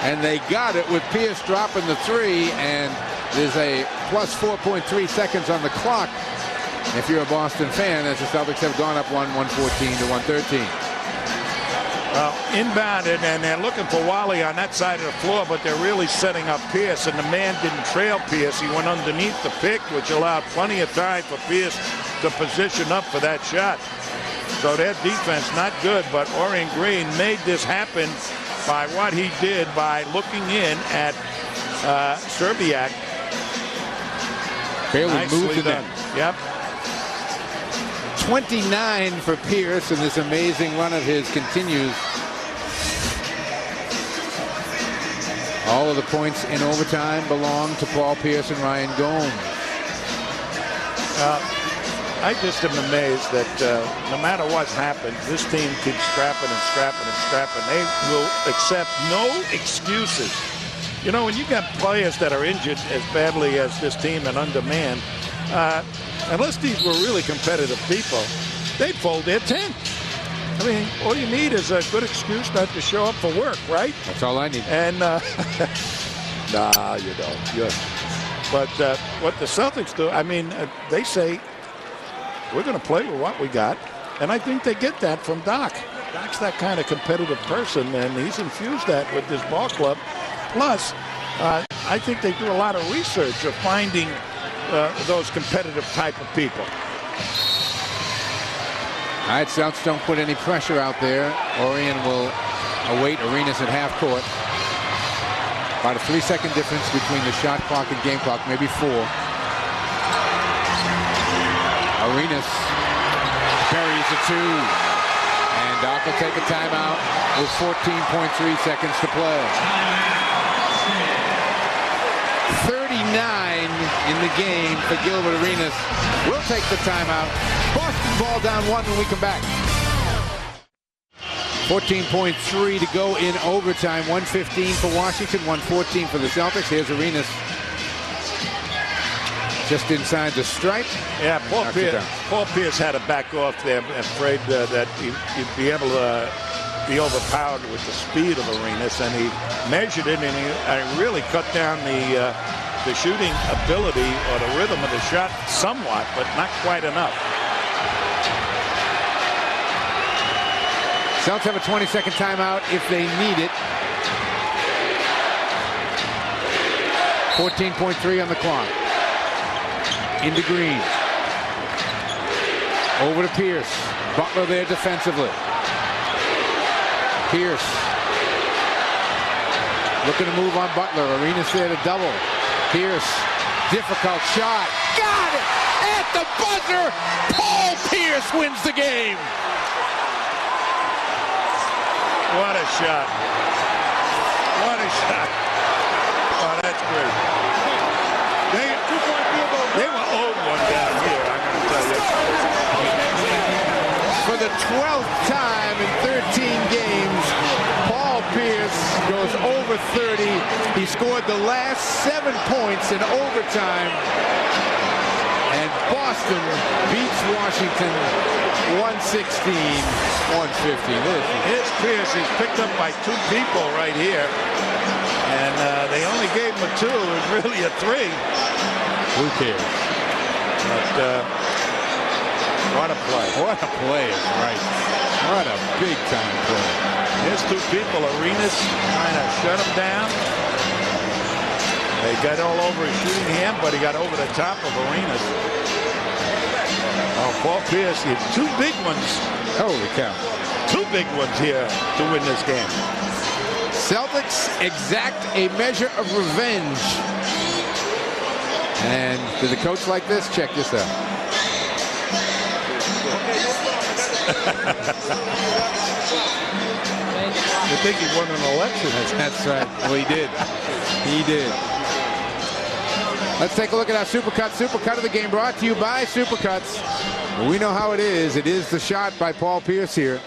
and they got it with Pierce dropping the 3, and there's a plus 4.3 seconds on the clock. If you're a Boston fan, as the Celtics have gone up 114 to 113. Well, inbounded, and they're looking for Wally on that side of the floor, but they're really setting up Pierce, and the man didn't trail Pierce. He went underneath the pick, which allowed plenty of time for Pierce to position up for that shot. So their defense not good, but Orion Green made this happen by what he did by looking in at Zerbiak. Barely moved it in. Yep. 29 for Pierce, and this amazing run of his continues. All of the points in overtime belong to Paul Pierce and Ryan Gomes. I just am amazed that no matter what's happened, this team keeps scrapping and scrapping and scrapping. They will accept no excuses. You know, when you got players that are injured as badly as this team and undermanned, unless these were really competitive people, they'd fold their tent. I mean, all you need is a good excuse not to show up for work, right? That's all I need. And Nah, you don't. But what the Celtics do, I mean, they say, we're going to play with what we got. And I think they get that from Doc. Doc's that kind of competitive person, and he's infused that with this ball club. Plus, I think they do a lot of research of finding those competitive type of people. All right, Celtics don't put any pressure out there. Orion will await Arenas at half court. About a 3-second difference between the shot clock and game clock, maybe 4. Arenas buries a 2. And Doc will take a timeout with 14.3 seconds to play. 39 in the game for Gilbert Arenas. We'll take the timeout. Boston ball down 1 when we come back. 14.3 to go in overtime. 1:15 for Washington, 1:14 for the Celtics. Here's Arenas just inside the stripe. Yeah, Paul Pierce had to back off there, afraid that he'd be able to be overpowered with the speed of Arenas, and he measured it, and he really cut down the shooting ability or the rhythm of the shot somewhat, but not quite enough. Celtics have a 20-second timeout if they need it. 14.3 on the clock. Into Green. Over to Pierce. Butler there defensively. Pierce looking to move on Butler. Arenas there to double. Pierce, difficult shot. Got it! At the buzzer! Paul Pierce wins the game! What a shot. What a shot. Oh, that's great. They were owed one down here, I'm going to tell you. For the 12th time in 13 games, Paul Pierce goes over 30. He scored the last 7 points in overtime. And Boston beats Washington 116-115. Here's Pierce. He's picked up by 2 people right here. And they only gave him a 2. It was really a 3. Who cares? But what a play. What a play is right. What a big-time play. Here's 2 people. Arenas trying to shut him down. They got all over his shooting hand, but he got over the top of Arenas. Oh, Paul Pierce, he had 2 big ones. Holy cow. 2 big ones here to win this game. Celtics exact a measure of revenge. And did the coach like this? Check this out. You think he won an election? That's right. Well, he did. He did. Let's take a look at our Supercut. Supercut of the game brought to you by Supercuts. We know how it is. It is the shot by Paul Pierce here.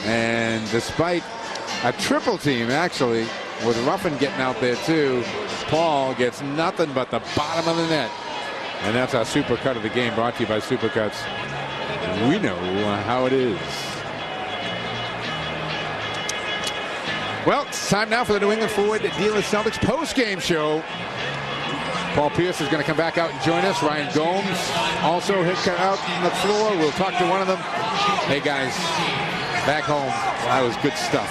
And despite a triple team, actually, with Ruffin getting out there too, Paul gets nothing but the bottom of the net. And that's our Supercut of the game brought to you by Supercuts. We know how it is. Well, it's time now for the New England Forward Dealers Celtics post-game show. Paul Pierce is going to come back out and join us. Ryan Gomes also out on the floor. We'll talk to one of them. Hey, guys, back home, that was good stuff.